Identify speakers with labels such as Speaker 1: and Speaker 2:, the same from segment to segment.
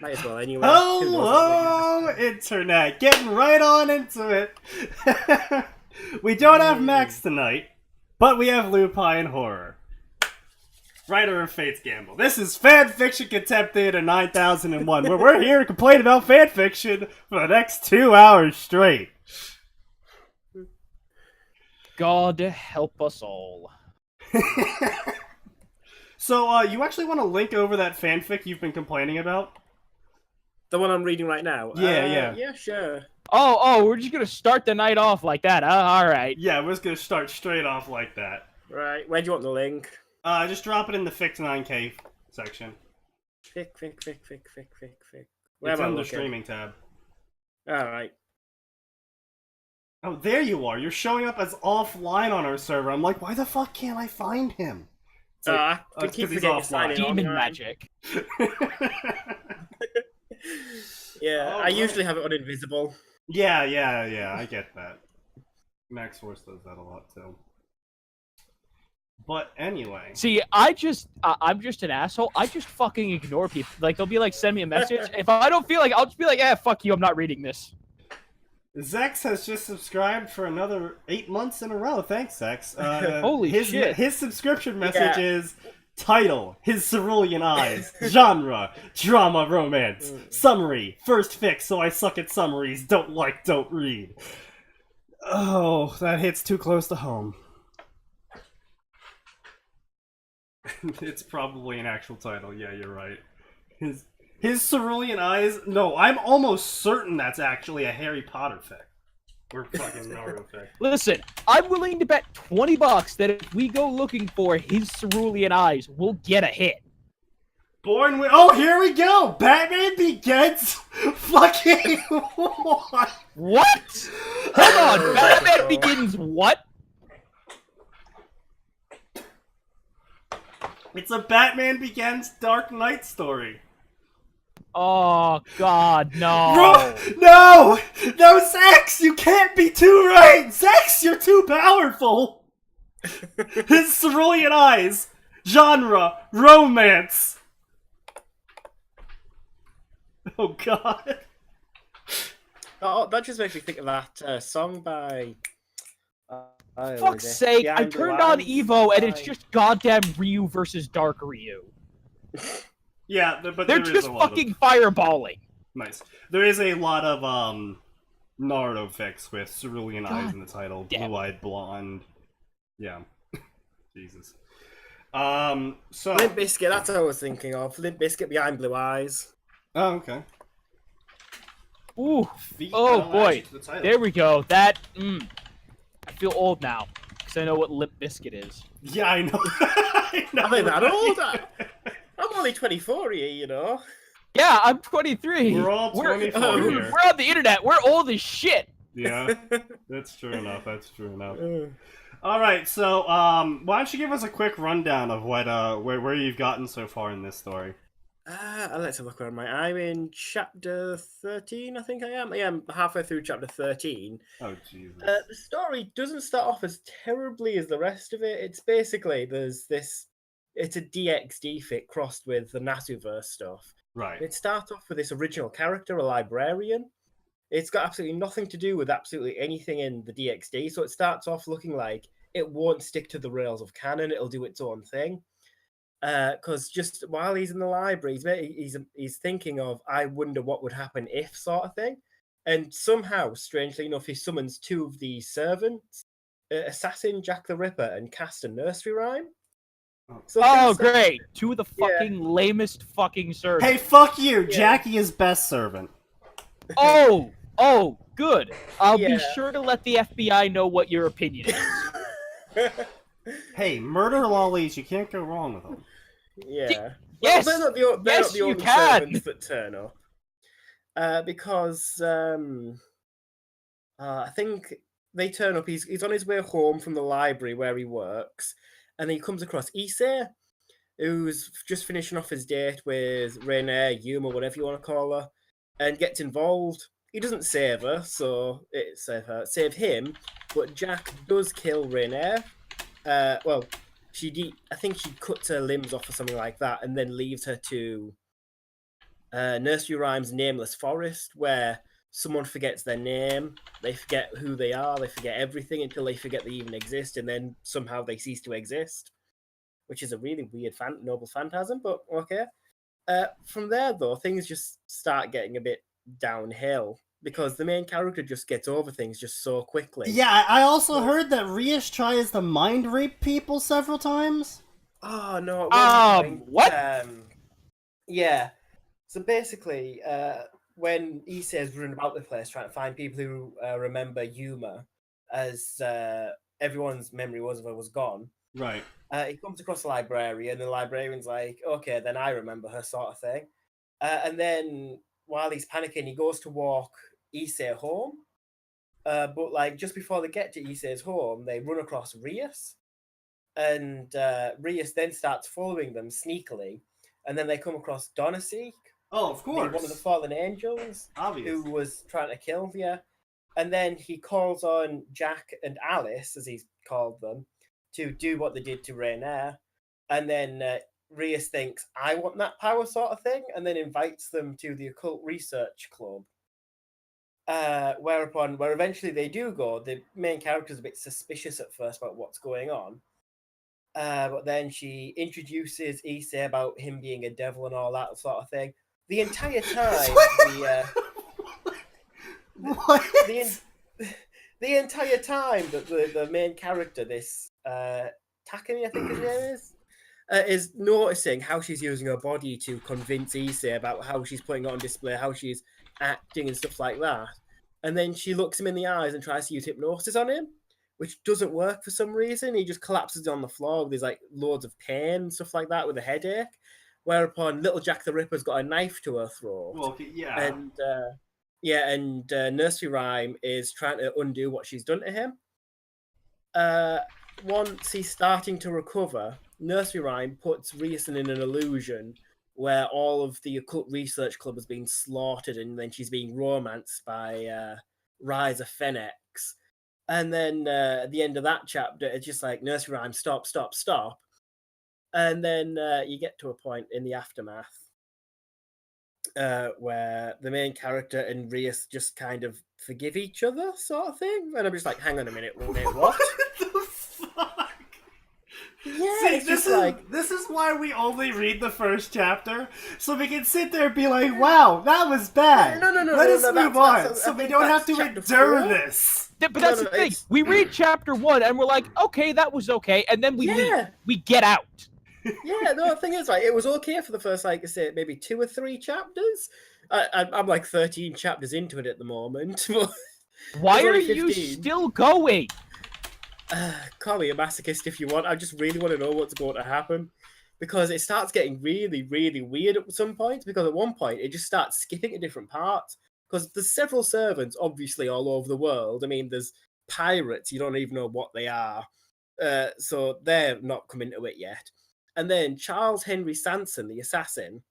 Speaker 1: Might as well anyway.
Speaker 2: Hello, Internet! Getting right on into it. We don't have Max tonight, but we have LupineHorror, writer of Fate's Gamble. This is Fanfiction Contempt Theater 9001, where we're here to complain about fanfiction for the next 2 hours straight.
Speaker 3: God help us all.
Speaker 2: So, you actually want to link over that fanfic you've been complaining about?
Speaker 1: The one I'm reading right now?
Speaker 2: Yeah.
Speaker 1: Yeah, sure.
Speaker 3: Oh, we're just gonna start the night off like that. Alright.
Speaker 2: Yeah, we're just gonna start straight off like that.
Speaker 1: Right, where do you want the link?
Speaker 2: Just drop it in the Fic 9K section.
Speaker 1: Fic.
Speaker 2: It's
Speaker 1: Where am I
Speaker 2: on the
Speaker 1: looking?
Speaker 2: streaming tab.
Speaker 1: Alright.
Speaker 2: Oh, there you are. You're showing up as offline on our server. I'm like, why the fuck can't I find him? It's like,
Speaker 1: I
Speaker 2: it's
Speaker 1: keep
Speaker 2: 'cause he's
Speaker 1: forgetting to sign
Speaker 2: offline.
Speaker 1: in.
Speaker 3: Demon
Speaker 1: Right.
Speaker 3: magic.
Speaker 1: Yeah, I
Speaker 2: right.
Speaker 1: usually have it on invisible.
Speaker 2: Yeah, I get that. Max Force does that a lot too. But anyway.
Speaker 3: See, I'm just an asshole. I just fucking ignore people. Like, they'll be like, send me a message. If I don't feel like, I'll just be like, fuck you, I'm not reading this.
Speaker 2: Zex has just subscribed for another 8 months in a row. Thanks, Zex.
Speaker 3: Holy shit.
Speaker 2: His subscription message is title, his cerulean eyes, genre, drama, romance, summary, first fix, so I suck at summaries, don't like, don't read. Oh, that hits too close to home. It's probably an actual title. Yeah, you're right. His cerulean eyes. No, I'm almost certain that's actually a Harry Potter fic. Or fucking Naruto fic.
Speaker 3: Listen, I'm willing to bet $20 that if we go looking for his cerulean eyes, we'll get a hit.
Speaker 2: Born with. Oh, here we go. Batman Begins. Fucking what?
Speaker 3: What? Hold on, Batman Begins what?
Speaker 2: It's a Batman Begins Dark Knight story.
Speaker 3: Oh, God, no.
Speaker 2: No! No, Zex! You can't be too right! Zex, you're too powerful! His cerulean eyes. Genre. Romance. Oh, God.
Speaker 1: Oh, that just makes me think of that song by...
Speaker 3: Fuck's sake, I turned on Evo and it's just goddamn Ryu versus Dark Ryu.
Speaker 2: Yeah, but
Speaker 3: They're
Speaker 2: there is
Speaker 3: just
Speaker 2: a lot
Speaker 3: fucking fireballing.
Speaker 2: Nice. There is a lot of Naruto fics with cerulean eyes in the title. Blue-eyed blonde. Yeah. Jesus. So
Speaker 1: Limp Bizkit, that's what I was thinking of. Limp Bizkit behind blue eyes.
Speaker 2: Oh, okay.
Speaker 3: Ooh.
Speaker 2: Feet
Speaker 3: Oh
Speaker 2: don't
Speaker 3: boy.
Speaker 2: match the title.
Speaker 3: There we go. That I feel old now. Because I know what Limp Bizkit is.
Speaker 2: Yeah, I know. I know.
Speaker 1: Am I that
Speaker 2: right?
Speaker 1: old? I'm only 24 here, you know.
Speaker 3: Yeah, I'm 23.
Speaker 2: We're all 24
Speaker 3: we're
Speaker 2: here.
Speaker 3: on the internet. We're old as shit.
Speaker 2: Yeah, that's true enough. That's true enough. All right, so why don't you give us a quick rundown of what where you've gotten so far in this story?
Speaker 1: Let's have a look. Where am I? I'm in chapter 13, I think I am. Yeah, I'm halfway through chapter 13.
Speaker 2: Oh, Jesus.
Speaker 1: The story doesn't start off as terribly as the rest of it. It's basically, there's this... It's a DxD fic crossed with the Nasuverse stuff.
Speaker 2: Right.
Speaker 1: It starts off with this original character, a librarian. It's got absolutely nothing to do with absolutely anything in the DxD, so it starts off looking like it won't stick to the rails of canon, it'll do its own thing. Because just while he's in the library, he's thinking of, I wonder what would happen if sort of thing. And somehow, strangely enough, he summons two of the servants, Assassin, Jack the Ripper, and Cast a nursery rhyme. So
Speaker 3: Oh, great. Two of the fucking lamest fucking servants.
Speaker 2: Hey, fuck you! Jackie is best servant.
Speaker 3: Oh, good. I'll be sure to let the FBI know what your opinion is.
Speaker 2: Hey, murder lollies, you can't go wrong with them.
Speaker 1: Yeah.
Speaker 3: Yes,
Speaker 1: Well, they're not the
Speaker 3: you
Speaker 1: only
Speaker 3: can.
Speaker 1: servants that turn up. Because I think they turn up. He's on his way home from the library where he works, and he comes across Issei, who's just finishing off his date with René, Yuma, whatever you want to call her, and gets involved. He doesn't save her, so it save him, but Jack does kill René. Well, I think she cuts her limbs off or something like that, and then leaves her to Nursery Rhyme's Nameless Forest, where someone forgets their name, they forget who they are, they forget everything until they forget they even exist, and then somehow they cease to exist, which is a really weird noble phantasm, but okay. From there, though, things just start getting a bit downhill, because the main character just gets over things just so quickly.
Speaker 2: Yeah, I also heard that Rias tries to mind rape people several times.
Speaker 1: Oh, no, at one point...
Speaker 3: What?
Speaker 1: Yeah. So basically, when Issei's running about the place trying to find people who remember Yuma, as everyone's memory of her was gone,
Speaker 2: Right.
Speaker 1: he comes across a librarian, and the librarian's like, okay, then I remember her, sort of thing. And then while he's panicking, he goes to walk Issei home. But like just before they get to Issei's home, they run across Rias. And Rias then starts following them sneakily. And then they come across Donaseek.
Speaker 2: Oh, of course.
Speaker 1: One of the fallen angels.
Speaker 2: Obvious.
Speaker 1: Who was trying to kill And then he calls on Jack and Alice, as he's called them, to do what they did to Rainier. And then Rias thinks, I want that power, sort of thing, and then invites them to the Occult Research Club. Where eventually they do go, the main character's a bit suspicious at first about what's going on. But then she introduces Issei about him being a devil and all that sort of thing. The entire time, the entire time that the main character, this Takumi, I think his name is noticing how she's using her body to convince Issei about how she's putting it on display, how she's acting and stuff like that. And then she looks him in the eyes and tries to use hypnosis on him, which doesn't work for some reason. He just collapses on the floor with like loads of pain and stuff like that with a headache. Whereupon little Jack the Ripper's got a knife to her throat.
Speaker 2: Well, yeah.
Speaker 1: And Nursery Rhyme is trying to undo what she's done to him. Once he's starting to recover, Nursery Rhyme puts Rias in an illusion where all of the Occult Research Club has been slaughtered, and then she's being romanced by Rise of Phoenix. And then at the end of that chapter, it's just like, Nursery Rhyme, stop, stop, stop. And then you get to a point in the aftermath where the main character and Rias just kind of forgive each other, sort of thing. And I'm just like, hang on a minute, what?
Speaker 2: What the fuck?
Speaker 1: Yeah,
Speaker 2: See, this is why we only read the first chapter, so we can sit there and be like, wow, that was bad.
Speaker 1: No,
Speaker 2: Let us move on, so we don't have to endure this.
Speaker 3: But that's the thing. We read chapter 1 and we're like, okay, that was okay, and then we leave. We get out.
Speaker 1: Yeah, no, the thing is, like, it was okay for the first, like I say, maybe 2 or 3 chapters. I'm like 13 chapters into it at the moment.
Speaker 3: Why are you still going?
Speaker 1: Call me a masochist if you want. I just really want to know what's going to happen. Because it starts getting really, really weird at some point. Because at one point, it just starts skipping to different parts. Because there's several servants, obviously, all over the world. I mean, there's pirates. You don't even know what they are. So they're not coming to it yet. And then Charles Henry Sanson, the assassin,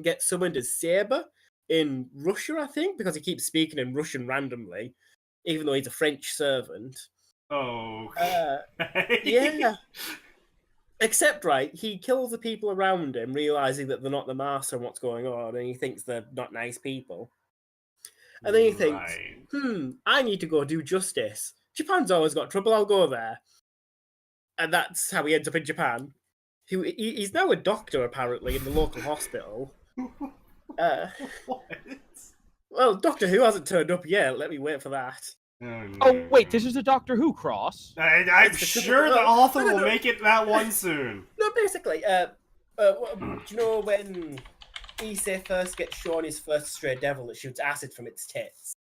Speaker 1: gets summoned as Saber in Russia, I think, because he keeps speaking in Russian randomly, even though he's a French servant.
Speaker 2: Oh.
Speaker 1: Yeah. Except, right, he kills the people around him, realizing that they're not the master and what's going on, and he thinks they're not nice people. And then he thinks, I need to go do justice. Japan's always got trouble, I'll go there. And that's how he ends up in Japan. He's now a doctor, apparently, in the local hospital.
Speaker 2: What?
Speaker 1: Well, Doctor Who hasn't turned up yet. Let me wait for that.
Speaker 3: Oh, wait, this is a Doctor Who cross?
Speaker 2: I'm sure the author will make it that one soon.
Speaker 1: No, basically, do you know when Issei first gets shown his first stray devil that shoots acid from its tits?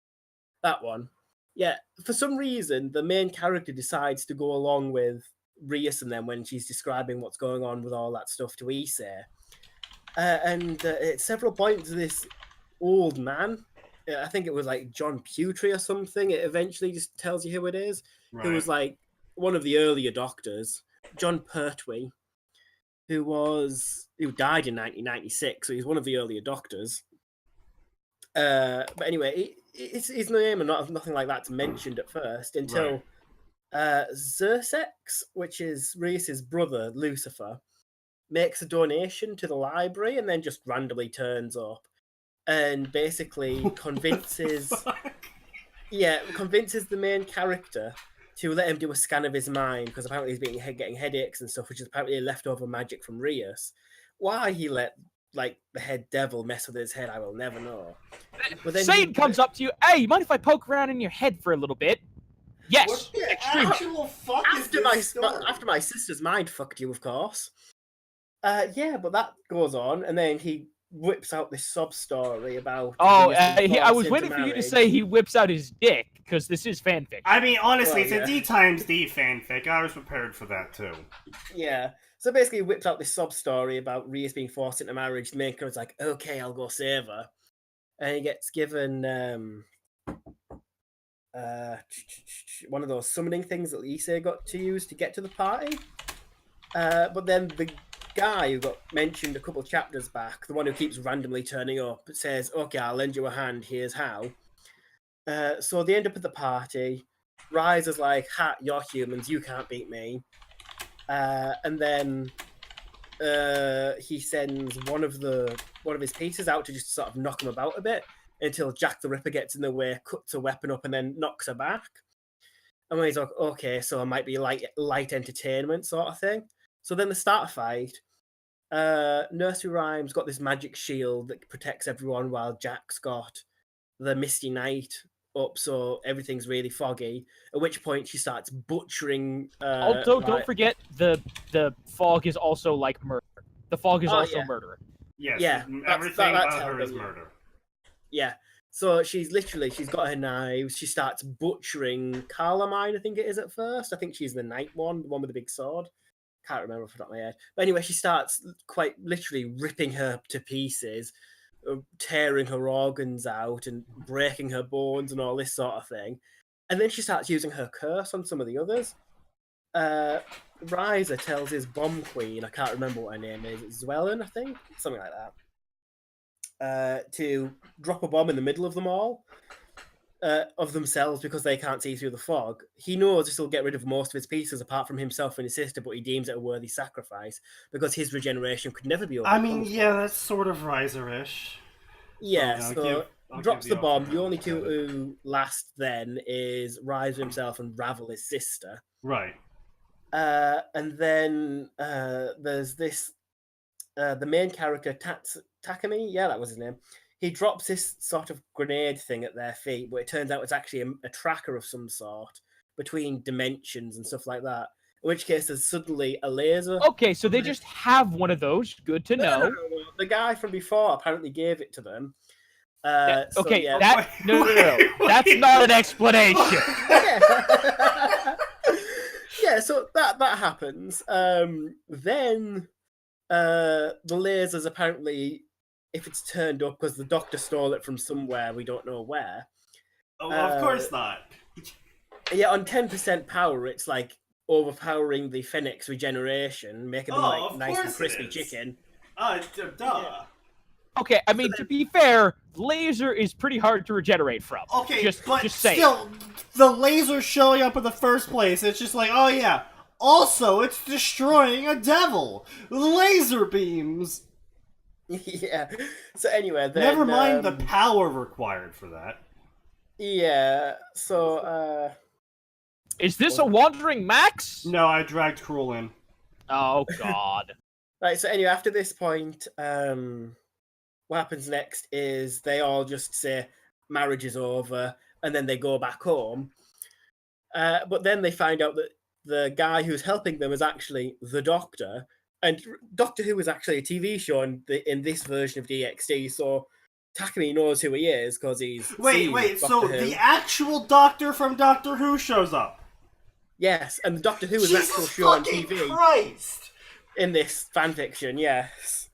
Speaker 1: That one. Yeah, for some reason, the main character decides to go along with Rias and them when she's describing what's going on with all that stuff to Issei. And at several points, this old man, I think it was like John Pewtree or something, it eventually just tells you who it is, who was like one of the earlier doctors, John Pertwee, who died in 1996, so he's one of the earlier doctors. But anyway, his name and nothing like that's mentioned at first until Xerxes, which is Rias's brother, Lucifer, makes a donation to the library and then just randomly turns up. and basically convinces the main character to let him do a scan of his mind, because apparently he's getting headaches and stuff, which is apparently leftover magic from Rias. Why he let the head devil mess with his head, I will never know. But then
Speaker 3: Satan comes up to you, hey, you mind if I poke around in your head for a little bit? Yes.
Speaker 2: What the actual fuck
Speaker 1: after my sister's mind fucked you, of course. But that goes on, and then he whips out this sob story about.
Speaker 3: I was waiting for you to say he whips out his dick, because this is fanfic.
Speaker 2: I mean, honestly, it's a D times D fanfic. I was prepared for that too.
Speaker 1: Yeah. So basically, he whips out this sob story about Rias being forced into marriage. The main character's like, okay, I'll go save her. And he gets given one of those summoning things that Issei got to use to get to the party. But then the guy who got mentioned a couple chapters back, the one who keeps randomly turning up, says, okay, I'll lend you a hand, here's how. So they end up at the party. Rise is like, ha, you're humans, you can't beat me. And then he sends one of his pieces out to just sort of knock him about a bit until Jack the Ripper gets in the way, cuts a weapon up, and then knocks her back. And when he's like, okay, so it might be light entertainment sort of thing. So then they start a fight. Nursery Rhyme's got this magic shield that protects everyone, while Jack's got the Misty Night up, so everything's really foggy. At which point she starts butchering.
Speaker 3: Also, don't forget the fog is also like murder. The fog is also murder.
Speaker 2: Yes.
Speaker 1: Yeah.
Speaker 2: Everything about her is murder.
Speaker 1: Yeah. So she's got her knives. She starts butchering Carlamine, I think it is at first. I think she's the night one, the one with the big sword. Can't remember off the top of my head. But anyway, she starts quite literally ripping her to pieces, tearing her organs out and breaking her bones and all this sort of thing. And then she starts using her curse on some of the others. Riser tells his bomb queen, I can't remember what her name is, Zwellen, I think? Something like that. To drop a bomb in the middle of them all. Of themselves, because they can't see through the fog. He knows this will get rid of most of his pieces apart from himself and his sister, but he deems it a worthy sacrifice because his regeneration could never be overcome.
Speaker 2: I mean, yeah, that's sort of Riser-ish.
Speaker 1: Yeah, so drops the bomb. The only two who last then is Riser himself and Ravel, his sister.
Speaker 2: Right.
Speaker 1: And then there's this, the main character, Takami? Yeah, that was his name. He drops this sort of grenade thing at their feet, but it turns out it's actually a tracker of some sort between dimensions and stuff like that. In which case, there's suddenly a laser.
Speaker 3: Okay, so they just have one of those. Good to know.
Speaker 1: No. The guy from before apparently gave it to them.
Speaker 3: No. That's not an explanation.
Speaker 1: Yeah, so that happens. Then the lasers apparently, if it's turned up, because the Doctor stole it from somewhere, we don't know where.
Speaker 2: Oh, of course not.
Speaker 1: Yeah, on 10% power, it's like overpowering the Phoenix regeneration, making them like nice and crispy chicken.
Speaker 2: Duh.
Speaker 1: Yeah.
Speaker 3: Okay, I mean, to be fair, laser is pretty hard to regenerate from.
Speaker 2: Okay,
Speaker 3: just say
Speaker 2: still, the laser showing up in the first place, it's just like, oh yeah, also, it's destroying a devil! Laser beams!
Speaker 1: Yeah. So anyway, then,
Speaker 2: never mind the power required for that.
Speaker 1: Yeah. So
Speaker 3: is this a wandering Max?
Speaker 2: No, I dragged Cruel in.
Speaker 3: Oh god.
Speaker 1: Right, so anyway, after this point, what happens next is they all just say marriage is over, and then they go back home. But then they find out that the guy who's helping them is actually the Doctor. And Doctor Who is actually a TV show in this version of DxD, so Takami knows who he is because he's
Speaker 2: Wait, so the actual Doctor from Doctor Who shows up?
Speaker 1: Yes, and the Doctor Who is an actual show on TV.
Speaker 2: Christ!
Speaker 1: In this fanfiction, yes.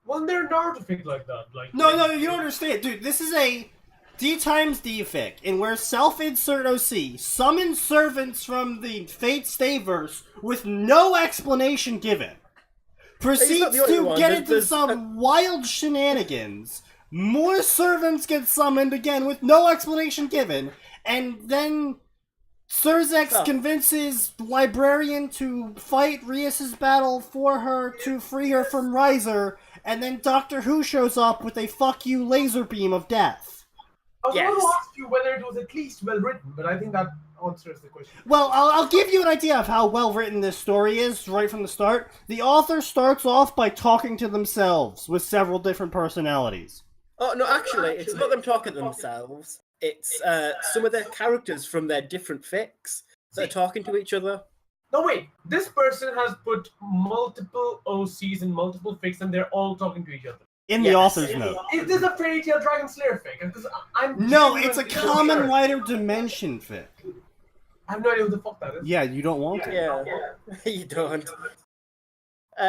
Speaker 4: Wasn't there another thing like that?
Speaker 2: No, you don't understand. Dude, this is a D times D fic, in where self-insert OC summons servants from the Fate Stayverse with no explanation given. Proceeds to get into some wild shenanigans. More servants get summoned again with no explanation given. And then Surzex convinces Librarian to fight Rias's battle for her to free her from Riser. and then Doctor Who shows up with a fuck you laser beam of death.
Speaker 4: I was going
Speaker 1: Yes.
Speaker 4: to ask you whether it was at least well written, but I think that answers the question.
Speaker 2: Well, I'll give you an idea of how well written this story is right from the start. The author starts off by talking to themselves with several different personalities.
Speaker 1: Oh, no, actually, it's not them talking to themselves. It's some of their characters from their different fics that are talking to each other.
Speaker 4: No, wait. This person has put multiple OCs and multiple fics, and they're all talking to each other.
Speaker 2: In the
Speaker 1: Yes.
Speaker 2: author's note.
Speaker 4: Is this a Fairy Tail Dragon Slayer fic? Because I'm
Speaker 2: No, it's a
Speaker 4: genuinely
Speaker 2: common
Speaker 4: sure.
Speaker 2: writer dimension fic.
Speaker 4: I have no idea who the fuck that is.
Speaker 2: Yeah, you don't want it.
Speaker 1: Yeah, you don't.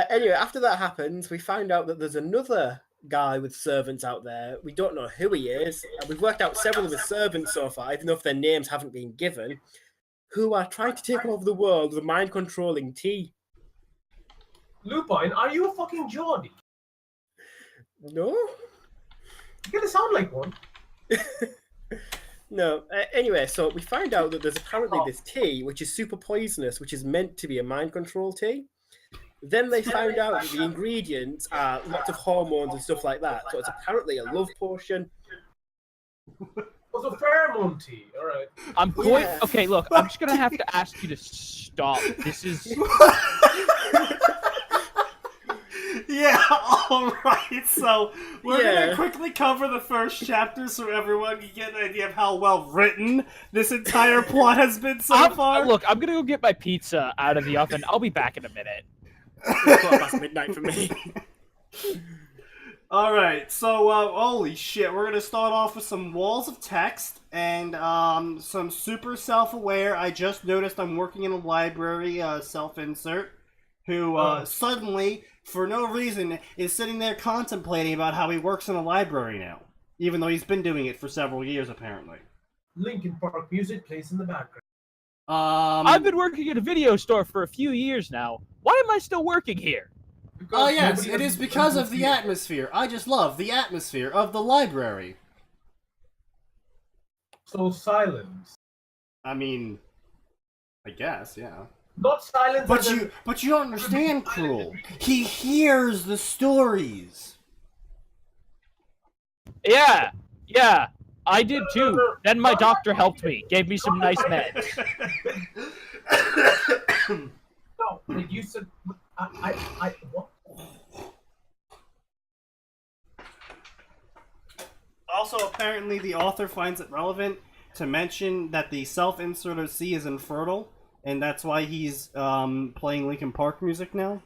Speaker 1: Anyway, after that happens, we find out that there's another guy with servants out there. We don't know who he is. We've worked out several of his servants so far, even though their names haven't been given, who are trying to take over the world with a mind-controlling tea.
Speaker 4: Lupine, are you a fucking Geordie?
Speaker 1: No?
Speaker 4: You're gonna sound like one.
Speaker 1: No. Anyway, so we find out that there's apparently this tea, which is super poisonous, which is meant to be a mind control tea. Then they found out that the ingredients are lots of hormones and stuff like that. So it's apparently a love potion.
Speaker 4: Also, pheromone tea. All right.
Speaker 3: I'm going.
Speaker 1: Yeah.
Speaker 3: Okay, look. I'm just gonna have to ask you to stop. This is.
Speaker 2: Yeah, alright, so we're
Speaker 1: Yeah.
Speaker 2: gonna quickly cover the first chapter so everyone can get an idea of how well written this entire plot has been so far.
Speaker 3: Look, I'm gonna go get my pizza out of the oven. I'll be back in a minute.
Speaker 1: It's quarter past midnight for me.
Speaker 2: Alright, so, holy shit, we're gonna start off with some walls of text and, some super self-aware, I just noticed I'm working in a library, self-insert, who, suddenly, for no reason, is sitting there contemplating about how he works in a library now. Even though he's been doing it for several years, apparently.
Speaker 4: Linkin Park music plays in the background.
Speaker 3: I've been working at a video store for a few years now. Why am I still working here?
Speaker 2: Oh
Speaker 4: Because
Speaker 2: yes,
Speaker 4: nobody
Speaker 2: it
Speaker 4: has
Speaker 2: is because of the
Speaker 4: music.
Speaker 2: atmosphere. I just love the atmosphere of the library.
Speaker 4: So silence.
Speaker 2: I mean, I guess, yeah.
Speaker 4: Not silence.
Speaker 2: But
Speaker 4: as in-
Speaker 2: you don't understand, Cruel. He hears the stories.
Speaker 3: Yeah, I did too. Then my doctor helped me, gave me some nice meds.
Speaker 4: No, like you said. I what?
Speaker 2: Also, apparently, the author finds it relevant to mention that the self-insert of C is infertile, and that's why he's playing Linkin Park music now.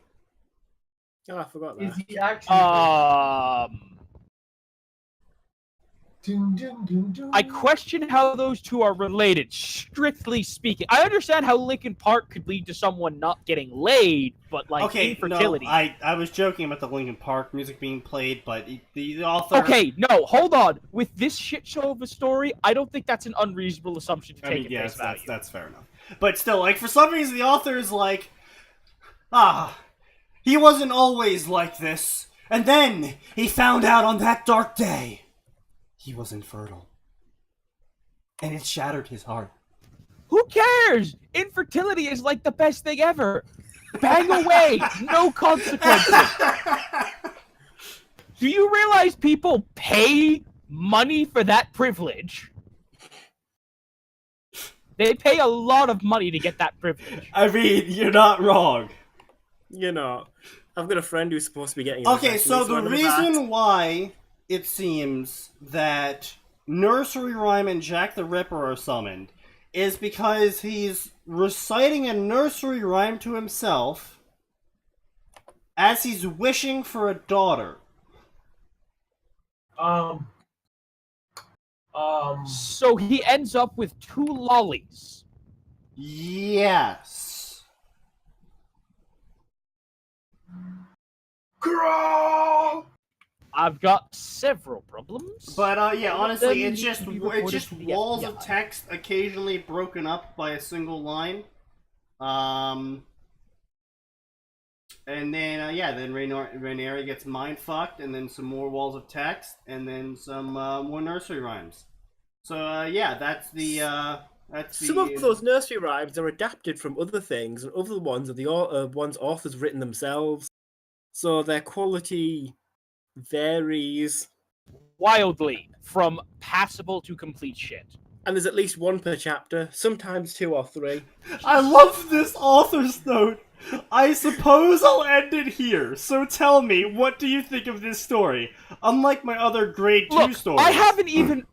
Speaker 1: Oh, I forgot
Speaker 4: Is
Speaker 1: that.
Speaker 4: he actually? Dun, dun, dun, dun.
Speaker 3: I question how those two are related, strictly speaking. I understand how Linkin Park could lead to someone not getting laid, but like
Speaker 2: Okay,
Speaker 3: infertility.
Speaker 2: no, I was joking about the Linkin Park music being played, but the author...
Speaker 3: Okay, no, hold on. With this shit show of a story, I don't think that's an unreasonable assumption to
Speaker 2: I
Speaker 3: take
Speaker 2: mean,
Speaker 3: at
Speaker 2: yes,
Speaker 3: face value.
Speaker 2: that's fair enough. But still, like, for some reason, the author is like, he wasn't always like this. And then he found out on that dark day he was infertile. And it shattered his heart.
Speaker 3: Who cares? Infertility is like the best thing ever. Bang away, no consequences. Do you realize people pay money for that privilege? They pay a lot of money to get that privilege.
Speaker 2: I mean, you're not wrong.
Speaker 1: You know, I've got a friend who's supposed to be getting.
Speaker 2: Okay, so the reason why it seems that Nursery Rhyme and Jack the Ripper are summoned is because he's reciting a nursery rhyme to himself as he's wishing for a daughter.
Speaker 3: So he ends up with 2 lollies.
Speaker 2: Yes.
Speaker 4: Crawl!
Speaker 3: I've got several problems.
Speaker 2: But yeah, honestly,
Speaker 3: Then
Speaker 2: it's just
Speaker 3: you reported to the
Speaker 2: walls of
Speaker 3: FBI.
Speaker 2: text occasionally broken up by a single line. And then then Rhaenyra gets mind fucked, and then some more walls of text, and then some more nursery rhymes. So yeah, that's the
Speaker 1: Some of those nursery rhymes are adapted from other things, and other ones are the ones authors written themselves. So their quality Varies.
Speaker 3: Wildly from passable to complete shit.
Speaker 1: And there's at least one per chapter, sometimes 2 or 3.
Speaker 2: I love this author's note. I suppose I'll end it here. So tell me, what do you think of this story? Unlike my other grade 2 stories.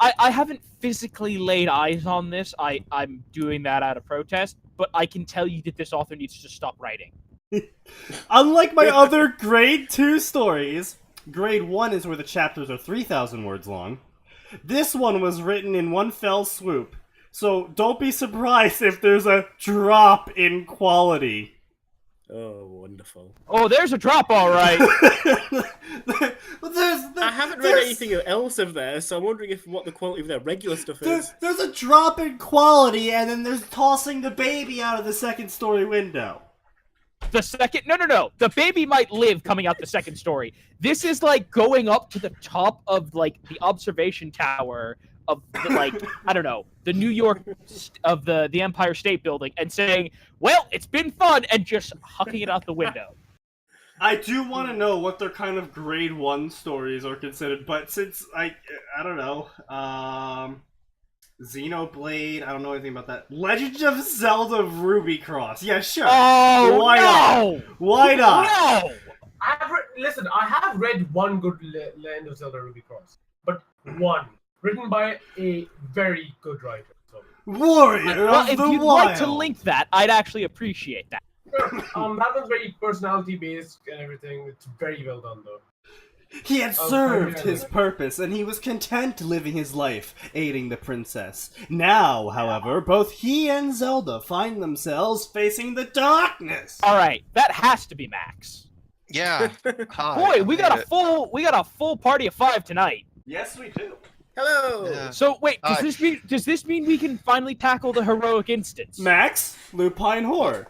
Speaker 3: I haven't physically laid eyes on this. I'm doing that out of protest, but I can tell you that this author needs to stop writing.
Speaker 2: Unlike my other grade 2 stories, grade 1 is where the chapters are 3,000 words long. This one was written in one fell swoop, so don't be surprised if there's a drop in quality.
Speaker 1: Oh, wonderful.
Speaker 3: Oh, there's a drop, all right.
Speaker 1: I haven't read anything else of theirs, so I'm wondering what the quality of their regular stuff is.
Speaker 2: There's a drop in quality, and then there's tossing the baby out of the second story window.
Speaker 3: The second... No. The baby might live coming out the second story. This is like going up to the top of, like, the observation tower of, the, like, I don't know, the New York of the Empire State Building and saying, well, it's been fun, and just hucking it out the window.
Speaker 2: I do want to know what their kind of grade 1 stories are considered, but since I don't know, Xenoblade, I don't know anything about that. Legend of Zelda Ruby Cross. Yeah, sure.
Speaker 3: Oh,
Speaker 2: Why not? Why not?
Speaker 3: No!
Speaker 4: Listen, I have read one good Legend of Zelda Ruby Cross, but one written by a very good writer. So.
Speaker 2: Warrior
Speaker 3: well,
Speaker 2: of
Speaker 3: if
Speaker 2: the
Speaker 3: you'd
Speaker 2: Wild.
Speaker 3: like to link that, I'd actually appreciate that.
Speaker 4: That one's very personality based and everything. It's very well done though.
Speaker 2: He had served his purpose, and he was content living his life, aiding the princess. Now, however, both he and Zelda find themselves facing the darkness.
Speaker 3: All right, that has to be Max.
Speaker 5: Yeah. Hi.
Speaker 3: Boy, we got a full party of 5 tonight.
Speaker 2: Yes, we do.
Speaker 1: Hello!
Speaker 5: Yeah.
Speaker 3: So wait, does this mean we can finally tackle the heroic instance?
Speaker 2: Max, LupineHorror.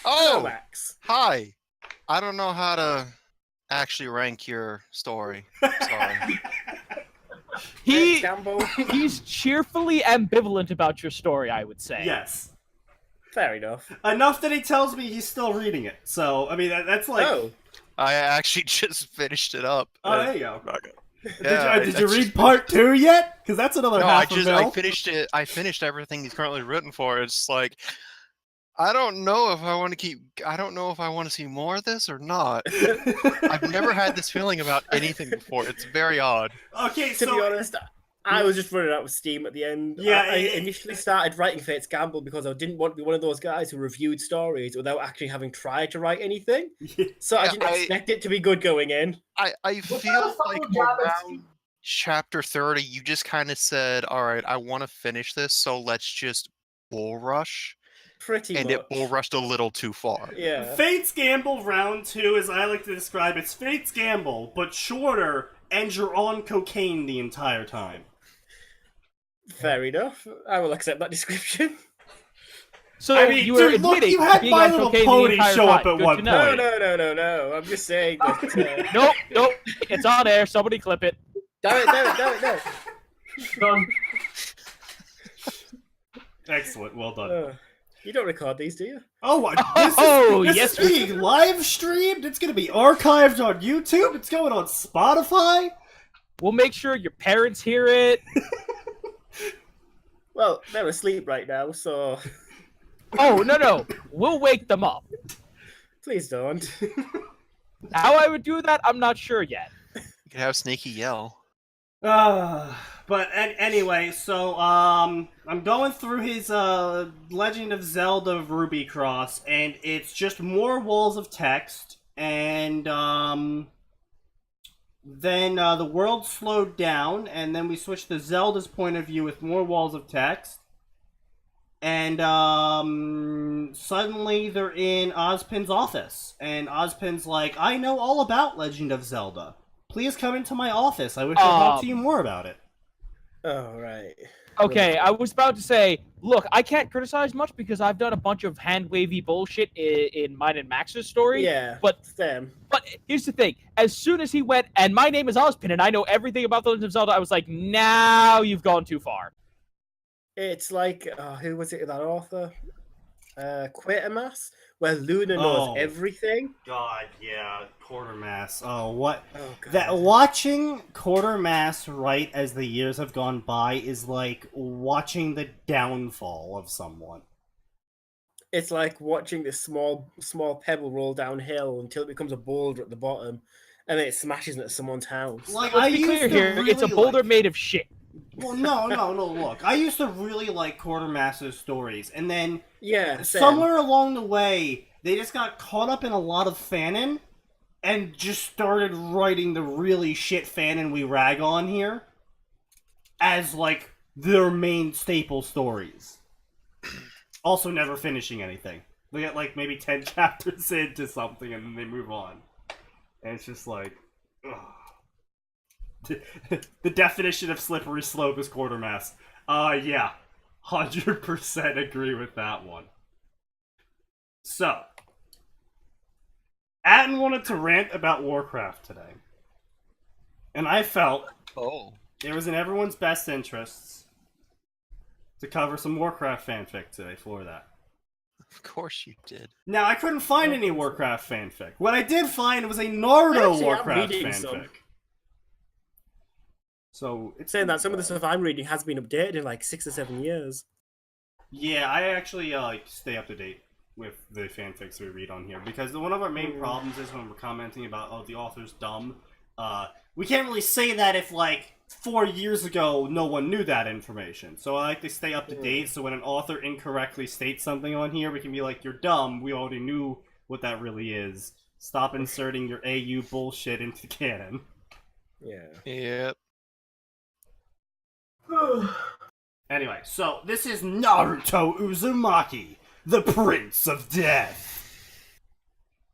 Speaker 1: Hello,
Speaker 5: Oh,
Speaker 1: Max.
Speaker 5: hi. I don't know how to actually rank your story. Sorry.
Speaker 3: He's cheerfully ambivalent about your story, I would say.
Speaker 2: Yes.
Speaker 1: Fair enough.
Speaker 2: Enough that he tells me he's still reading it. So, I mean, that's like...
Speaker 1: Oh.
Speaker 5: I actually just finished it up.
Speaker 2: Oh, there you go.
Speaker 5: Yeah,
Speaker 2: did you read part 2 yet? Because that's another
Speaker 5: No,
Speaker 2: half
Speaker 5: I finished it. I finished everything he's currently written for. It's like, I don't know if I want to see more of this or not. I've never had this feeling about anything before. It's very odd.
Speaker 2: Okay,
Speaker 1: To be honest, I was just running out of steam at the end.
Speaker 2: Yeah,
Speaker 1: I initially started writing Fate's Gamble because I didn't want to be one of those guys who reviewed stories without actually having tried to write anything. So I didn't expect it to be good going in.
Speaker 5: I feel like around chapter 30, you just kind of said, all right, I want to finish this, so let's just bull rush.
Speaker 1: Pretty
Speaker 5: and
Speaker 1: much.
Speaker 5: it bull rushed a little too far.
Speaker 1: Yeah.
Speaker 2: Fate's Gamble Round 2, as I like to describe, it's Fate's Gamble, but shorter, and you're on cocaine the entire time.
Speaker 1: Fair enough. I will accept that description.
Speaker 3: So
Speaker 2: I mean,
Speaker 3: you were
Speaker 2: dude, look,
Speaker 3: admitting
Speaker 2: you had
Speaker 3: being
Speaker 2: My
Speaker 3: on
Speaker 2: Little
Speaker 3: cocaine the
Speaker 2: Pony
Speaker 3: entire
Speaker 2: show up
Speaker 3: time.
Speaker 2: at
Speaker 3: Good
Speaker 2: one
Speaker 3: to know.
Speaker 2: point.
Speaker 1: No. I'm just saying that.
Speaker 3: Nope. It's on air. Somebody clip it.
Speaker 1: Damn it.
Speaker 4: Done.
Speaker 2: Excellent, well done.
Speaker 1: You don't record these, do you?
Speaker 2: This
Speaker 3: yes,
Speaker 2: is being live streamed. It's going to be archived on YouTube. It's going on Spotify.
Speaker 3: We'll make sure your parents hear it.
Speaker 1: Well, they're asleep right now, so
Speaker 3: Oh, no. We'll wake them up.
Speaker 1: please don't.
Speaker 3: How I would do that, I'm not sure yet.
Speaker 5: You could have Sneaky yell.
Speaker 2: But anyway, so I'm going through his Legend of Zelda Ruby Cross, and it's just more walls of text, and then the world slowed down, and then we switched to Zelda's point of view with more walls of text, and suddenly they're in Ozpin's office, and Ozpin's like, I know all about Legend of Zelda. Please come into my office. I wish I'd talk to you more about it.
Speaker 1: Oh, right.
Speaker 3: Okay, I was about to say, look, I can't criticize much because I've done a bunch of hand-wavy bullshit in mine and Max's story.
Speaker 1: Yeah,
Speaker 3: But
Speaker 1: them.
Speaker 3: But here's the thing. As soon as he went, and my name is Ozpin, and I know everything about The Legend of Zelda, I was like, now you've gone too far.
Speaker 1: It's like, who was it, that author? Quatermass, where Luna knows
Speaker 2: Oh.
Speaker 1: everything.
Speaker 2: God, yeah, Quartermass. Oh, what?
Speaker 1: Oh god.
Speaker 2: That watching Quartermass write as the years have gone by is like watching the downfall of someone.
Speaker 1: It's like watching this small pebble roll downhill until it becomes a boulder at the bottom, and then it smashes into someone's house.
Speaker 2: Like,
Speaker 3: Let's
Speaker 2: I
Speaker 3: be
Speaker 2: used
Speaker 3: clear
Speaker 2: to
Speaker 3: here.
Speaker 2: really
Speaker 3: It's a boulder
Speaker 2: like...
Speaker 3: made of shit.
Speaker 2: Well, no, look. I used to really like Quartermass's stories, and then
Speaker 1: Yeah, same.
Speaker 2: somewhere along the way, they just got caught up in a lot of fanon, and just started writing the really shit fanon we rag on here as, like, their main staple stories. Also never finishing anything. They get, like, maybe 10 chapters into something, and then they move on. And it's just like... ugh. The definition of slippery slope is Quartermass. Yeah. 100% agree with that one. So, Atin wanted to rant about Warcraft today. And I felt it was in everyone's best interests to cover some Warcraft fanfic today for that.
Speaker 5: Of course you did.
Speaker 2: Now, I couldn't find any Warcraft fanfic. What I did find was a Naruto
Speaker 1: Actually, I'm
Speaker 2: Warcraft
Speaker 1: reading
Speaker 2: fanfic.
Speaker 1: some.
Speaker 2: So, it's
Speaker 1: Saying that some of the stuff I'm reading has been updated in like 6 or 7 years.
Speaker 2: Yeah, I actually like stay up to date with the fanfics we read on here, because one of our main problems is when we're commenting about, oh, the author's dumb. We can't really say that if, like, 4 years ago no one knew that information. So I like to stay up to date, so when an author incorrectly states something on here, we can be like, you're dumb, we already knew what that really is. Stop inserting your AU bullshit into canon.
Speaker 1: Yeah.
Speaker 5: Yep.
Speaker 2: Anyway, so this is Naruto Uzumaki, the Prince of Death.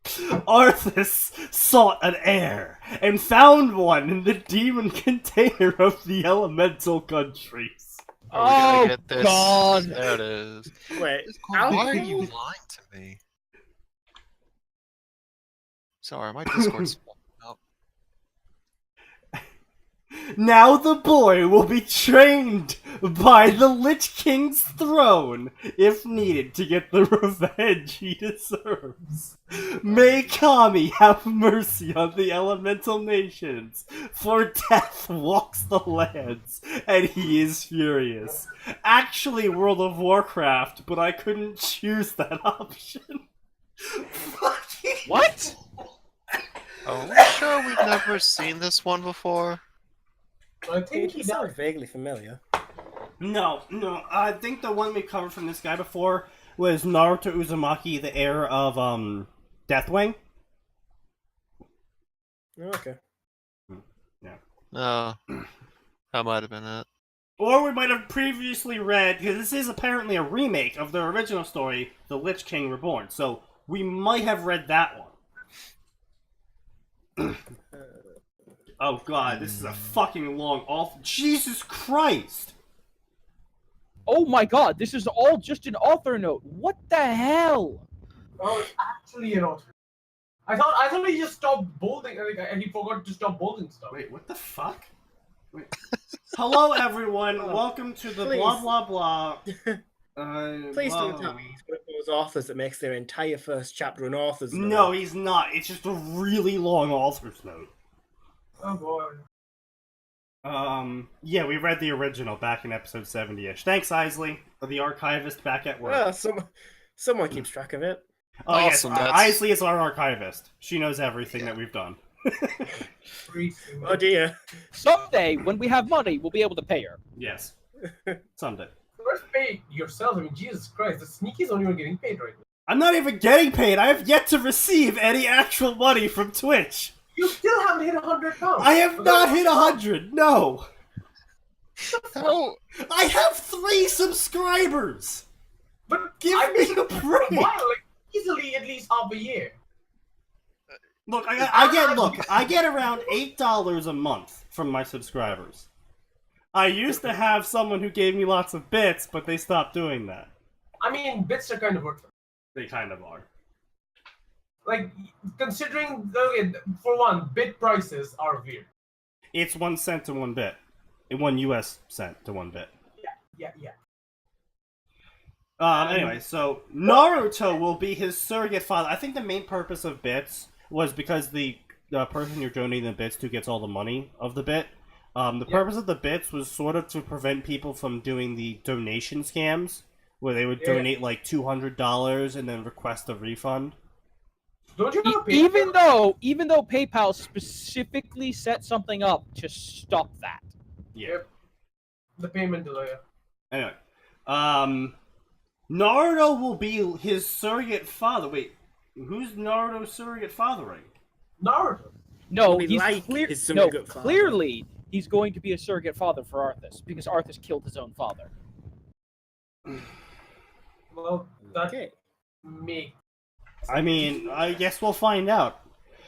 Speaker 2: Arthas sought an heir, and found one in the demon container of the elemental countries.
Speaker 5: Oh, we gotta get this.
Speaker 3: God.
Speaker 5: There it is.
Speaker 1: Wait,
Speaker 5: Why are you lying to me? Sorry, my Discord's fucked up.
Speaker 2: Now the boy will be trained by the Lich King's throne, if needed, to get the revenge he deserves. May Kami have mercy on the elemental nations, for death walks the lands, and he is furious. Actually, World of Warcraft, but I couldn't choose that option.
Speaker 3: What?
Speaker 5: Are we sure we've never seen this one before?
Speaker 4: I think
Speaker 1: It
Speaker 4: he
Speaker 1: sounds
Speaker 4: does.
Speaker 1: vaguely familiar.
Speaker 2: No, I think the one we covered from this guy before was Naruto Uzumaki, the heir of, Deathwing.
Speaker 1: Okay.
Speaker 5: No. That might have been it.
Speaker 2: Or we might have previously read, because this is apparently a remake of the original story, The Lich King Reborn, so we might have read that one. Oh god, this is a fucking long Jesus Christ!
Speaker 3: Oh my god, this is all just an author note. What the hell?
Speaker 4: Oh, it's actually an author. I thought he just stopped bolding, and he forgot to stop bolding stuff.
Speaker 2: Wait, what the fuck? Wait. Hello everyone, welcome to the
Speaker 1: Please.
Speaker 2: blah blah blah.
Speaker 1: Please don't tell me he's one of those authors that makes their entire first chapter an author's note.
Speaker 2: No, he's not. It's just a really long author's note.
Speaker 4: Oh boy.
Speaker 2: Yeah, we read the original back in episode 70-ish. Thanks, Isley, the archivist back at work.
Speaker 1: Well, someone keeps track of it.
Speaker 2: Oh,
Speaker 5: Awesome,
Speaker 2: yes,
Speaker 5: that's-
Speaker 2: Isley is our archivist. She knows everything that we've done.
Speaker 1: Oh dear.
Speaker 3: Someday, when we have money, we'll be able to pay her.
Speaker 2: Yes. Someday.
Speaker 4: First pay yourself. I mean, Jesus Christ, the sneaky's not even getting paid right now.
Speaker 2: I'm not even getting paid. I have yet to receive any actual money from Twitch.
Speaker 4: You still haven't hit £100.
Speaker 2: I have not hit 100. No.
Speaker 5: How?
Speaker 2: I have 3 subscribers.
Speaker 4: But
Speaker 2: Give
Speaker 4: I've
Speaker 2: me
Speaker 4: been
Speaker 2: a break.
Speaker 4: Wow, like easily at least half a year.
Speaker 2: Look, I get around $8 a month from my subscribers. I used to have someone who gave me lots of bits, but they stopped doing that.
Speaker 4: I mean, bits are kind of worthless.
Speaker 2: They kind of are.
Speaker 4: Like, considering, for one, bit prices are weird.
Speaker 2: It's 1 cent to 1 bit. 1 US cent to 1 bit.
Speaker 4: Yeah.
Speaker 2: Anyway, so Naruto will be his surrogate father. I think the main purpose of bits was because the person you're donating the bits to gets all the money of the bit. The purpose of the bits was sort of to prevent people from doing the donation scams, where they would donate like $200 and then request a refund.
Speaker 4: Don't you have a
Speaker 3: Even though PayPal specifically set something up to stop that.
Speaker 2: Yeah.
Speaker 4: Yep. The payment delay.
Speaker 2: Anyway, Naruto will be his surrogate father. Wait, who's Naruto's surrogate fathering?
Speaker 4: Naruto.
Speaker 3: No,
Speaker 1: We
Speaker 3: he's
Speaker 1: like his surrogate father.
Speaker 3: clearly he's going to be a surrogate father for Arthas because Arthas killed his own father.
Speaker 4: Well, that
Speaker 1: Okay.
Speaker 4: makes.
Speaker 2: I mean, I guess we'll find out.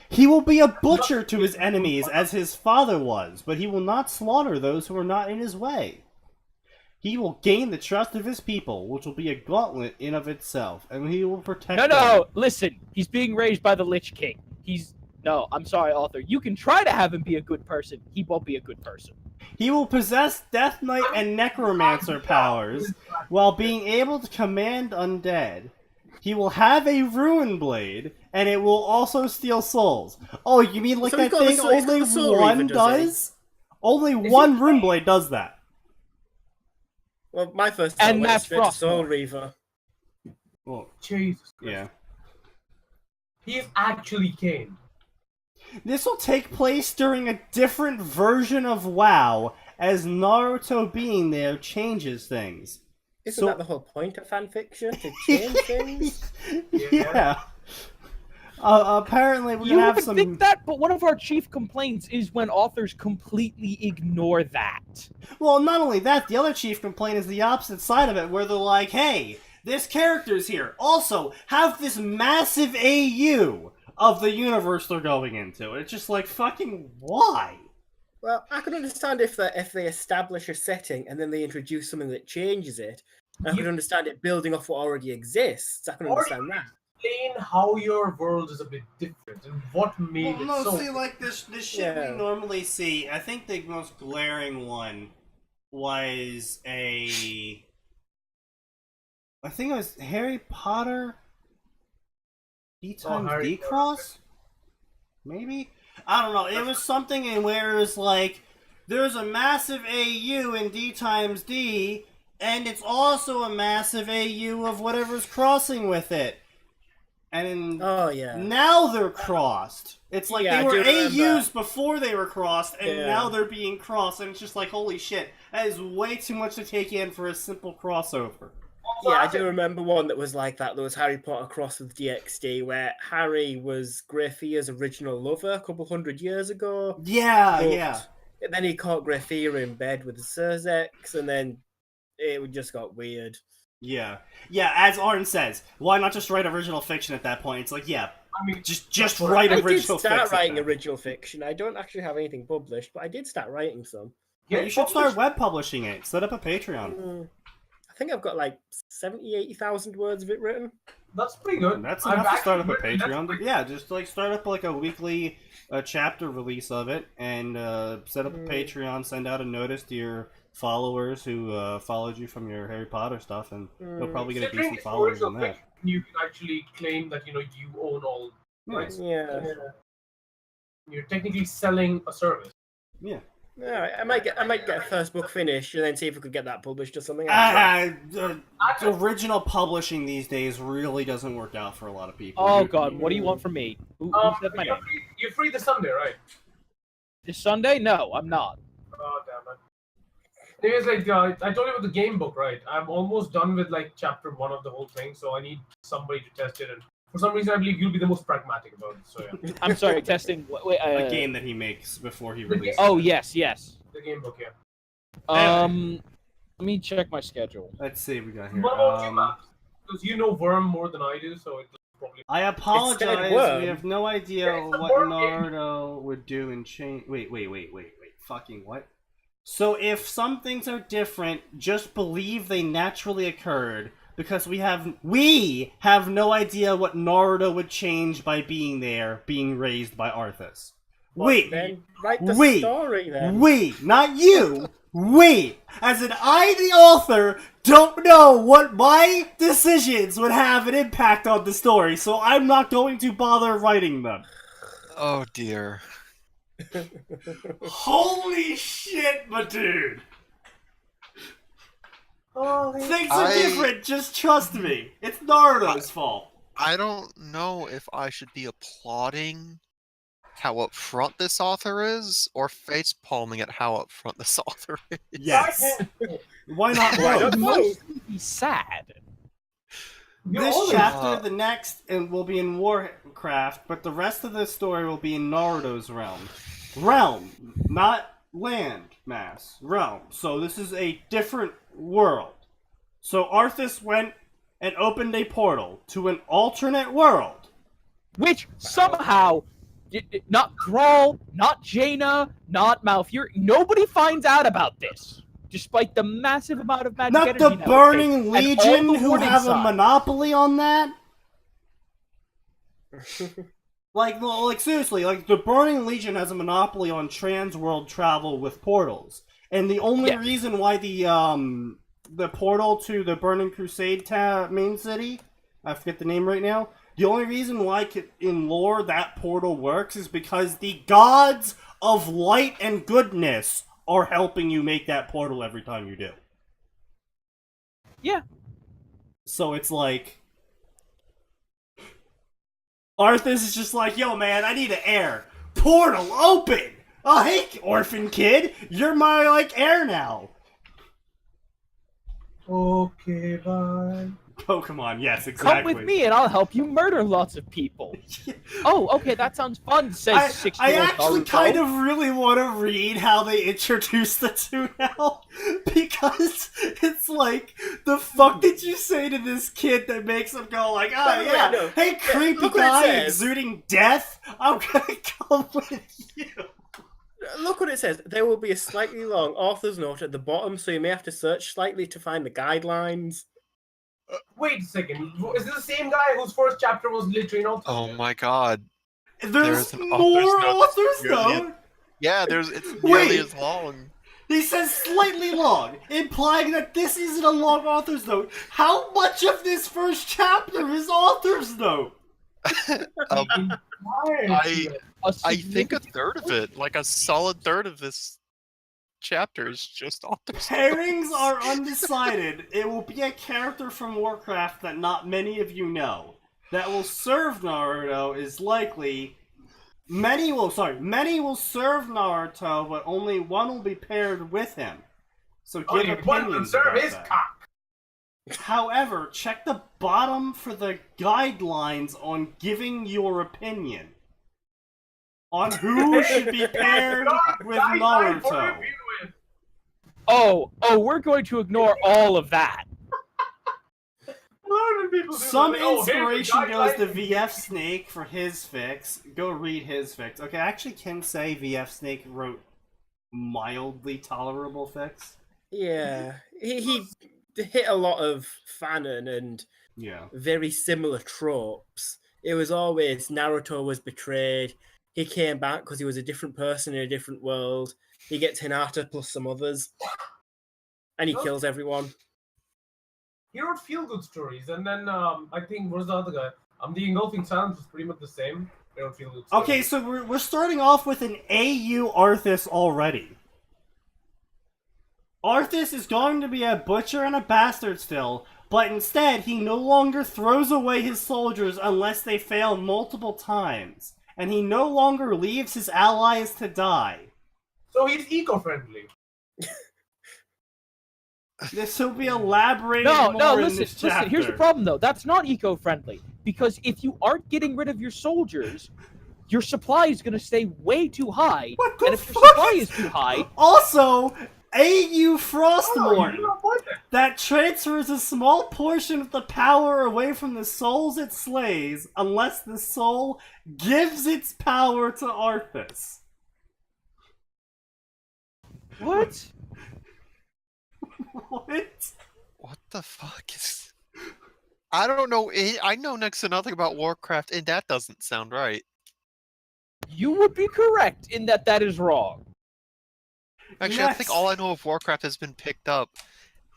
Speaker 2: He will be a butcher to his enemies as his father was, but he will not slaughter those who are not in his way. He will gain the trust of his people, which will be a gauntlet in of itself, and he will protect them.
Speaker 3: No, listen. He's being raised by the Lich King. No, I'm sorry, author. You can try to have him be a good person. He won't be a good person.
Speaker 2: He will possess Death Knight and Necromancer powers, while being able to command undead. He will have a Ruin Blade, and it will also steal souls. Oh, you mean like
Speaker 1: So
Speaker 2: that
Speaker 1: he's got the
Speaker 2: thing
Speaker 1: soul- he's got
Speaker 2: only
Speaker 1: the Soul
Speaker 2: one
Speaker 1: Reaver, does he?
Speaker 2: does? Only one Ruin Blade does that.
Speaker 1: Well, my first
Speaker 3: And
Speaker 1: thought went
Speaker 3: that's
Speaker 1: straight to
Speaker 3: Frostmourne.
Speaker 1: Soul Reaver.
Speaker 2: Well,
Speaker 4: Jesus Christ.
Speaker 2: yeah.
Speaker 4: He is actually Kane.
Speaker 2: This will take place during a different version of WoW, as Naruto being there changes things.
Speaker 1: Isn't that the whole point of fanfiction? To change things?
Speaker 2: Yeah. Apparently, we're
Speaker 3: You
Speaker 2: gonna have
Speaker 3: would
Speaker 2: some.
Speaker 3: think that, but one of our chief complaints is when authors completely ignore that.
Speaker 2: Well, not only that, the other chief complaint is the opposite side of it, where they're like, "Hey, this character's here. Also, have this massive AU of the universe they're going into." It's just like, fucking why?
Speaker 1: Well, I can understand if they establish a setting and then they introduce something that changes it. I can understand it building off what already exists. I can understand that.
Speaker 4: Explain how your world is a bit different and what made
Speaker 2: Well,
Speaker 4: it
Speaker 2: no,
Speaker 4: so.
Speaker 2: see, like this shit
Speaker 1: Yeah.
Speaker 2: we normally see. I think the most glaring one was I think it was Harry Potter D times
Speaker 4: Harry
Speaker 2: D
Speaker 4: Potter.
Speaker 2: cross? Maybe? I don't know. It was something in where it was like, there's a massive AU in D times D, and it's also a massive AU of whatever's crossing with it. And
Speaker 1: Oh, yeah.
Speaker 2: now they're crossed. It's like
Speaker 1: Yeah,
Speaker 2: they
Speaker 1: I
Speaker 2: were
Speaker 1: do remember.
Speaker 2: AUs before they were crossed, and
Speaker 1: Yeah.
Speaker 2: now they're being crossed, and it's just like, holy shit, that is way too much to take in for a simple crossover.
Speaker 1: Yeah, I do remember one that was like that. There was Harry Potter cross with DxD, where Harry was Greyfear's original lover a couple hundred years ago.
Speaker 2: Yeah,
Speaker 1: But
Speaker 2: yeah.
Speaker 1: then he caught Greyfear in bed with the Surzex, and then it just got weird.
Speaker 2: Yeah. Yeah, as Arn says, why not just write original fiction at that point? It's like, yeah,
Speaker 4: I mean,
Speaker 2: just
Speaker 4: what
Speaker 2: write
Speaker 1: I did
Speaker 2: original fiction.
Speaker 1: start writing
Speaker 2: then.
Speaker 1: original fiction. I don't actually have anything published, but I did start writing some.
Speaker 2: Yeah, you should start
Speaker 4: publish-
Speaker 2: web publishing it. Set up a Patreon.
Speaker 1: I think I've got like 70, 80,000 words of it written.
Speaker 4: That's pretty good.
Speaker 2: That's
Speaker 4: I've
Speaker 2: enough to start up a
Speaker 4: actually- that's
Speaker 2: Patreon.
Speaker 4: pretty-
Speaker 2: Yeah, just like start up like a weekly chapter release of it, and set up a Patreon. Send out a notice to your followers who followed you from your Harry Potter stuff, and you'll probably get a
Speaker 4: Considering
Speaker 2: decent
Speaker 4: it's
Speaker 2: followers
Speaker 4: original
Speaker 2: on that.
Speaker 4: fiction, you can actually claim that you own all.
Speaker 2: Nice.
Speaker 1: Yeah.
Speaker 4: You're technically selling a service.
Speaker 2: Yeah.
Speaker 1: Yeah, I might get a first book finished and then see if we could get that published or something.
Speaker 2: Original publishing these days really doesn't work out for a lot of people.
Speaker 3: Oh god, what do you want from me? Who said my name?
Speaker 4: You're free this Sunday, right?
Speaker 3: This Sunday? No, I'm not.
Speaker 4: Oh damn it. Anyways, I told you about the game book, right? I'm almost done with like chapter 1 of the whole thing, so I need somebody to test it. And for some reason, I believe you'll be the most pragmatic about it. So yeah,
Speaker 3: I'm sorry, testing. Wait,
Speaker 2: A game that he makes before he releases.
Speaker 3: Oh
Speaker 2: it.
Speaker 3: yes.
Speaker 4: the game book, yeah.
Speaker 3: Let me check my schedule.
Speaker 2: Let's see what we got here.
Speaker 4: What about you, Matt? Because you know Worm more than I do, so it's probably.
Speaker 2: I apologize.
Speaker 1: Worm.
Speaker 2: We have no idea
Speaker 4: It's a
Speaker 2: what
Speaker 4: Worm game.
Speaker 2: Naruto would do in change. Wait. Fucking what? So if some things are different, just believe they naturally occurred because we have no idea what Naruto would change by being there, being raised by Arthas. Wait,
Speaker 1: Then write the
Speaker 2: Wait.
Speaker 1: story then.
Speaker 2: not you. we, as in I, the author, don't know what my decisions would have an impact on the story, so I'm not going to bother writing them.
Speaker 5: Oh dear.
Speaker 2: Holy shit, my dude!
Speaker 4: Oh,
Speaker 2: Things are different, just trust me. It's Naruto's fault.
Speaker 5: I don't know if I should be applauding how upfront this author is, or face palming at how upfront this author is.
Speaker 2: Yes. Why not
Speaker 1: Why
Speaker 2: both?
Speaker 1: not?
Speaker 3: Mostly be sad.
Speaker 2: This chapter, the next, and will be in Warcraft, but the rest of the story will be in Naruto's realm. Realm, not land mass. Realm. So this is a different world. So Arthas went and opened a portal to an alternate world.
Speaker 3: Which somehow, not Thrall, not Jaina, not Malfurion, nobody finds out about this. Despite the massive amount of magic
Speaker 2: Not
Speaker 3: energy
Speaker 2: the
Speaker 3: now it
Speaker 2: Burning
Speaker 3: takes, and all
Speaker 2: Legion,
Speaker 3: the
Speaker 2: who
Speaker 3: warning
Speaker 2: have a
Speaker 3: signs.
Speaker 2: monopoly on that. Like seriously, like the Burning Legion has a monopoly on trans-world travel with portals, and the only
Speaker 3: Yeah.
Speaker 2: reason why the portal to the Burning Crusade main city, I forget the name right now. The only reason why in lore that portal works is because the gods of light and goodness are helping you make that portal every time you do.
Speaker 3: Yeah.
Speaker 2: So it's like Arthas is just like, yo man, I need an heir. Portal open! Oh hey, orphan kid, you're my like heir now.
Speaker 4: Okay, bye.
Speaker 2: Pokemon, yes, exactly.
Speaker 3: Come with me and I'll help you murder lots of people. Oh, okay, that sounds fun, says
Speaker 2: I
Speaker 3: 6-year-old
Speaker 2: actually
Speaker 3: Naruto.
Speaker 2: kind of really want to read how they introduce the two now, because it's like, the fuck did you say to this kid that makes him go like, oh
Speaker 1: Wait,
Speaker 2: yeah,
Speaker 1: no.
Speaker 2: hey creepy
Speaker 1: look what it
Speaker 2: guy
Speaker 1: says.
Speaker 2: exuding death, I'm gonna come with you.
Speaker 1: Look what it says. There will be a slightly long author's note at the bottom, so you may have to search slightly to find the guidelines.
Speaker 4: Wait a second. Is this the same guy whose first chapter was literally not?
Speaker 5: Oh my god.
Speaker 2: There's
Speaker 5: an
Speaker 2: more
Speaker 5: author's note.
Speaker 2: author's note?
Speaker 5: Yeah, it's
Speaker 2: Wait.
Speaker 5: nearly as long.
Speaker 2: He says slightly long, implying that this isn't a long author's note. How much of this first chapter is author's note?
Speaker 5: I think a third of it, like a solid third of this chapter is just author's
Speaker 2: Pairings
Speaker 5: notes.
Speaker 2: are undecided. It will be a character from Warcraft that not many of you know. That will serve Naruto is likely. Many will serve Naruto, but only one will be paired with him. So
Speaker 4: Only
Speaker 2: give
Speaker 4: one will
Speaker 2: opinions
Speaker 4: serve
Speaker 2: about
Speaker 4: his
Speaker 2: that.
Speaker 4: cock.
Speaker 2: However, check the bottom for the guidelines on giving your opinion on who should be paired with Naruto.
Speaker 3: Oh, we're going to ignore all of that.
Speaker 2: Some inspiration goes to VF Snake for his fix. Go read his fix. Okay, I actually can say VF Snake wrote mildly tolerable fix.
Speaker 1: Yeah, he hit a lot of fanon and
Speaker 2: Yeah.
Speaker 1: very similar tropes. It was always Naruto was betrayed. He came back because he was a different person in a different world. He gets Hinata plus some others, and he kills everyone.
Speaker 4: He wrote feel-good stories, and then I think what's the other guy? The Engulfing Silence was pretty much the same. They wrote feel-good stories.
Speaker 2: Okay, so we're starting off with an AU Arthas already. Arthas is going to be a butcher and a bastard still, but instead he no longer throws away his soldiers unless they fail multiple times, and he no longer leaves his allies to die.
Speaker 4: So he's eco-friendly.
Speaker 2: This will be elaborated
Speaker 3: No,
Speaker 2: more in
Speaker 3: listen,
Speaker 2: this chapter.
Speaker 3: here's the problem though. That's not eco-friendly. Because if you aren't getting rid of your soldiers, your supply is going to stay way too high.
Speaker 2: What the
Speaker 3: And if your
Speaker 2: fuck
Speaker 3: supply is too high,
Speaker 2: Also, AU
Speaker 4: Oh,
Speaker 2: Frostmourne,
Speaker 4: you don't want that.
Speaker 2: that transfers a small portion of the power away from the souls it slays, unless the soul gives its power to Arthas.
Speaker 3: what?
Speaker 2: What?
Speaker 5: What the fuck is... I don't know. I know next to nothing about Warcraft, and that doesn't sound right.
Speaker 3: You would be correct in that is wrong.
Speaker 5: Actually, I think all I know of Warcraft has been picked up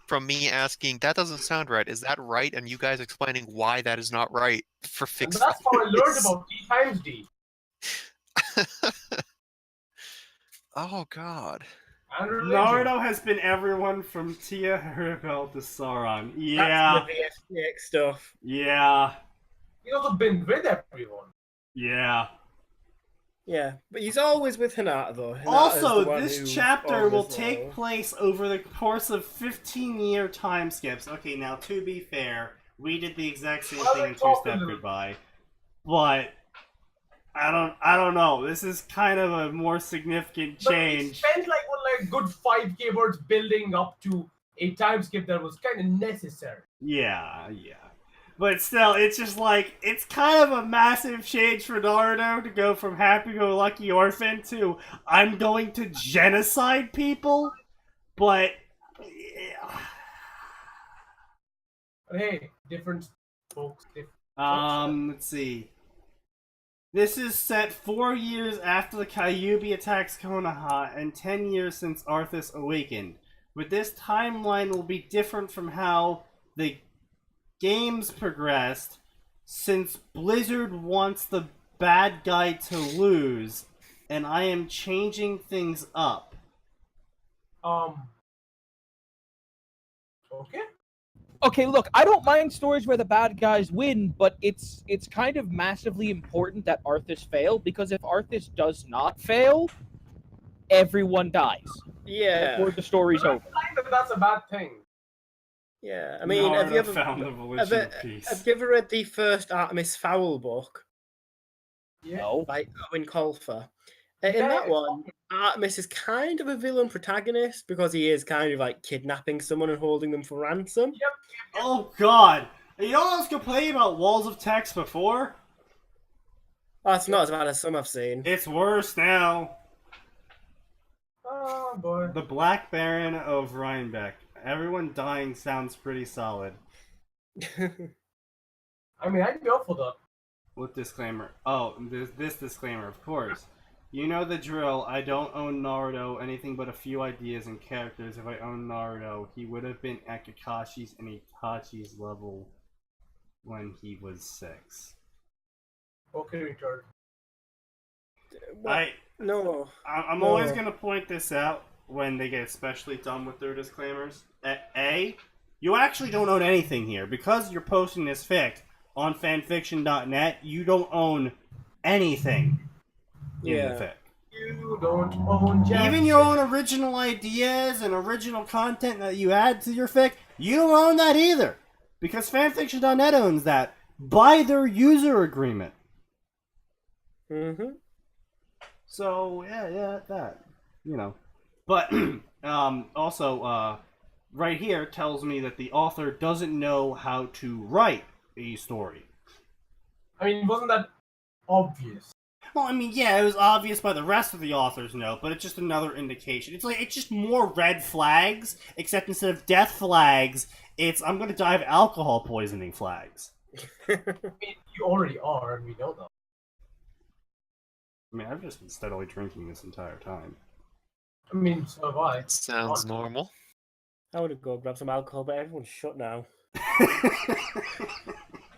Speaker 5: from me asking, that doesn't sound right. Is that right? And you guys explaining why that is not right for
Speaker 4: And
Speaker 5: fixed.
Speaker 4: that's how I learned about D times D.
Speaker 5: Oh God.
Speaker 4: And religion.
Speaker 2: Naruto has been everyone from Tia Hirabel to Sauron.
Speaker 1: That's
Speaker 2: Yeah.
Speaker 1: the VSPX stuff.
Speaker 2: Yeah.
Speaker 4: He's also been with everyone.
Speaker 2: Yeah.
Speaker 1: Yeah, but he's always with Hinata though. Hinata's the
Speaker 2: Also,
Speaker 1: one
Speaker 2: this
Speaker 1: who's
Speaker 2: chapter
Speaker 1: always
Speaker 2: will
Speaker 1: loyal.
Speaker 2: take place over the course of 15-year time skips. Okay, now to be fair, we did the exact same thing in Two-Step Goodbye, but I don't know. This is kind of a more significant change.
Speaker 4: But we spent like a good 5k words building up to a time skip that was kind of necessary.
Speaker 2: Yeah. But still, it's just like, it's kind of a massive change for Naruto to go from happy-go-lucky orphan to, I'm going to genocide people, but... yeah.
Speaker 4: But hey, different folks.
Speaker 2: Let's see. This is set 4 years after the Kyuubi attacks Konoha and 10 years since Arthas awakened. But this timeline will be different from how the games progressed, since Blizzard wants the bad guy to lose, and I am changing things up.
Speaker 4: Okay.
Speaker 3: Okay, look, I don't mind stories where the bad guys win, but it's kind of massively important that Arthas fail, because if Arthas does not fail, everyone dies.
Speaker 1: Yeah.
Speaker 3: Or the story's
Speaker 4: I
Speaker 3: over.
Speaker 4: find that that's a bad thing.
Speaker 1: Yeah, I mean, have you ever
Speaker 2: found the volition of peace?
Speaker 1: have you ever read the first Artemis Fowl book
Speaker 4: Yeah.
Speaker 3: No.
Speaker 1: by Owen Colfer? In
Speaker 4: Yeah,
Speaker 1: that
Speaker 4: it's
Speaker 1: one, Artemis is kind of a villain protagonist because he is kind of like kidnapping someone and holding them for ransom.
Speaker 2: Oh god! You know what I was complaining about Walls of Text before?
Speaker 1: That's not as bad as some I've seen.
Speaker 2: It's worse now.
Speaker 4: Oh boy.
Speaker 2: The Black Baron of Rhinebeck. Everyone dying sounds pretty solid.
Speaker 4: I mean, I'd be up for that.
Speaker 2: With disclaimer. Oh, this disclaimer, of course. You know the drill. I don't own Naruto anything but a few ideas and characters. If I owned Naruto, he would have been at Kakashi's and Itachi's level when he was 6.
Speaker 4: Okay, retard.
Speaker 1: No.
Speaker 2: I'm always going to point this out when they get especially dumb with their disclaimers. A, you actually don't own anything here. Because you're posting this fic on fanfiction.net, you don't own anything in the fic.
Speaker 4: You don't own jack.
Speaker 2: Even your own original ideas and original content that you add to your fic, you don't own that either. Because fanfiction.net owns that by their user agreement.
Speaker 1: Mm-hmm.
Speaker 2: So, yeah, that. You know. But, also, right here tells me that the author doesn't know how to write a story.
Speaker 4: I mean, wasn't that obvious?
Speaker 2: Well, I mean, yeah, it was obvious by the rest of the author's note, but it's just another indication. It's just more red flags, except instead of death flags, it's I'm gonna die of alcohol poisoning flags.
Speaker 4: I mean, you already are, and we know that.
Speaker 2: I mean, I've just been steadily drinking this entire time.
Speaker 4: I mean, so have I.
Speaker 5: Sounds normal.
Speaker 1: I would have go grab some alcohol, but everyone's shut now.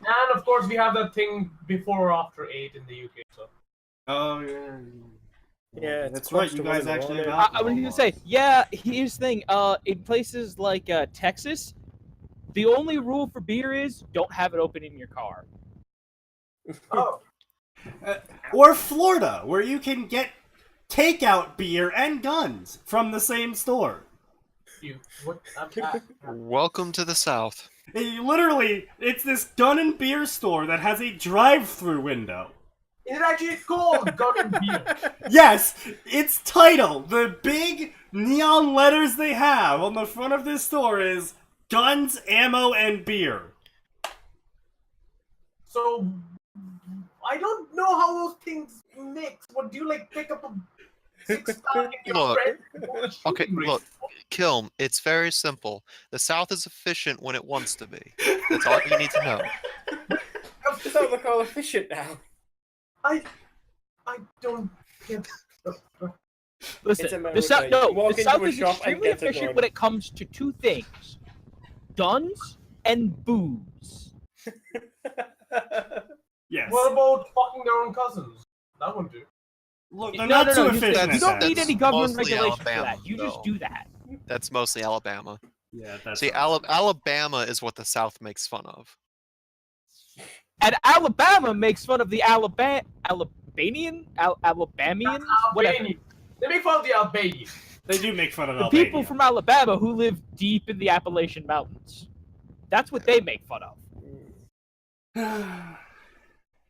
Speaker 4: And of course, we have that thing before or after 8 in the UK, so.
Speaker 2: Oh, yeah.
Speaker 1: Yeah, it's
Speaker 2: That's right, you
Speaker 1: close to
Speaker 2: guys
Speaker 1: one in the
Speaker 2: actually have
Speaker 1: morning.
Speaker 2: alcohol
Speaker 3: I was gonna
Speaker 2: laws.
Speaker 3: say, yeah, here's the thing. In places like Texas, the only rule for beer is don't have it open in your car.
Speaker 4: Oh,
Speaker 2: Or Florida, where you can get takeout beer and guns from the same store.
Speaker 4: you. What?
Speaker 5: Welcome to the South.
Speaker 2: Literally, it's this gun and beer store that has a drive-through window.
Speaker 4: Is it actually called Gun and Beer?
Speaker 2: Yes, its title, the big neon letters they have on the front of this store is Guns, Ammo, and Beer.
Speaker 4: So, I don't know how those things mix. What do you like? Pick up a 6-pack and your
Speaker 5: Look,
Speaker 4: friend?
Speaker 5: Okay, look, Kilm, it's very simple. The South is efficient when it wants to be. That's all you need to know.
Speaker 1: It's not look all efficient now.
Speaker 4: I don't get.
Speaker 3: Listen,
Speaker 1: It's
Speaker 3: the
Speaker 1: America.
Speaker 3: South,
Speaker 1: You
Speaker 3: no,
Speaker 1: walk
Speaker 3: the
Speaker 1: into
Speaker 3: South
Speaker 1: a
Speaker 3: is
Speaker 1: shop and
Speaker 3: extremely
Speaker 1: get a
Speaker 3: efficient
Speaker 1: gun.
Speaker 3: when it comes to two things: guns and booze.
Speaker 2: Yes.
Speaker 4: What about fucking their own cousins? That wouldn't do.
Speaker 2: Look, they're
Speaker 3: No,
Speaker 2: not
Speaker 3: no,
Speaker 2: too
Speaker 3: no.
Speaker 2: efficient.
Speaker 3: You don't
Speaker 2: at
Speaker 3: need
Speaker 2: that.
Speaker 3: any government
Speaker 5: mostly
Speaker 3: regulations for
Speaker 5: Alabama,
Speaker 3: that. You just
Speaker 5: though.
Speaker 3: do that.
Speaker 5: That's mostly Alabama.
Speaker 2: Yeah, that's
Speaker 5: See, Alabama is what the South makes fun of.
Speaker 3: And Alabama makes fun of the Alabamians, whatever.
Speaker 4: Albanian. They make fun of the Albanians.
Speaker 2: They do make fun of
Speaker 3: The
Speaker 2: Albania.
Speaker 3: people from Alabama who live deep in the Appalachian Mountains. That's what they make fun of.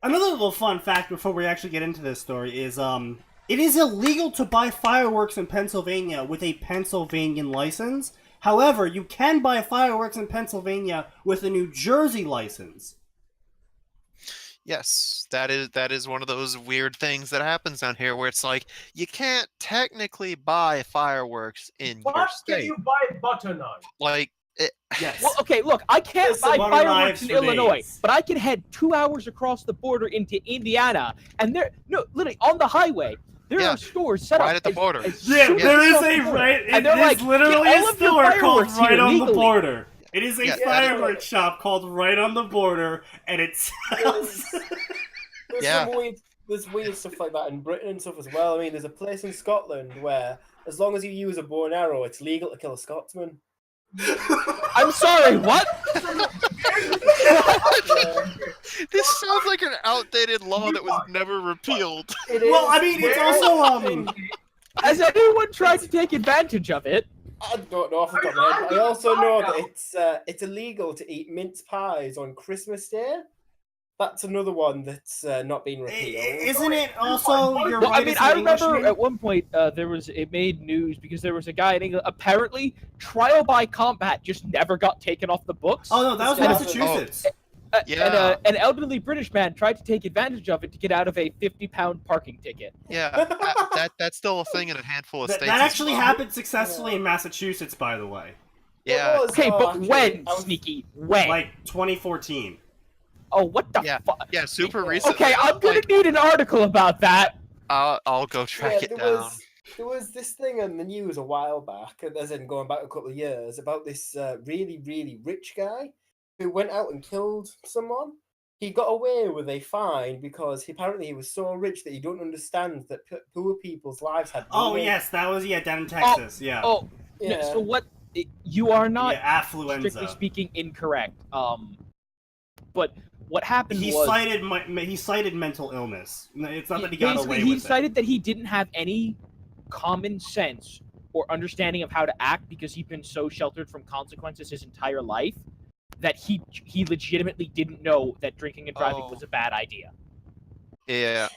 Speaker 2: Another little fun fact before we actually get into this story is it is illegal to buy fireworks in Pennsylvania with a Pennsylvanian license. However, you can buy fireworks in Pennsylvania with a New Jersey license.
Speaker 5: Yes, that is one of those weird things that happens down here where it's like you can't technically buy fireworks in your
Speaker 4: But can
Speaker 5: state.
Speaker 4: you buy butter knives?
Speaker 5: Like
Speaker 2: Yes.
Speaker 3: Well, okay, look, I can't
Speaker 2: Listen,
Speaker 3: buy
Speaker 2: butter
Speaker 3: fireworks
Speaker 2: knives
Speaker 3: in
Speaker 2: for
Speaker 3: Illinois,
Speaker 2: days.
Speaker 3: but I can head 2 hours across the border into Indiana, and literally on the highway, there
Speaker 5: Yeah,
Speaker 3: are stores set
Speaker 5: right
Speaker 3: up
Speaker 5: at the border.
Speaker 2: Yeah,
Speaker 3: super
Speaker 2: there is
Speaker 3: close to
Speaker 2: a
Speaker 3: the border.
Speaker 2: right.
Speaker 3: And
Speaker 2: It
Speaker 3: they're
Speaker 2: is
Speaker 3: like,
Speaker 2: literally
Speaker 3: "Get
Speaker 2: a
Speaker 3: all of your
Speaker 2: store called
Speaker 3: fireworks
Speaker 2: right
Speaker 3: here
Speaker 2: on the
Speaker 3: legally."
Speaker 2: border. It is a
Speaker 5: Yeah,
Speaker 2: fireworks shop called Right on the Border, and it sells.
Speaker 1: There's
Speaker 5: Yeah.
Speaker 1: there's weird stuff like that in Britain and stuff as well. I mean, there's a place in Scotland where, as long as you use a bow and arrow, it's legal to kill a Scotsman.
Speaker 3: I'm sorry, what?
Speaker 5: this sounds like an outdated law that was never repealed.
Speaker 1: It
Speaker 2: Well,
Speaker 1: is-
Speaker 2: I mean, it's also
Speaker 3: Has anyone tried to take advantage of it?
Speaker 1: I don't know off the top of my head. But I also know that it's illegal to eat mince pies on Christmas Day. That's another one that's not been repealed.
Speaker 2: Isn't it also your
Speaker 3: Well,
Speaker 2: right
Speaker 3: I mean,
Speaker 2: as an
Speaker 3: I remember
Speaker 2: Englishman?
Speaker 3: at one point it made news because there was a guy in England. Apparently, trial by combat just never got taken off the books.
Speaker 2: Oh no, that was
Speaker 1: Yeah.
Speaker 2: Massachusetts.
Speaker 5: Yeah.
Speaker 3: And an elderly British man tried to take advantage of it to get out of a £50 parking ticket.
Speaker 5: Yeah, that's still a thing in a handful of
Speaker 2: That
Speaker 5: states.
Speaker 2: actually happened successfully in Massachusetts, by the way.
Speaker 5: Yeah.
Speaker 3: Okay, but
Speaker 1: actually,
Speaker 3: when,
Speaker 1: I was-
Speaker 3: Sneaky? When?
Speaker 2: Like 2014.
Speaker 3: Oh, what the
Speaker 5: Yeah.
Speaker 3: fuck?
Speaker 5: Yeah, super recently.
Speaker 3: Okay, I'm gonna
Speaker 5: like,
Speaker 3: need an article about that.
Speaker 5: I'll go track it down.
Speaker 1: There was this thing on the news a while back, as in going back a couple of years, about this really, really rich guy who went out and killed someone. He got away with a fine because apparently he was so rich that he don't understand that poor people's lives had
Speaker 2: Oh
Speaker 1: meaning.
Speaker 2: yes, that was down in Texas. Yeah.
Speaker 3: Oh,
Speaker 1: Yeah.
Speaker 3: no, so what? You are not
Speaker 2: yeah,
Speaker 3: strictly
Speaker 2: affluenza.
Speaker 3: speaking incorrect. But what happened
Speaker 2: He
Speaker 3: was
Speaker 2: cited mental illness. It's not that he got
Speaker 3: basically
Speaker 2: away
Speaker 3: he
Speaker 2: with
Speaker 3: cited that he didn't have any common sense or understanding of how to act because he'd been so sheltered from consequences his entire life that he legitimately didn't know that drinking and driving
Speaker 5: Oh.
Speaker 3: was a bad idea.
Speaker 5: Yeah.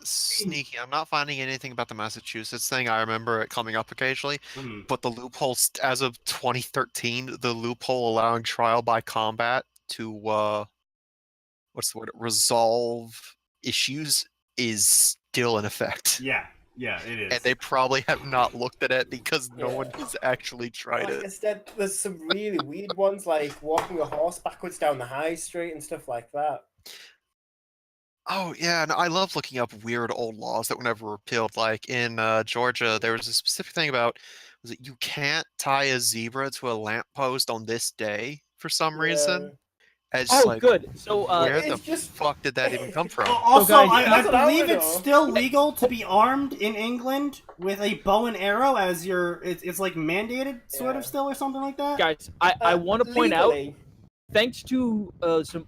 Speaker 5: Sneaky. I'm not finding anything about the Massachusetts thing. I remember it coming up occasionally,
Speaker 2: it. Mhm.
Speaker 5: but the loophole, as of 2013, the loophole allowing trial by combat to what's the word? Resolve issues is still in effect.
Speaker 2: Yeah, it is.
Speaker 5: And they probably have not looked at it because no one
Speaker 1: Yeah.
Speaker 5: has actually tried
Speaker 1: Like
Speaker 5: it.
Speaker 1: I said, there's some really weird ones, like walking a horse backwards down the high street and stuff like that.
Speaker 5: Oh yeah, and I love looking up weird old laws that were never repealed. Like in Georgia, there was a specific thing about was it you can't tie a zebra to a lamppost on this day for some reason. It's
Speaker 3: Oh,
Speaker 5: like,
Speaker 3: good. So
Speaker 5: where the
Speaker 1: It's just-
Speaker 5: fuck did that even come from?
Speaker 2: Also,
Speaker 3: guys,
Speaker 2: I
Speaker 1: that's what I
Speaker 2: believe
Speaker 1: wanna
Speaker 2: it's
Speaker 1: know.
Speaker 2: still legal to be armed in England with a bow and arrow as your. It's like mandated, sort of
Speaker 1: Yeah.
Speaker 2: still, or something like that.
Speaker 3: guys, I want to point out,
Speaker 1: legally,
Speaker 3: thanks to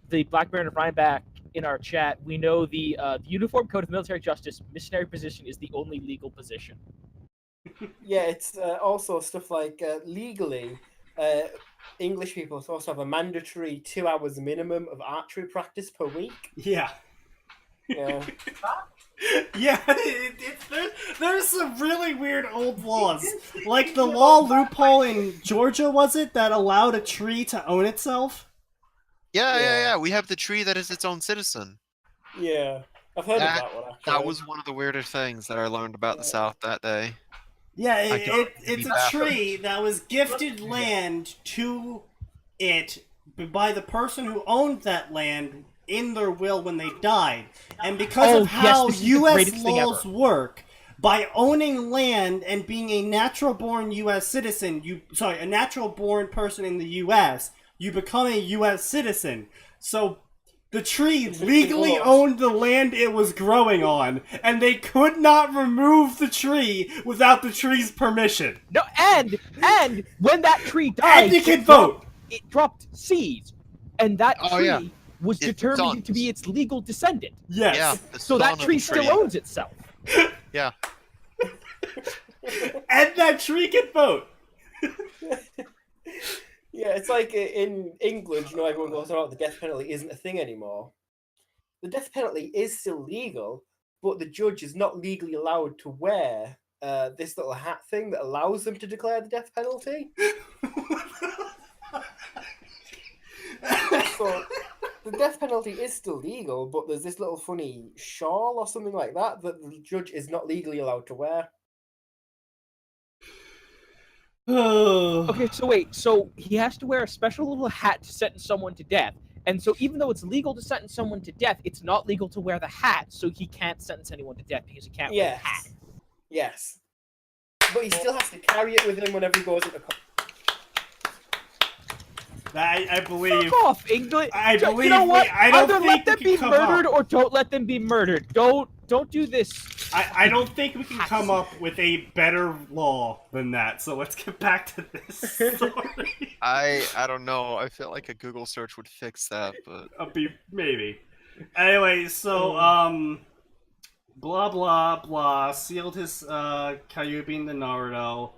Speaker 3: the Black Baron of Rhinebeck in our chat, we know the Uniform Code of Military Justice missionary position is the only legal position.
Speaker 1: yeah, it's also stuff like legally, English people are supposed to have a mandatory 2 hours minimum of archery practice per week.
Speaker 2: Yeah.
Speaker 1: Yeah.
Speaker 2: Yeah, there's some really weird old laws. Like the law loophole in Georgia, was it, that allowed a tree to own itself?
Speaker 5: Yeah. We have the tree that is its own citizen.
Speaker 1: Yeah. I've heard
Speaker 5: That-
Speaker 1: of that one, actually.
Speaker 5: That was one of the weirder things that I learned about the South that day.
Speaker 2: Yeah,
Speaker 5: I don't
Speaker 2: it's
Speaker 5: be
Speaker 2: a
Speaker 5: baffled.
Speaker 2: tree that was gifted land to it by the person who owned that land in their will when they died. And because
Speaker 3: Oh,
Speaker 2: of how
Speaker 3: yes, this is the
Speaker 2: U.S.
Speaker 3: greatest thing
Speaker 2: laws
Speaker 3: ever.
Speaker 2: work, by owning land and being a natural-born U.S. citizen, a natural-born person in the U.S., you become a U.S. citizen. So the tree legally owned the land it was growing on, and they could not remove the tree without the tree's permission.
Speaker 3: No, and when that tree died,
Speaker 2: And you can vote.
Speaker 3: It dropped seeds, and that
Speaker 5: Oh,
Speaker 3: tree
Speaker 5: yeah.
Speaker 3: was determined to be its legal descendant.
Speaker 2: Yes.
Speaker 5: Yeah. the
Speaker 3: So
Speaker 5: son
Speaker 3: that
Speaker 5: of
Speaker 3: tree
Speaker 5: the
Speaker 3: still owns itself.
Speaker 5: Yeah.
Speaker 2: And that tree can vote.
Speaker 1: Yeah, it's like in England, you know, everyone goes, "Oh, the death penalty isn't a thing anymore." The death penalty is still legal, but the judge is not legally allowed to wear this little hat thing that allows them to declare the death penalty. So the death penalty is still legal, but there's this little funny shawl or something like that that the judge is not legally allowed to wear.
Speaker 3: Okay, so wait, so he has to wear a special little hat to sentence someone to death. And so even though it's legal to sentence someone to death, it's not legal to wear the hat, so he can't sentence anyone to death because he can't wear the hat.
Speaker 1: Yes. But he still has to carry it with him whenever he goes into court.
Speaker 2: I believe.
Speaker 3: Fuck off, England.
Speaker 2: I believe.
Speaker 3: You know what?
Speaker 2: I don't
Speaker 3: Either
Speaker 2: think
Speaker 3: let them
Speaker 2: we
Speaker 3: be
Speaker 2: can come
Speaker 3: murdered
Speaker 2: up.
Speaker 3: or don't let them be murdered. Don't do this.
Speaker 2: I don't think we can come up with a better law than that. So let's get back to this story.
Speaker 5: I don't know. I feel like a Google search would fix that, but
Speaker 2: Maybe. Anyway, so blah blah blah. Sealed his Kyuubi in the Naruto.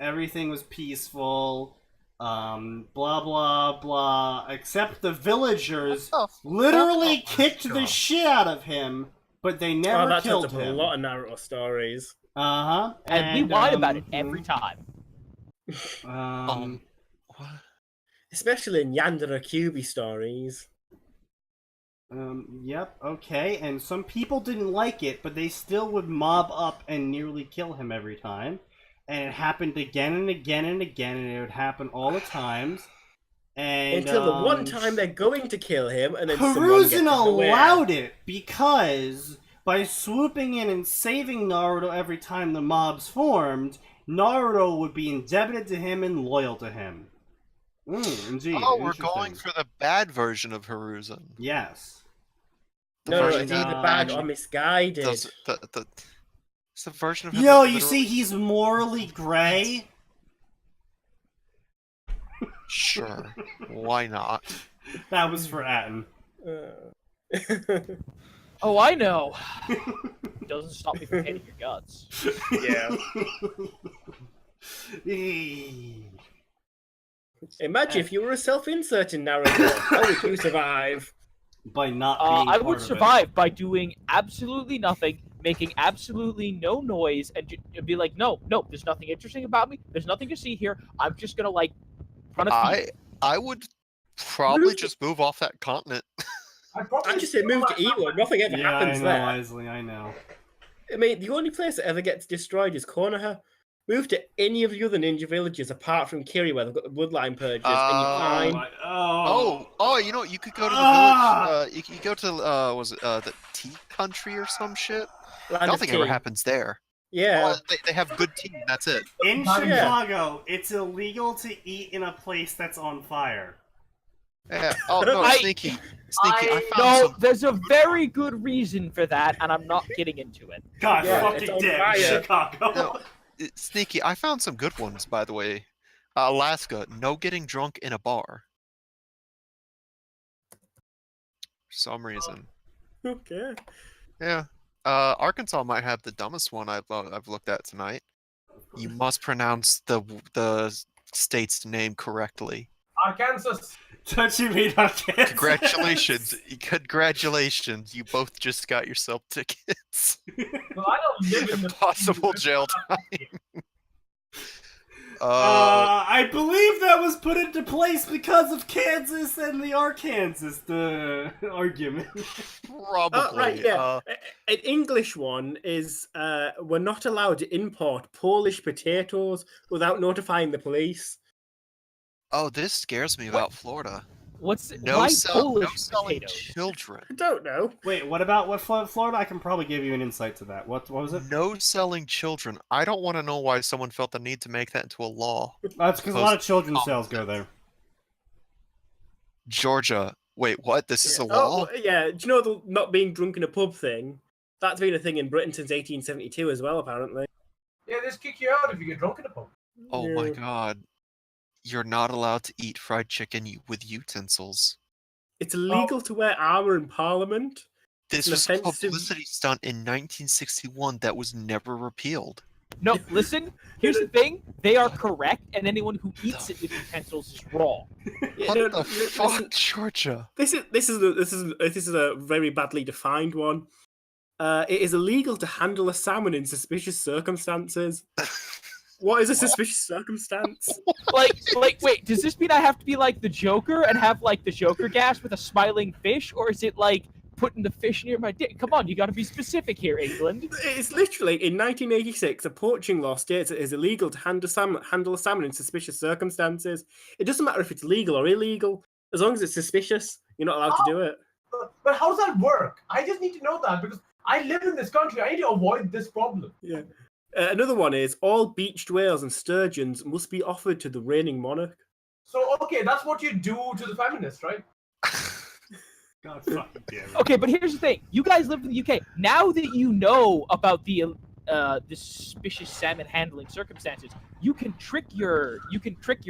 Speaker 2: Everything was peaceful. Blah blah blah. Except the villagers literally kicked the shit out of him, but they never killed him.
Speaker 1: A lot of Naruto stories.
Speaker 3: And we whine about it every time.
Speaker 5: what?
Speaker 1: Especially in Yandere Kyuubi stories.
Speaker 2: Yep, okay, and some people didn't like it, but they still would mob up and nearly kill him every time. And it happened again and again and again, and it would happen all the times. And
Speaker 1: until the one time they're going to kill him, and then
Speaker 2: Hiruzen allowed it because by swooping in and saving Naruto every time the mobs formed, Naruto would be indebted to him and loyal to him. Indeed.
Speaker 5: Oh, we're going for the bad version of Hiruzen.
Speaker 2: Yes.
Speaker 1: No, it's either bad or misguided.
Speaker 5: It's the version of him.
Speaker 2: Yo, you see, he's morally gray.
Speaker 5: Sure, why not?
Speaker 2: That was for Atin.
Speaker 3: Oh, I know. Doesn't stop me from hitting your guts.
Speaker 1: Yeah. Imagine if you were a self-inserting Naruto. How would you survive?
Speaker 2: By not being
Speaker 3: I
Speaker 2: part
Speaker 3: would
Speaker 2: of
Speaker 3: survive by doing absolutely nothing, making absolutely no noise, and be like, no, there's nothing interesting about me. There's nothing to see here. I'm just gonna like run a feed.
Speaker 5: I would probably just move off that continent.
Speaker 1: I just say move to Ewo. Nothing ever happens
Speaker 2: I know,
Speaker 1: there.
Speaker 2: Isley, I know.
Speaker 1: I mean, the only place that ever gets destroyed is Konoha. Move to any of the other ninja villages apart from Kiri, where they've got the bloodline purges, and you're fine.
Speaker 5: You know what? You could go to the village. You could go to was it the tea country or some shit? Nothing ever happens there.
Speaker 1: Yeah,
Speaker 5: they have good tea. That's it.
Speaker 2: In Chicago, it's illegal to eat in a place that's on fire.
Speaker 5: Yeah. Oh no, Sneaky. I found some...
Speaker 3: there's a very good reason for that, and I'm not getting into it.
Speaker 2: God fucking damn Chicago.
Speaker 5: No, Sneaky, I found some good ones, by the way. Alaska, no getting drunk in a bar. For some reason.
Speaker 1: Okay.
Speaker 5: Yeah. Arkansas might have the dumbest one I've looked at tonight. You must pronounce the state's name correctly.
Speaker 4: Arkansas.
Speaker 2: Don't you mean Arkansas?
Speaker 5: Congratulations! You both just got yourself tickets.
Speaker 4: Well, I don't live in the
Speaker 5: Possible jail time.
Speaker 2: I believe that was put into place because of Kansas and the Arkansas argument.
Speaker 5: Probably.
Speaker 1: Right, yeah. An English one is we're not allowed to import Polish potatoes without notifying the police.
Speaker 5: Oh, this scares me about Florida.
Speaker 3: What's
Speaker 5: No,
Speaker 3: why
Speaker 5: no
Speaker 3: Polish
Speaker 5: selling
Speaker 3: potatoes?
Speaker 5: children.
Speaker 1: I don't know.
Speaker 2: Wait, what about what Florida? I can probably give you an insight to that. What was it?
Speaker 5: No selling children. I don't want to know why someone felt the need to make that into a law.
Speaker 2: That's because a lot of children's sales go there.
Speaker 5: Georgia. Wait, what? This is a
Speaker 1: Oh,
Speaker 5: law?
Speaker 1: yeah. Do you know the not being drunk in a pub thing? That's been a thing in Britain since 1872 as well, apparently.
Speaker 4: Yeah, they just kick you out if you get drunk in a pub.
Speaker 5: Oh my
Speaker 1: Yeah.
Speaker 5: god. You're not allowed to eat fried chicken with utensils.
Speaker 1: It's illegal to wear armour in Parliament.
Speaker 5: This
Speaker 1: An
Speaker 5: was a
Speaker 1: offensive-
Speaker 5: publicity stunt in 1961 that was never repealed.
Speaker 3: No, listen. Here's the thing: they are correct, and anyone who eats it with utensils is wrong.
Speaker 1: Yeah,
Speaker 5: What
Speaker 1: no,
Speaker 5: the fuck, Georgia?
Speaker 1: This is a very badly defined one. It is illegal to handle a salmon in suspicious circumstances. What is a suspicious circumstance?
Speaker 3: Like, wait, does this mean I have to be like the Joker and have like the Joker gas with a smiling fish, or is it like putting the fish near my dick? Come on, you got to be specific here, England.
Speaker 1: It's literally in 1986, a poaching law states it is illegal to handle a salmon in suspicious circumstances. It doesn't matter if it's legal or illegal, as long as it's suspicious, you're not allowed to do it.
Speaker 4: But how does that work? I just need to know that because I live in this country. I need to avoid this problem.
Speaker 1: Yeah. Another one is all beached whales and sturgeons must be offered to the reigning monarch.
Speaker 4: So, okay, that's what you do to the feminists, right?
Speaker 2: God fucking damn it.
Speaker 3: Okay, but here's the thing: you guys live in the UK. Now that you know about the suspicious salmon handling circumstances, you can trick your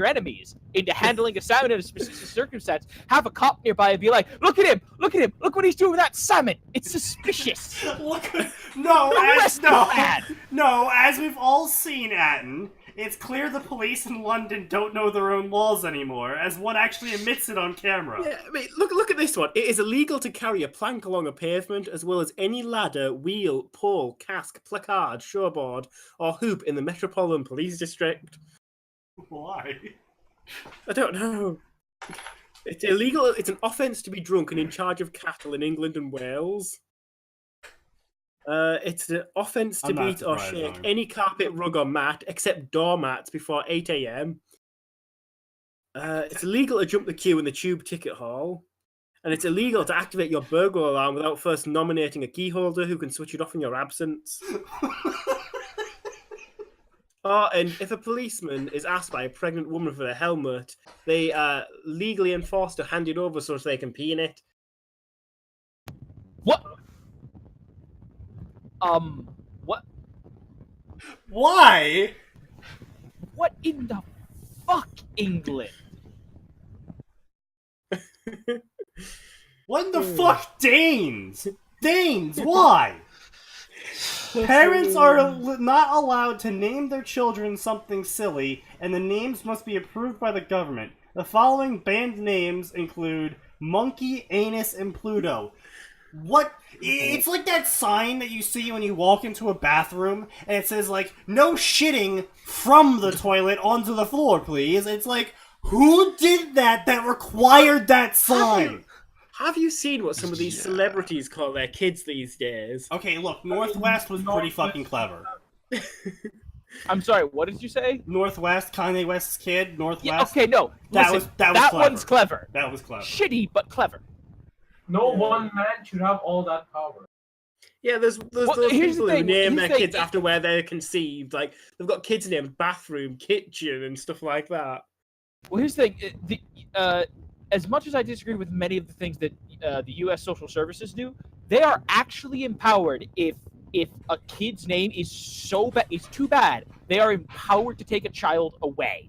Speaker 3: enemies into handling a salmon in a suspicious circumstance. Have a cop nearby and be like, "Look at him! Look at him! Look what he's doing with that salmon! It's suspicious."
Speaker 2: No, as we've all seen, Atin, it's clear the police in London don't know their own laws anymore, as one actually admits it on camera.
Speaker 1: Yeah, I mean, look at this one. It is illegal to carry a plank along a pavement, as well as any ladder, wheel, pole, cask, placard, showboard, or hoop in the Metropolitan Police District.
Speaker 2: Why?
Speaker 1: I don't know. It's illegal. It's an offence to be drunk and in charge of cattle in England and Wales. It's an offence to
Speaker 2: I'm not
Speaker 1: beat or
Speaker 2: surprised,
Speaker 1: shake
Speaker 2: no.
Speaker 1: any carpet, rug, or mat except doormats before 8 a.m. It's illegal to jump the queue in the tube ticket hall. And it's illegal to activate your burglar alarm without first nominating a key holder who can switch it off in your absence. And if a policeman is asked by a pregnant woman for their helmet, they are legally enforced to hand it over so they can pee in it.
Speaker 3: What? What?
Speaker 2: Why?
Speaker 3: What in the fuck, England?
Speaker 2: What in the fuck, Danes? Danes, why? Parents are not allowed to name their children something silly, and the names must be approved by the government. The following banned names include Monkey, Anus, and Pluto. What? It's like that sign that you see when you walk into a bathroom, and it says, like, no shitting from the toilet onto the floor, please. It's like, who did that required that sign?
Speaker 1: Have you seen what some of these
Speaker 5: Yeah.
Speaker 1: celebrities call their kids these days?
Speaker 2: Okay, look, Northwest was pretty fucking clever.
Speaker 3: I'm sorry. What did you say?
Speaker 2: Northwest, Kanye West's kid, Northwest.
Speaker 3: Yeah, okay, no.
Speaker 2: That
Speaker 3: Listen,
Speaker 2: was clever.
Speaker 3: one's clever.
Speaker 2: That was clever.
Speaker 3: Shitty, but clever.
Speaker 4: No one man should have all that power.
Speaker 1: Yeah, there's
Speaker 3: Well,
Speaker 1: those
Speaker 3: here's
Speaker 1: people
Speaker 3: the
Speaker 1: who
Speaker 3: thing,
Speaker 1: name
Speaker 3: here's
Speaker 1: their
Speaker 3: the thing,
Speaker 1: kids after where they're conceived. Like, they've got kids named bathroom, kitchen, and stuff like that.
Speaker 3: Well, here's the thing. As much as I disagree with many of the things that the U.S. social services do, they are actually empowered. If a kid's name is so bad, is too bad, they are empowered to take a child away.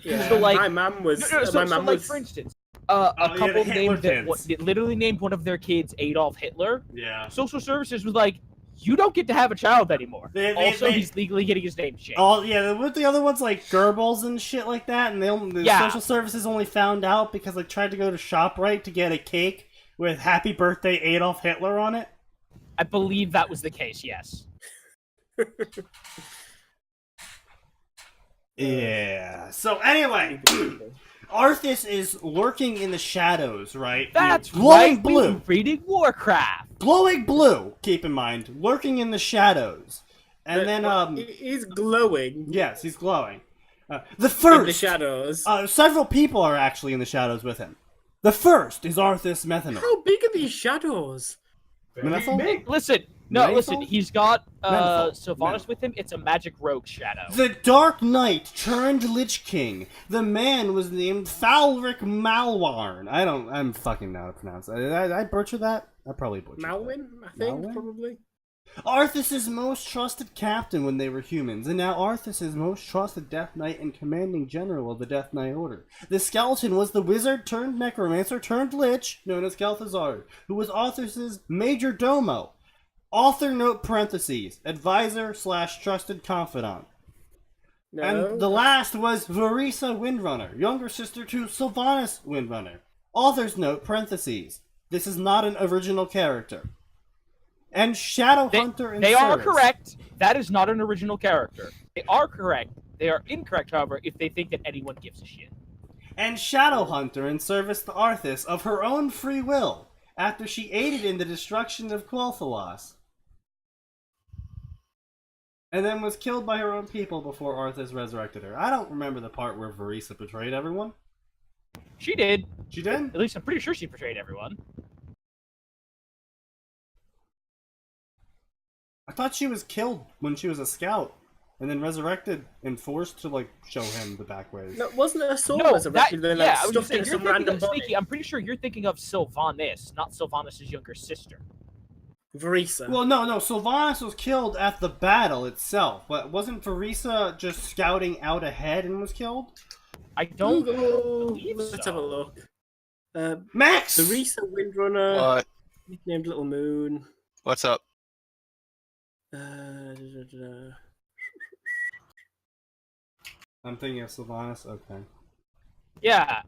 Speaker 1: Yeah,
Speaker 3: So, like-
Speaker 1: my mum was.
Speaker 3: So, like, for instance, a
Speaker 2: yeah,
Speaker 3: couple
Speaker 2: the Hitler
Speaker 3: named
Speaker 2: kids.
Speaker 3: they literally named one of their kids Adolf Hitler.
Speaker 2: Yeah.
Speaker 3: Social services was like, you don't get to have a child anymore.
Speaker 2: They-
Speaker 3: He's legally getting his name changed.
Speaker 2: Oh, yeah, with the other ones, like, Goebbels and shit like that, and the
Speaker 3: Yeah.
Speaker 2: social services only found out because they tried to go to ShopRite to get a cake with Happy Birthday Adolf Hitler on it.
Speaker 3: I believe that was the case. Yes.
Speaker 2: Yeah. So, anyway, Arthas is lurking in the shadows, right?
Speaker 3: That's
Speaker 2: glowing
Speaker 3: right.
Speaker 2: blue.
Speaker 3: We were reading Warcraft.
Speaker 2: Glowing blue, keep in mind. Lurking in the shadows. And then,
Speaker 1: He's glowing.
Speaker 2: yes, he's glowing. The
Speaker 1: In
Speaker 2: first!
Speaker 1: the shadows.
Speaker 2: Several people are actually in the shadows with him. The first is Arthas Methanol.
Speaker 1: How big are these shadows?
Speaker 2: Menethil?
Speaker 4: Big.
Speaker 3: Listen,
Speaker 2: Menethil?
Speaker 3: he's got
Speaker 2: Menethil.
Speaker 3: Sylvanas with him. It's a magic rogue shadow.
Speaker 2: The Dark Knight turned Lich King. The man was named Thalric Malwarn. I'm fucking not to pronounce it. I butcher that? I probably butchered
Speaker 1: Malwyn, I think,
Speaker 2: Malwyn?
Speaker 1: probably.
Speaker 2: Arthas' most trusted captain when they were humans, and now Arthas' most trusted Death Knight and commanding general of the Death Knight Order. The skeleton was the wizard turned necromancer turned lich, known as Kel'Thuzad, who was Arthas' major domo. Author note parentheses, advisor / trusted confidant.
Speaker 1: No.
Speaker 2: And the last was Varisa Windrunner, younger sister to Sylvanas Windrunner. Author's note parentheses, this is not an original character. And Shadowhunter and
Speaker 3: They are
Speaker 2: Cerys.
Speaker 3: correct. That is not an original character. They are correct. They are incorrect, however, if they think that anyone gives a shit.
Speaker 2: And Shadowhunter in service to Arthas of her own free will, after she aided in the destruction of Quel'Thalas. And then was killed by her own people before Arthas resurrected her. I don't remember the part where Varisa betrayed everyone.
Speaker 3: She did.
Speaker 2: She did?
Speaker 3: At least I'm pretty sure she betrayed everyone.
Speaker 2: I thought she was killed when she was a scout, and then resurrected and forced to, like, show him the back ways.
Speaker 1: No, wasn't it a soul
Speaker 3: No,
Speaker 1: resurrected then
Speaker 3: I was
Speaker 1: stuffed
Speaker 3: saying,
Speaker 1: into
Speaker 3: you're
Speaker 1: some
Speaker 3: thinking
Speaker 1: random
Speaker 3: of
Speaker 1: body?
Speaker 3: Sneaky. I'm pretty sure you're thinking of Sylvanas, not Sylvanas' younger sister.
Speaker 1: Varisa.
Speaker 2: Well, no, Sylvanas was killed at the battle itself, but wasn't Varisa just scouting out ahead and was killed?
Speaker 3: I don't
Speaker 1: Google.
Speaker 3: believe
Speaker 1: Let's
Speaker 3: so.
Speaker 1: have a look.
Speaker 2: Max!
Speaker 1: Varisa Windrunner,
Speaker 5: What?
Speaker 1: nicknamed Little Moon.
Speaker 5: What's up?
Speaker 1: Da, da, da.
Speaker 2: I'm thinking of Sylvanas, okay.
Speaker 3: Yeah.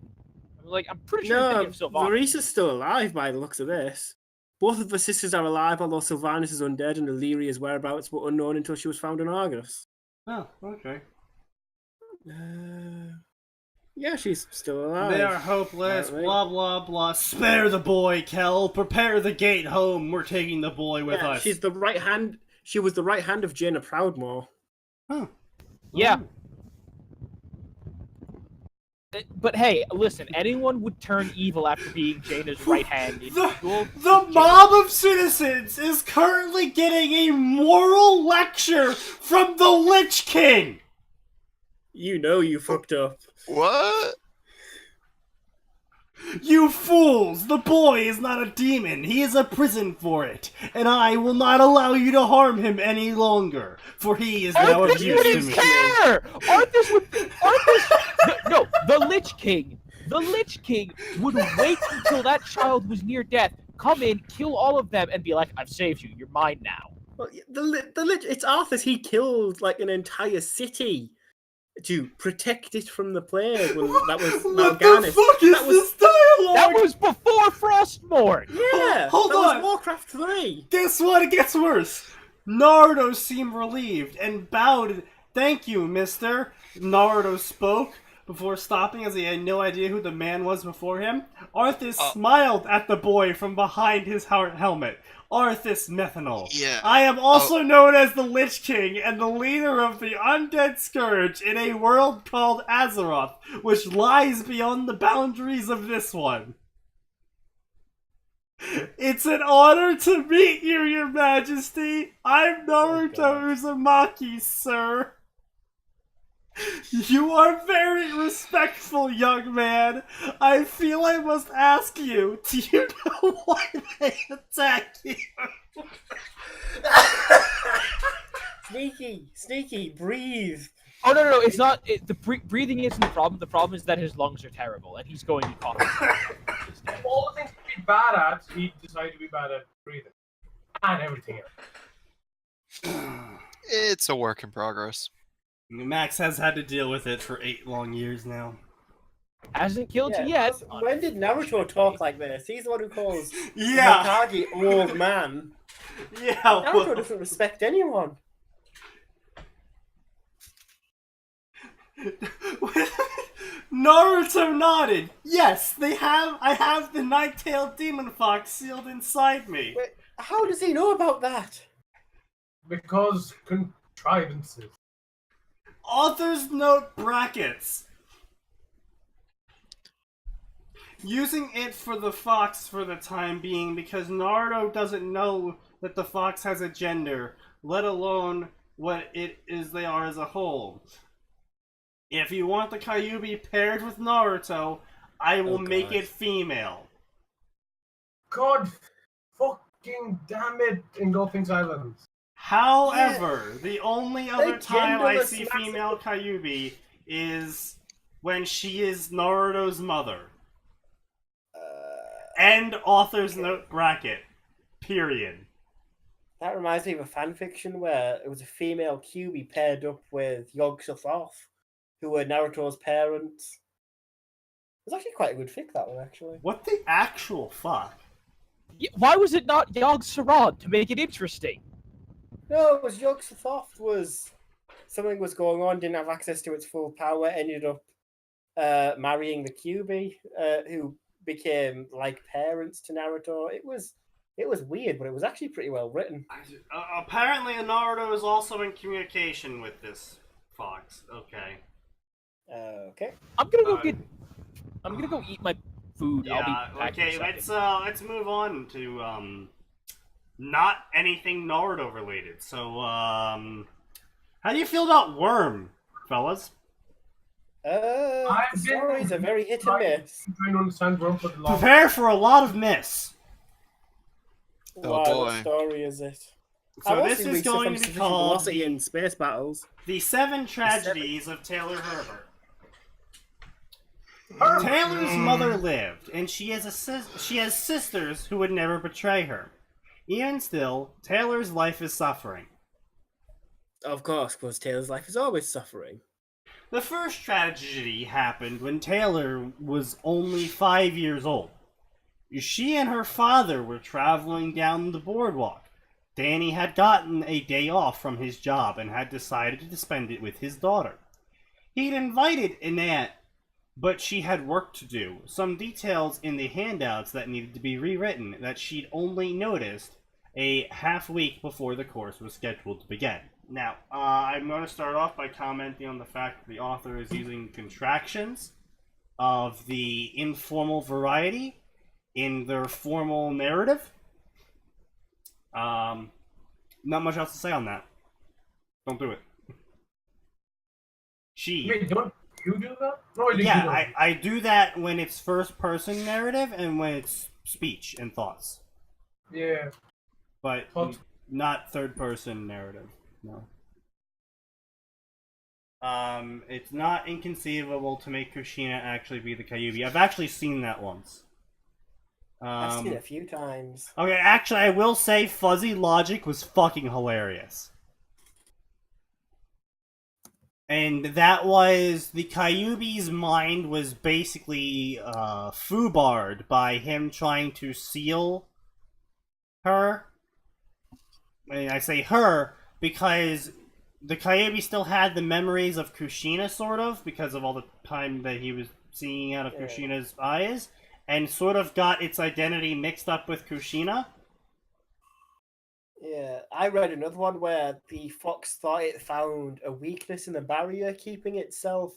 Speaker 3: I'm pretty sure you're
Speaker 1: No,
Speaker 3: thinking of Sylvanas.
Speaker 1: Varisa's still alive by the looks of this. Both of the sisters are alive, although Sylvanas is undead and Illyria's whereabouts were unknown until she was found in Argos.
Speaker 2: Oh, okay.
Speaker 1: Yeah, she's still alive.
Speaker 2: They are hopeless,
Speaker 1: Right.
Speaker 2: blah blah blah. Spare the boy, Kel. Prepare the gate home. We're taking the boy with
Speaker 1: Yeah,
Speaker 2: us.
Speaker 1: she's the right hand. She was the right hand of Jaina Proudmoore.
Speaker 2: Huh.
Speaker 3: Yeah. But hey, listen, anyone would turn evil after being Jaina's right hand in duel.
Speaker 2: The mob of citizens is currently getting a moral lecture from the Lich King.
Speaker 1: You know you fucked up.
Speaker 5: What?
Speaker 2: You fools! The boy is not a demon. He is a prison for it. And I will not allow you to harm him any longer. For he is now of
Speaker 3: Arthas
Speaker 2: use to
Speaker 3: wouldn't
Speaker 2: me.
Speaker 3: care! Arthas would... No, the Lich King. The Lich King would wait until that child was near death, come in, kill all of them, and be like, I've saved you. You're mine now.
Speaker 1: Well, it's Arthas. He killed like an entire city to protect it from the plague. When that was
Speaker 2: What the
Speaker 1: Mal'Ganis.
Speaker 2: fuck is
Speaker 1: That was-
Speaker 2: this dialogue?
Speaker 3: That was before Frostmourne!
Speaker 1: Yeah,
Speaker 2: Hold
Speaker 1: that
Speaker 2: on.
Speaker 1: was Warcraft 3.
Speaker 2: Guess what? It gets worse. Naruto seemed relieved and bowed. Thank you, mister. Naruto spoke before stopping as he had no idea who the man was before him. Arthas smiled at the boy from behind his helmet. Arthas Methanol.
Speaker 5: Yeah.
Speaker 2: I am also known as the Lich King and the leader of the Undead Scourge in a world called Azeroth, which lies beyond the boundaries of this one. It's an honor to meet you, Your Majesty. I'm Naruto Uzumaki, sir. You are very respectful, young man. I feel I must ask you, do you know why they attack you?
Speaker 1: Sneaky, breathe.
Speaker 3: Oh, no, it's not. Breathing isn't the problem. The problem is that his lungs are terrible, and he's going to cough.
Speaker 4: All the things to be bad at, he decided to be bad at breathing. And everything else.
Speaker 5: It's a work in progress.
Speaker 2: Max has had to deal with it for 8 long years now.
Speaker 3: Hasn't killed you
Speaker 1: Yeah,
Speaker 3: yet.
Speaker 1: when did Naruto talk like this? He's the one who calls
Speaker 2: Yeah,
Speaker 1: Hokage old man.
Speaker 2: yeah.
Speaker 1: Naruto
Speaker 2: Well,
Speaker 1: doesn't respect anyone.
Speaker 2: Naruto nodded. Yes, I have the Night-tailed Demon Fox sealed inside me.
Speaker 1: Wait, how does he know about that?
Speaker 4: Because contrivances.
Speaker 2: Author's note brackets. Using it for the fox for the time being because Naruto doesn't know that the fox has a gender, let alone what it is they are as a whole. If you want the Kyuubi paired with Naruto, I will make it female.
Speaker 4: God fucking damn it, Engulfing Silence.
Speaker 2: However, the only other time I
Speaker 1: genderless
Speaker 2: see female Kyuubi is when she is Naruto's mother. End author's note bracket. Period.
Speaker 1: That reminds me of a fanfiction where it was a female Kyuubi paired up with Yog-Sothoth, who were Naruto's parents. It was actually quite a good fic, that one, actually.
Speaker 2: What the actual fuck?
Speaker 3: Why was it not Yog Sothoth to make it interesting?
Speaker 1: No, it was Yog-Sothoth was... Something was going on, didn't have access to its full power, ended up marrying the Kyuubi, who became like parents to Naruto. It was weird, but it was actually pretty well written.
Speaker 2: Apparently, Naruto is also in communication with this fox. Okay.
Speaker 1: Okay.
Speaker 3: I'm gonna go eat my food.
Speaker 2: Yeah.
Speaker 3: I'll be back in a
Speaker 2: Okay.
Speaker 3: second.
Speaker 2: Let's move on to not anything Naruto related. So how do you feel about Worm, fellas?
Speaker 1: The stories are very hit and miss.
Speaker 4: I'm trying to understand Worm for the long.
Speaker 2: Prepare for a lot of miss.
Speaker 1: Wow,
Speaker 5: boy.
Speaker 1: what story is it?
Speaker 2: So this is going to be called
Speaker 1: Velocity in Space Battles.
Speaker 2: The Seven Tragedies of Taylor Herbert. Taylor's mother lived, and she has sisters who would never betray her. Even still, Taylor's life is suffering.
Speaker 1: Of course, because Taylor's life is always suffering.
Speaker 2: The first tragedy happened when Taylor was only 5 years old. She and her father were traveling down the boardwalk. Danny had gotten a day off from his job and had decided to spend it with his daughter. He'd invited an aunt, but she had work to do. Some details in the handouts that needed to be rewritten that she'd only noticed a half week before the course was scheduled to begin. Now, I'm going to start off by commenting on the fact that the author is using contractions of the informal variety in their formal narrative. Not much else to say on that. Don't do it.
Speaker 4: Wait, don't you do that? No, I
Speaker 2: Yeah, I do that when it's first person narrative and when it's speech and thoughts.
Speaker 4: Yeah.
Speaker 2: But
Speaker 4: Thoughts.
Speaker 2: not third person narrative. No. It's not inconceivable to make Kushina actually be the Kyuubi. I've actually seen that once.
Speaker 1: I've seen it a few times.
Speaker 2: Okay, actually, I will say Fuzzy Logic was fucking hilarious. And that was... The Kyuubi's mind was basically foobarred by him trying to seal her. And I say her because the Kyuubi still had the memories of Kushina, sort of, because of all the time that he was seeing out of Kushina's eyes, and sort of got its identity mixed up with Kushina.
Speaker 1: Yeah, I read another one where the fox thought it found a weakness in the barrier keeping itself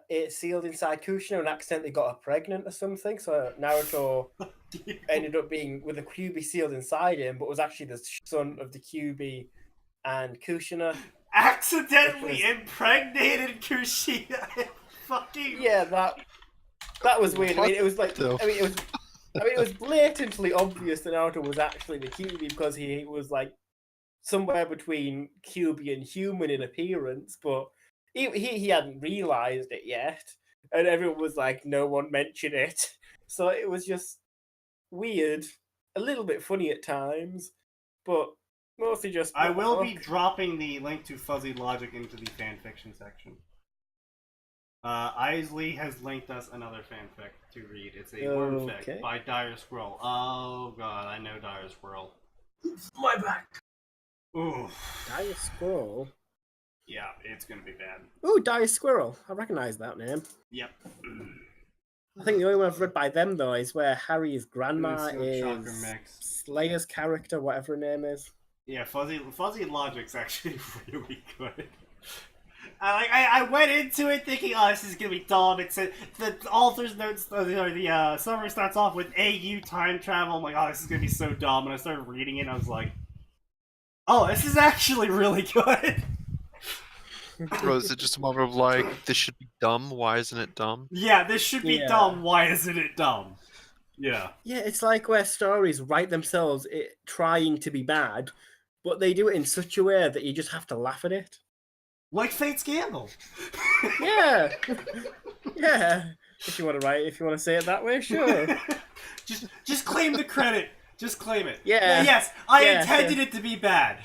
Speaker 1: it sealed inside Kushina and accidentally got her pregnant or something. So Naruto ended up being with the Kyuubi sealed inside him, but was actually the son of the Kyuubi and Kushina.
Speaker 2: Accidentally impregnated Kushina. Fucking
Speaker 1: Yeah, that was weird. I mean, it was like it was blatantly obvious that Naruto was actually the Kyuubi because he was like somewhere between Kyuubi and human in appearance, but he hadn't realized it yet, and everyone was like, no one mentioned it. So it was just weird, a little bit funny at times, but mostly just.
Speaker 2: I will be dropping the link to Fuzzy Logic into the fanfiction section. Isley has linked us another fanfic to read. It's a wormfic by Dire Squirrel. Oh god, I know Dire Squirrel.
Speaker 4: My back.
Speaker 2: Ooh.
Speaker 1: Dire Squirrel?
Speaker 2: Yeah, it's gonna be bad.
Speaker 1: Ooh, Dire Squirrel. I recognize that name.
Speaker 2: Yep.
Speaker 1: I think the only one I've read by them, though, is where Harry's grandma is
Speaker 2: Mix.
Speaker 1: Slayer's character, whatever her name is.
Speaker 2: Yeah, Fuzzy Logic's actually really good. I went into it thinking, oh, this is gonna be dumb. It's the author's notes, the summary starts off with AU time travel. I'm like, oh, this is gonna be so dumb. And I started reading it, and I was like, oh, this is actually really good.
Speaker 5: Or is it just a moment of like, this should be dumb? Why isn't it dumb?
Speaker 2: Yeah, this should be dumb. Why isn't it dumb? Yeah.
Speaker 1: Yeah, it's like where stories write themselves trying to be bad, but they do it in such a way that you just have to laugh at it.
Speaker 2: Like Fate's Gamble.
Speaker 1: Yeah. Yeah. If you want to say it that way, sure.
Speaker 2: just claim the credit. Just claim it.
Speaker 1: Yeah.
Speaker 2: Yes, I intended it to be bad.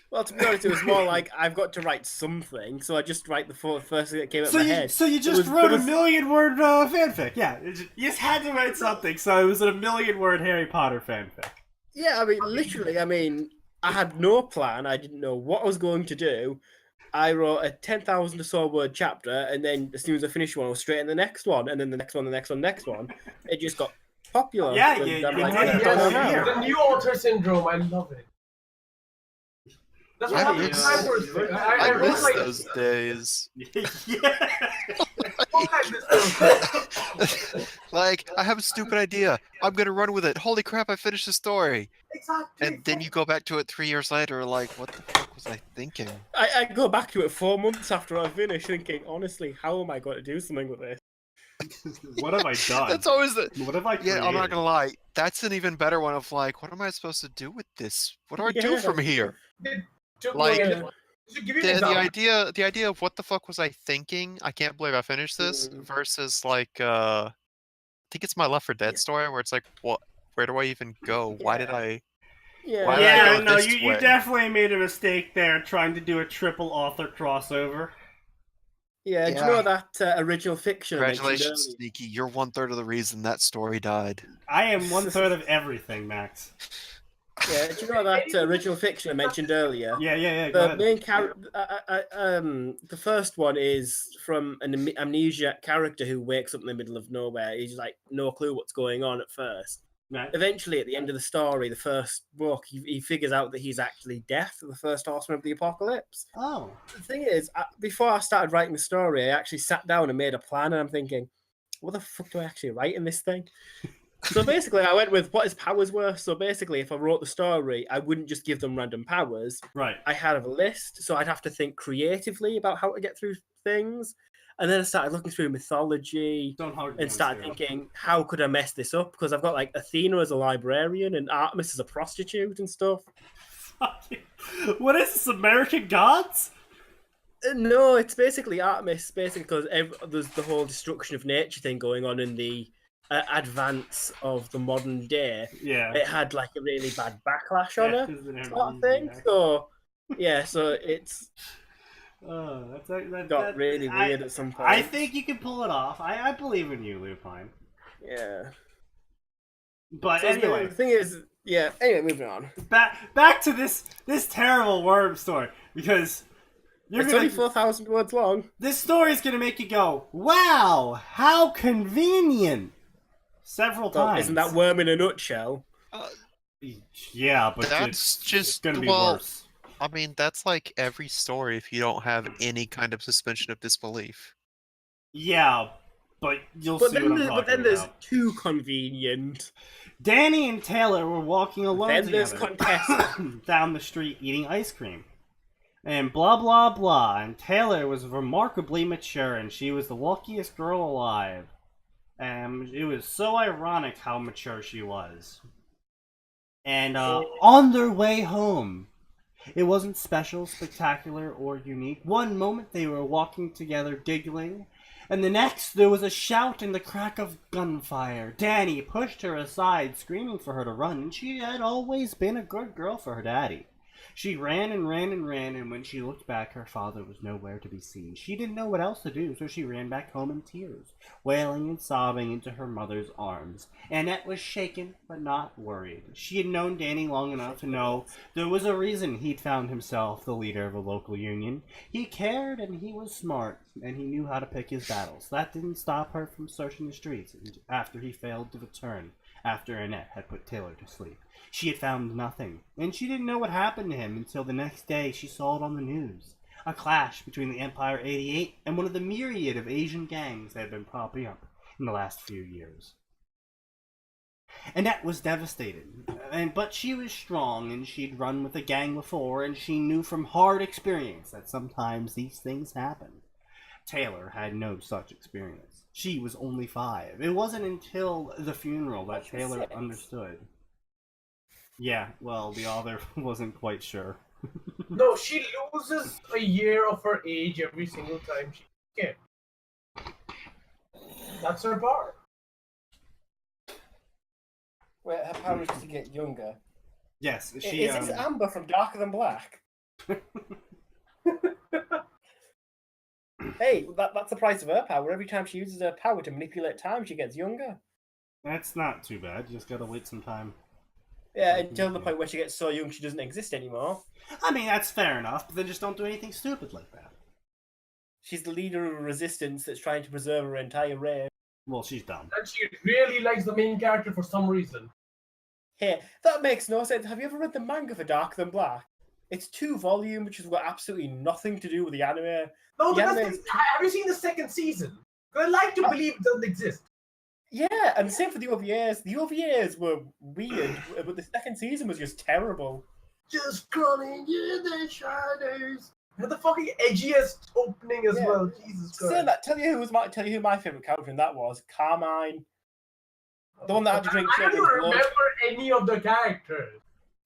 Speaker 1: Well, to be honest, it was more like I've got to write something, so I just write the first thing that came up my head.
Speaker 2: So you just wrote a million-word fanfic. Yeah, you just had to write something, so it was a million-word Harry Potter fanfic.
Speaker 1: Yeah, I mean, literally, I had no plan. I didn't know what I was going to do. I wrote a 10,000 or so word chapter, and then as soon as I finished one, I was straight in the next one, and then the next one, the next one, the next one. It just got popular.
Speaker 2: Yeah,
Speaker 4: the new author syndrome. I love it. That's what happened to my first thing.
Speaker 5: I miss those days. Like, I have a stupid idea. I'm gonna run with it. Holy crap, I finished the story.
Speaker 4: Exactly.
Speaker 5: And then you go back to it 3 years later, like, what the fuck was I thinking?
Speaker 1: I go back to it 4 months after I finish, thinking, honestly, how am I going to do something with this?
Speaker 2: What have I done?
Speaker 5: That's always the.
Speaker 2: What have I created?
Speaker 5: Yeah, I'm not gonna lie. That's an even better one of like, what am I supposed to do with this? What do I do from here? Like, the idea of what the fuck was I thinking? I can't believe I finished this. Versus like, I think it's my Left 4 Dead story where it's like, what? Where do I even go? Why did I?
Speaker 2: Yeah, no, you definitely made a mistake there trying to do a triple author crossover.
Speaker 1: Yeah, do you know that original fiction?
Speaker 5: Congratulations, Sneaky. You're 1/3 of the reason that story died.
Speaker 2: I am 1/3 of everything, Max.
Speaker 1: Yeah, do you know that original fiction I mentioned earlier?
Speaker 2: Yeah.
Speaker 1: The main character, the first one is from an amnesiac character who wakes up in the middle of nowhere. He's like no clue what's going on at first.
Speaker 2: Right.
Speaker 1: Eventually, at the end of the story, the first book, he figures out that he's actually Death, the first horseman of the apocalypse.
Speaker 2: Oh.
Speaker 1: The thing is, before I started writing the story, I actually sat down and made a plan, and I'm thinking, what the fuck do I actually write in this thing? So basically, I went with what his powers were. So basically, if I wrote the story, I wouldn't just give them random powers.
Speaker 2: Right.
Speaker 1: I had a list, so I'd have to think creatively about how to get through things. And then I started looking through mythology and started thinking, how could I mess this up? Because I've got like Athena as a librarian and Artemis as a prostitute and stuff.
Speaker 2: What is this, American Gods?
Speaker 1: No, it's basically Artemis, because there's the whole destruction of nature thing going on in the advance of the modern day.
Speaker 2: Yeah.
Speaker 1: It had like a really bad backlash on it, sort of thing. So, yeah, so it's...
Speaker 2: that
Speaker 1: got really weird at some point.
Speaker 2: I think you can pull it off. I believe in you, Lupine.
Speaker 1: Yeah.
Speaker 2: But
Speaker 1: so
Speaker 2: anyway,
Speaker 1: the thing is, yeah. Anyway, moving on.
Speaker 2: Back to this terrible worm story, because
Speaker 1: it's only 4,000 words long.
Speaker 2: This story is gonna make you go, "Wow, how convenient!" Several times.
Speaker 1: Isn't that worm in a nutshell?
Speaker 2: Yeah, but
Speaker 5: that's
Speaker 2: it's gonna be worse.
Speaker 5: I mean, that's like every story if you don't have any kind of suspension of disbelief.
Speaker 2: Yeah, but you'll see what I'm talking about.
Speaker 1: But then there's too convenient.
Speaker 2: Danny and Taylor were walking alone
Speaker 1: together
Speaker 2: down the street eating ice cream. And blah, blah, blah. And Taylor was remarkably mature, and she was the luckiest girl alive. And it was so ironic how mature she was. And on their way home... It wasn't special, spectacular, or unique. One moment they were walking together, giggling, and the next there was a shout and the crack of gunfire. Danny pushed her aside, screaming for her to run, and she had always been a good girl for her daddy. She ran and ran and ran, and when she looked back, her father was nowhere to be seen. She didn't know what else to do, so she ran back home in tears, wailing and sobbing into her mother's arms. Annette was shaken, but not worried. She had known Danny long enough to know there was a reason he'd found himself the leader of a local union. He cared, and he was smart, and he knew how to pick his battles. That didn't stop her from searching the streets after he failed to return, after Annette had put Taylor to sleep. She had found nothing, and she didn't know what happened to him until the next day she saw it on the news. a clash between the Empire 88 and one of the myriad of Asian gangs that have been popping up in the last few years. Annette was devastated, but she was strong, and she'd run with a gang before, and she knew from hard experience that sometimes these things happen. Taylor had no such experience. She was only 5. It wasn't until the funeral that Taylor understood. Yeah, well, the author wasn't quite sure.
Speaker 4: No, she loses a year of her age every single time she's a kid. That's her power.
Speaker 1: Wait, her power is to get younger.
Speaker 2: Yes,
Speaker 1: Is this Amber from Darker Than Black? Hey, that's the price of her power. Every time she uses her power to manipulate time, she gets younger.
Speaker 2: That's not too bad. You just gotta wait some time.
Speaker 1: Yeah, until the point where she gets so young she doesn't exist anymore.
Speaker 2: I mean, that's fair enough, but then just don't do anything stupid like that.
Speaker 1: She's the leader of a resistance that's trying to preserve her entire race.
Speaker 2: Well, she's dumb.
Speaker 4: And she really likes the main character for some reason.
Speaker 1: Hey, that makes no sense. Have you ever read the manga for Darker Than Black? It's 2 volumes, which has got absolutely nothing to do with the anime.
Speaker 4: No,
Speaker 1: The
Speaker 4: have
Speaker 1: anime is...
Speaker 4: you seen the second season? I like to believe it doesn't exist.
Speaker 1: Yeah, and same for the OVAs. The OVAs were weird, but the second season was just terrible.
Speaker 4: Just crawling in the shadows. And the fucking edgiest opening as well. Jesus Christ.
Speaker 1: Saying that, tell you who my favourite character in that was. Carmine. The one that had to drink
Speaker 4: I don't
Speaker 1: children's
Speaker 4: even
Speaker 1: blood.
Speaker 4: remember any of the characters.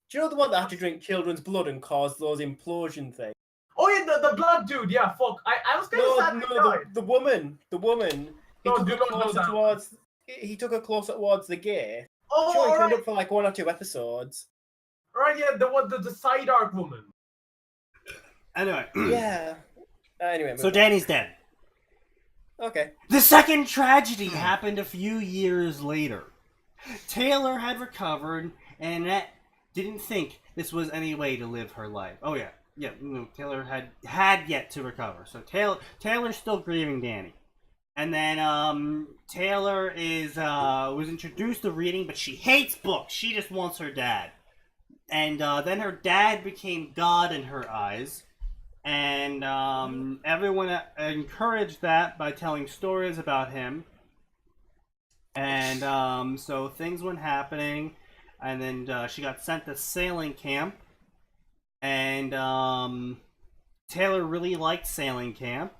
Speaker 1: Do you know the one that had to drink children's blood and cause those implosion things?
Speaker 4: Oh yeah, the blood dude. Yeah, fuck. I was kind of sad.
Speaker 1: The woman.
Speaker 4: No, do not know that.
Speaker 1: He took her closer towards the gate.
Speaker 4: Oh,
Speaker 1: Sure, he turned
Speaker 4: right.
Speaker 1: up for like 1 or 2 episodes.
Speaker 4: Right, yeah, the side arc woman.
Speaker 2: Anyway.
Speaker 1: Yeah. Anyway.
Speaker 2: So Danny's dead.
Speaker 1: Okay.
Speaker 2: The second tragedy happened a few years later. Taylor had recovered, and Annette didn't think this was any way to live her life. Oh yeah, Taylor had yet to recover. So Taylor's still grieving Danny. And then Taylor was introduced to reading, but she hates books. She just wants her dad. And then her dad became God in her eyes. And everyone encouraged that by telling stories about him. And so things went happening. And then she got sent to sailing camp. And Taylor really liked sailing camp.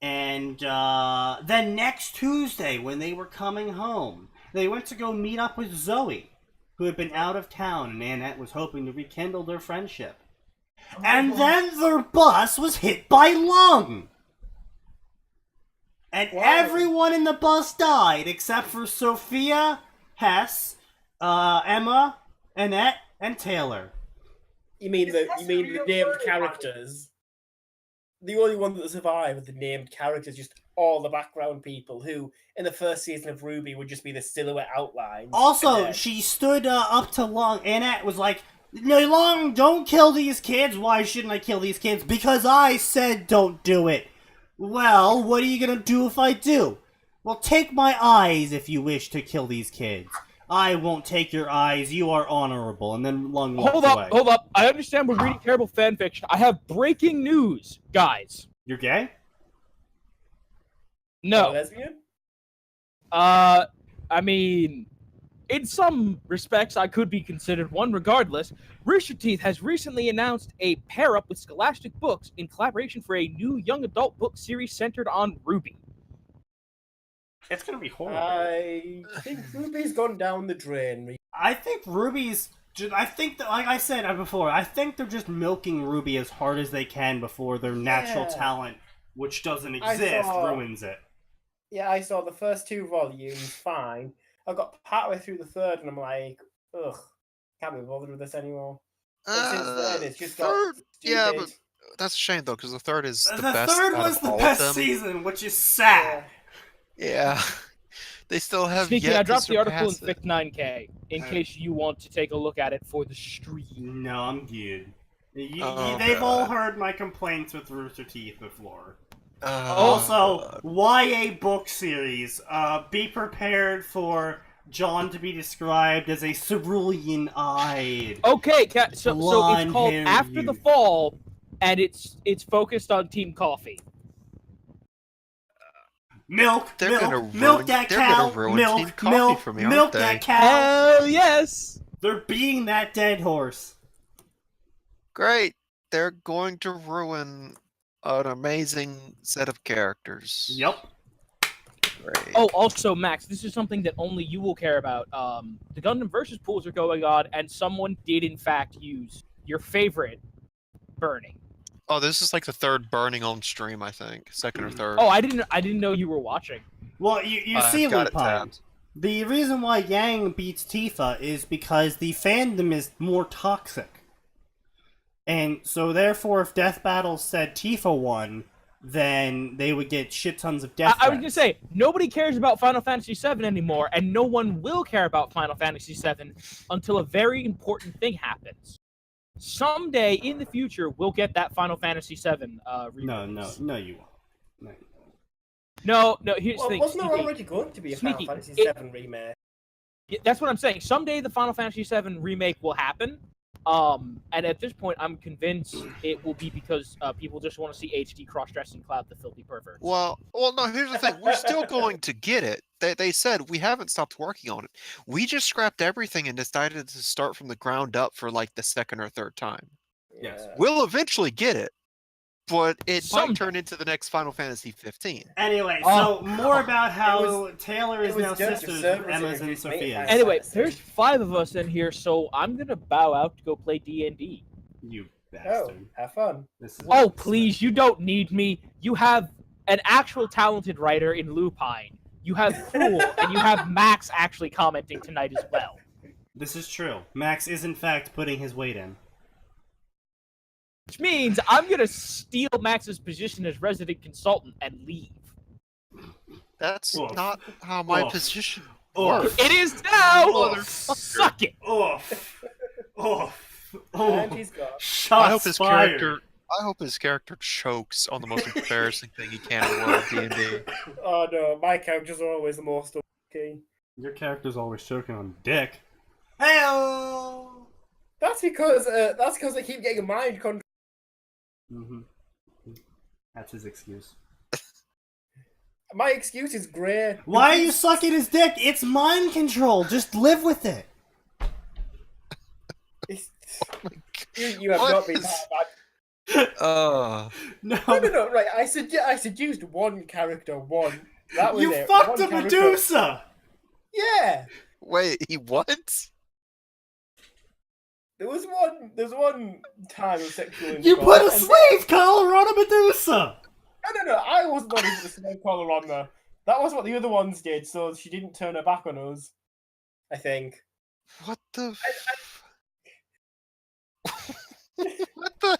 Speaker 2: And then next Tuesday, when they were coming home, they went to go meet up with Zoe, who had been out of town, and Annette was hoping to rekindle their friendship. And then their bus was hit by Lung! And everyone in the bus died, except for Sophia, Hess, Emma, Annette, and Taylor.
Speaker 1: You mean the named characters? The only one that survived with the named characters, just all the background people who, in the first season of Ruby, would just be the silhouette outlines.
Speaker 2: Also, she stood up to Long. Annette was like, "No, Long, don't kill these kids." "Why shouldn't I kill these kids?" "Because I said don't do it." "Well, what are you gonna do if I do?" "Well, take my eyes if you wish to kill these kids." "I won't take your eyes. You are honorable." And then Lung walked away.
Speaker 3: Hold up. I understand we're reading terrible fan fiction. I have breaking news, guys.
Speaker 2: You're gay?
Speaker 3: No.
Speaker 1: Lesbian?
Speaker 3: I mean, in some respects, I could be considered one. Regardless, Rooster Teeth has recently announced a pair-up with Scholastic Books in collaboration for a new young adult book series centered on Ruby.
Speaker 2: It's gonna be horrible.
Speaker 1: I think Ruby's gone down the drain.
Speaker 2: I think Ruby's... I think that, like I said before, I think they're just milking Ruby as hard as they can before their natural talent, which doesn't exist, ruins it.
Speaker 1: Yeah, I saw the first 2 volumes, fine. I got partway through the third, and I'm like, ugh, can't be bothered with this anymore. And since then, it's just got stupid.
Speaker 5: Yeah, but that's a shame though, because the third is the best.
Speaker 2: The third was the best season, which is sad.
Speaker 5: Yeah. They still have
Speaker 3: Sneaky,
Speaker 5: yet
Speaker 3: I dropped
Speaker 5: to
Speaker 3: the article in
Speaker 5: surpass
Speaker 3: Fic 9K in case you want to take a look at it for the stream.
Speaker 2: No, I'm good.
Speaker 5: Oh,
Speaker 2: they've
Speaker 5: God.
Speaker 2: all heard my complaints with Rooster Teeth before.
Speaker 5: Also,
Speaker 2: YA book series. Be prepared for John to be described as a cerulean-eyed.
Speaker 3: Okay, so it's called
Speaker 2: blonde-haired
Speaker 3: After the
Speaker 2: youth.
Speaker 3: Fall, and it's focused on Team Coffee.
Speaker 2: Milk
Speaker 5: They're gonna
Speaker 2: that
Speaker 5: they're
Speaker 2: cow,
Speaker 5: gonna ruin Team
Speaker 2: milk,
Speaker 5: Coffee
Speaker 2: milk,
Speaker 5: for me,
Speaker 2: milk
Speaker 5: aren't
Speaker 2: that
Speaker 5: they?
Speaker 2: cow.
Speaker 3: Hell yes!
Speaker 2: They're beating that dead horse.
Speaker 5: Great. They're going to ruin an amazing set of characters.
Speaker 2: Yep.
Speaker 5: Great.
Speaker 3: Oh, also, Max, this is something that only you will care about. The Gundam versus pools are going on, and someone did in fact use your favorite burning.
Speaker 5: Oh, this is like the third burning on stream, I think. Second or third.
Speaker 3: Oh, I didn't know you were watching.
Speaker 2: Well, you
Speaker 5: I've
Speaker 2: see,
Speaker 5: got it
Speaker 2: Lupine,
Speaker 5: tabbed.
Speaker 2: the reason why Yang beats Tifa is because the fandom is more toxic. And so therefore, if Death Battle said Tifa won, then they would get shit tons of death
Speaker 3: I was
Speaker 2: threats.
Speaker 3: gonna say, nobody cares about Final Fantasy VII anymore, and no one will care about Final Fantasy VII until a very important thing happens. Someday in the future, we'll get that Final Fantasy VII
Speaker 2: No,
Speaker 3: release.
Speaker 2: you won't. No.
Speaker 3: No, here's the
Speaker 1: Well,
Speaker 3: thing.
Speaker 1: wasn't there
Speaker 3: Sneaky.
Speaker 1: already going to be a
Speaker 3: Sneaky,
Speaker 1: Final Fantasy
Speaker 3: it-
Speaker 1: VII remake?
Speaker 3: Yeah, that's what I'm saying. Someday the Final Fantasy VII remake will happen. And at this point, I'm convinced it will be because people just want to see HD cross-dressing Cloud the filthy pervert.
Speaker 5: Well, no, here's the thing. We're still going to get it. They said we haven't stopped working on it. We just scrapped everything and decided to start from the ground up for like the second or third time.
Speaker 2: Yes.
Speaker 1: Yeah.
Speaker 5: We'll eventually get it, but it
Speaker 3: Someday.
Speaker 5: might turn into the next Final Fantasy 15.
Speaker 2: Anyway,
Speaker 3: Oh,
Speaker 2: so more about how
Speaker 1: It
Speaker 2: Taylor
Speaker 1: it
Speaker 2: is
Speaker 1: was
Speaker 2: now
Speaker 1: Judge of
Speaker 2: sisters with
Speaker 1: Cerberus
Speaker 2: Emma's and
Speaker 1: introduced me
Speaker 2: Sophia's.
Speaker 1: as-
Speaker 3: Anyway, there's 5 of us in here, so I'm gonna bow out to go play D&D.
Speaker 2: You
Speaker 1: Oh,
Speaker 2: bastard.
Speaker 1: have fun.
Speaker 2: This is
Speaker 3: Oh, please, you don't need me. You have an actual talented writer in Lupine. You have Cruel, and you have Max actually commenting tonight as well.
Speaker 2: This is true. Max is in fact putting his weight in.
Speaker 3: Which means I'm gonna steal Max's position as resident consultant and leave.
Speaker 2: Oof.
Speaker 5: That's not how my
Speaker 2: Oof.
Speaker 5: position
Speaker 2: Oof.
Speaker 5: works.
Speaker 3: It is now!
Speaker 2: Oof.
Speaker 3: Suck it!
Speaker 2: Oof. Oof.
Speaker 1: And
Speaker 2: Oh.
Speaker 1: he's gone.
Speaker 2: Shots
Speaker 5: I hope his
Speaker 2: fired.
Speaker 5: character chokes on the most embarrassing thing he can in World of D&D.
Speaker 1: Oh no, my characters are always the most unlucky.
Speaker 2: Your character's always choking on dick. Heyo.
Speaker 1: That's because I keep getting mind control.
Speaker 2: Mm-hmm. That's his excuse.
Speaker 1: My excuse is grey.
Speaker 2: Why are you sucking his dick? It's mind control. Just live with it.
Speaker 1: You have
Speaker 5: What
Speaker 1: not been
Speaker 5: is-
Speaker 1: that bad.
Speaker 2: No.
Speaker 1: No, right. I seduced one character, one. That was
Speaker 2: You
Speaker 1: it.
Speaker 2: fucked
Speaker 1: One
Speaker 2: a
Speaker 1: character.
Speaker 2: Medusa.
Speaker 1: Yeah.
Speaker 5: Wait, he what?
Speaker 1: There's one time of sexual
Speaker 2: You
Speaker 1: intercourse,
Speaker 2: put a
Speaker 1: and-
Speaker 2: slave collar on a Medusa.
Speaker 1: No. I wasn't on the slave collar on her. That was what the other ones did, so she didn't turn her back on us. I think.
Speaker 5: What the? What the?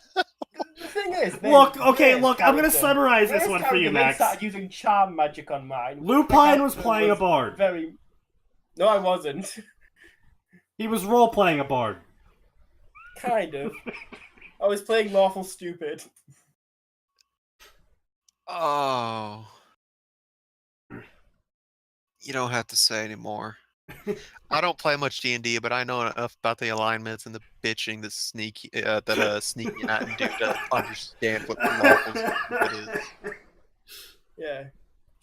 Speaker 1: The thing is,
Speaker 2: Look, I'm gonna
Speaker 1: character-
Speaker 2: summarize this
Speaker 1: Grace
Speaker 2: one for you,
Speaker 1: character then
Speaker 2: Max.
Speaker 1: started using charm magic on mine.
Speaker 2: Lupine was
Speaker 1: The character
Speaker 2: playing a bard.
Speaker 1: Very. No, I wasn't.
Speaker 2: He was role playing a bard.
Speaker 1: Kind of. I was playing lawful stupid.
Speaker 5: Oh. You don't have to say anymore. I don't play much D&D, but I know enough about the alignments and the bitching that Sneaky and Atin do to understand what the lawful stupid is.
Speaker 1: Yeah.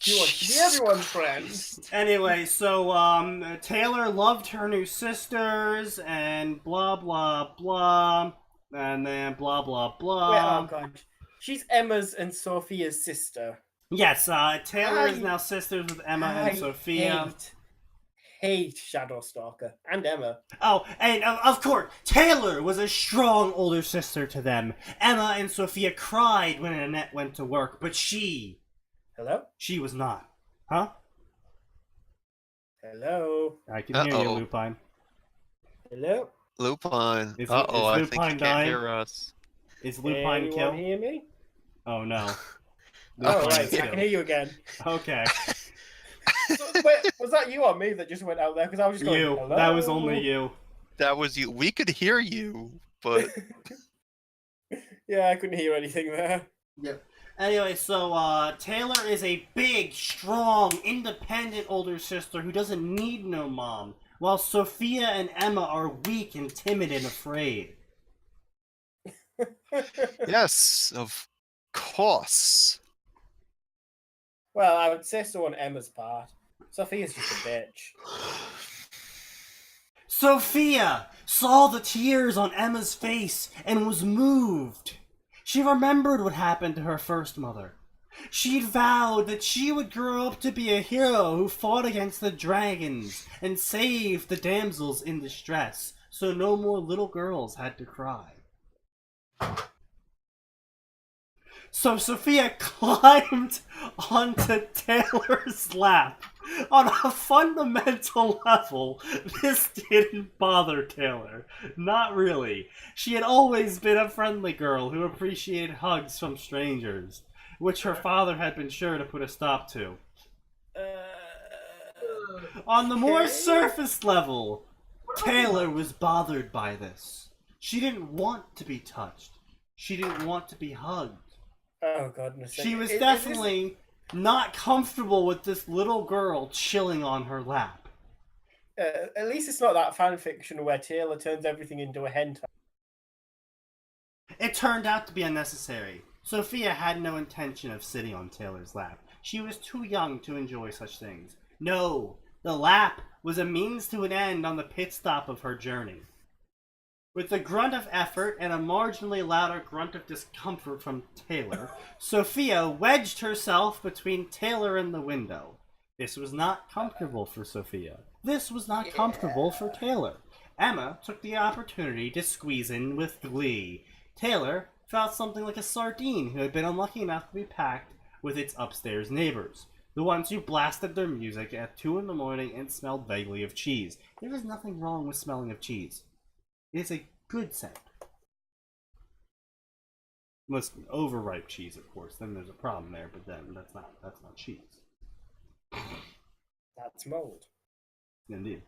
Speaker 1: She wants to be everyone's friend.
Speaker 2: Anyway, so Taylor loved her new sisters and blah blah blah, and then blah blah blah.
Speaker 1: Wait, oh god. She's Emma's and Sophia's sister.
Speaker 2: Yes, Taylor is
Speaker 1: I-
Speaker 2: now sisters with Emma
Speaker 1: I
Speaker 2: and Sophia.
Speaker 1: hate Shadowstalker and Emma.
Speaker 2: Oh, and of course, Taylor was a strong older sister to them. Emma and Sophia cried when Annette went to work, but she was not. Huh?
Speaker 1: Hello?
Speaker 2: I can hear you,
Speaker 5: Uh-oh.
Speaker 2: Lupine.
Speaker 1: Hello?
Speaker 5: Lupine.
Speaker 2: Is
Speaker 5: I think
Speaker 2: Lupine
Speaker 5: he
Speaker 2: dying?
Speaker 5: can't hear us.
Speaker 2: Is Lupine
Speaker 1: Anyone
Speaker 2: killed?
Speaker 1: hear me?
Speaker 2: Oh no.
Speaker 1: Oh,
Speaker 2: Lupine
Speaker 1: right,
Speaker 2: is
Speaker 1: I can
Speaker 2: killed.
Speaker 1: hear you again.
Speaker 2: Okay.
Speaker 1: So, wait, was that you or me that just went out there? Because I was just going,
Speaker 2: You.
Speaker 1: hello?
Speaker 2: That was only you.
Speaker 5: That was you. We could hear you, but
Speaker 1: Yeah, I couldn't hear anything there.
Speaker 2: Yep. Anyway, so Taylor is a big, strong, independent older sister who doesn't need no mom, while Sophia and Emma are weak and timid and afraid.
Speaker 5: Yes, of course.
Speaker 1: Well, I would say so on Emma's part. Sophia's just a bitch.
Speaker 2: Sophia saw the tears on Emma's face and was moved. She remembered what happened to her first mother. She'd vowed that she would grow up to be a hero who fought against the dragons and saved the damsels in distress, so no more little girls had to cry. So Sophia climbed onto Taylor's lap. On a fundamental level, this didn't bother Taylor. Not really. She had always been a friendly girl who appreciated hugs from strangers, which her father had been sure to put a stop to. On the more surface level, Taylor was bothered by this. She didn't want to be touched. She didn't want to be hugged.
Speaker 1: Oh, goodness.
Speaker 2: She was definitely not comfortable with this little girl chilling on her lap.
Speaker 1: At least it's not that fanfiction where Taylor turns everything into a hentai.
Speaker 2: It turned out to be unnecessary. Sophia had no intention of sitting on Taylor's lap. She was too young to enjoy such things. No, the lap was a means to an end on the pit stop of her journey. With a grunt of effort and a marginally louder grunt of discomfort from Taylor, Sophia wedged herself between Taylor and the window. This was not comfortable for Sophia. This was not comfortable for Taylor. Emma took the opportunity to squeeze in with glee. Taylor felt something like a sardine who had been unlucky enough to be packed with its upstairs neighbors, the ones who blasted their music at 2 a.m. and smelled vaguely of cheese. There is nothing wrong with smelling of cheese. It is a good scent. Unless overripe cheese, of course, then there's a problem there, but then that's not cheese.
Speaker 1: That's mold.
Speaker 2: Indeed.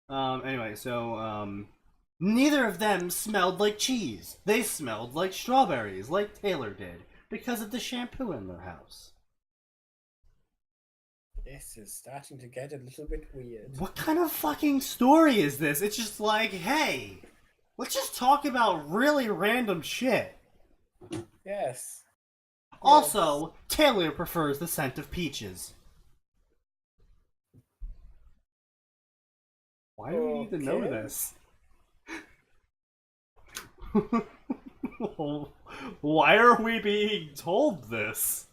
Speaker 2: Anyway, so, neither of them smelled like cheese. They smelled like strawberries, like Taylor did, because of the shampoo in their house.
Speaker 1: This is starting to get a little bit weird.
Speaker 2: What kind of fucking story is this? It's just like, hey, let's just talk about really random shit.
Speaker 1: Yes.
Speaker 2: Also, Taylor prefers the scent of peaches. Why do we need to know this? Why are we being told this?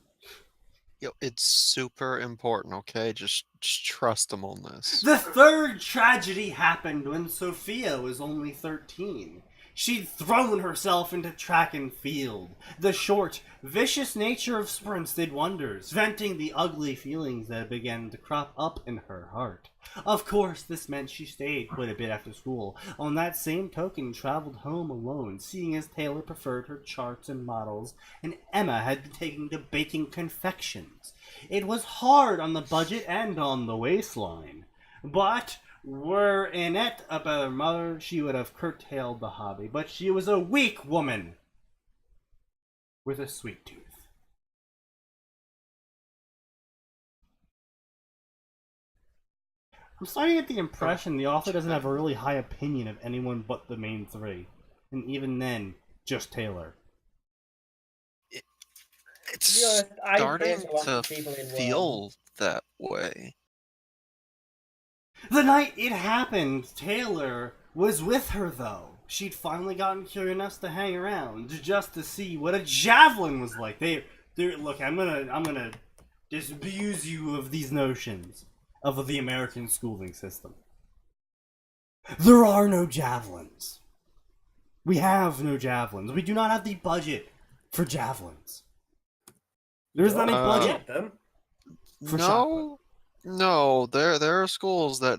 Speaker 5: Yo, it's super important, okay? Just trust them on this.
Speaker 2: The third tragedy happened when Sophia was only 13. She'd thrown herself into track and field. The short, vicious nature of sprints did wonders, venting the ugly feelings that began to crop up in her heart. Of course, this meant she stayed quite a bit after school. On that same token, traveled home alone, seeing as Taylor preferred her charts and models, and Emma had been taking to baking confections. It was hard on the budget and on the waistline. But were Annette a better mother, she would have curtailed the hobby. But she was a weak woman with a sweet tooth. I'm starting to get the impression the author doesn't have a really high opinion of anyone but the main three. And even then, just Taylor.
Speaker 5: It's starting to feel that way.
Speaker 2: The night it happened, Taylor was with her, though. She'd finally gotten curious enough to hang around just to see what a javelin was like. Look, I'm gonna disabuse you of these notions of the American schooling system. There are no javelins. We have no javelins. We do not have the budget for javelins. There's not a budget for shotgun.
Speaker 5: No, there are schools that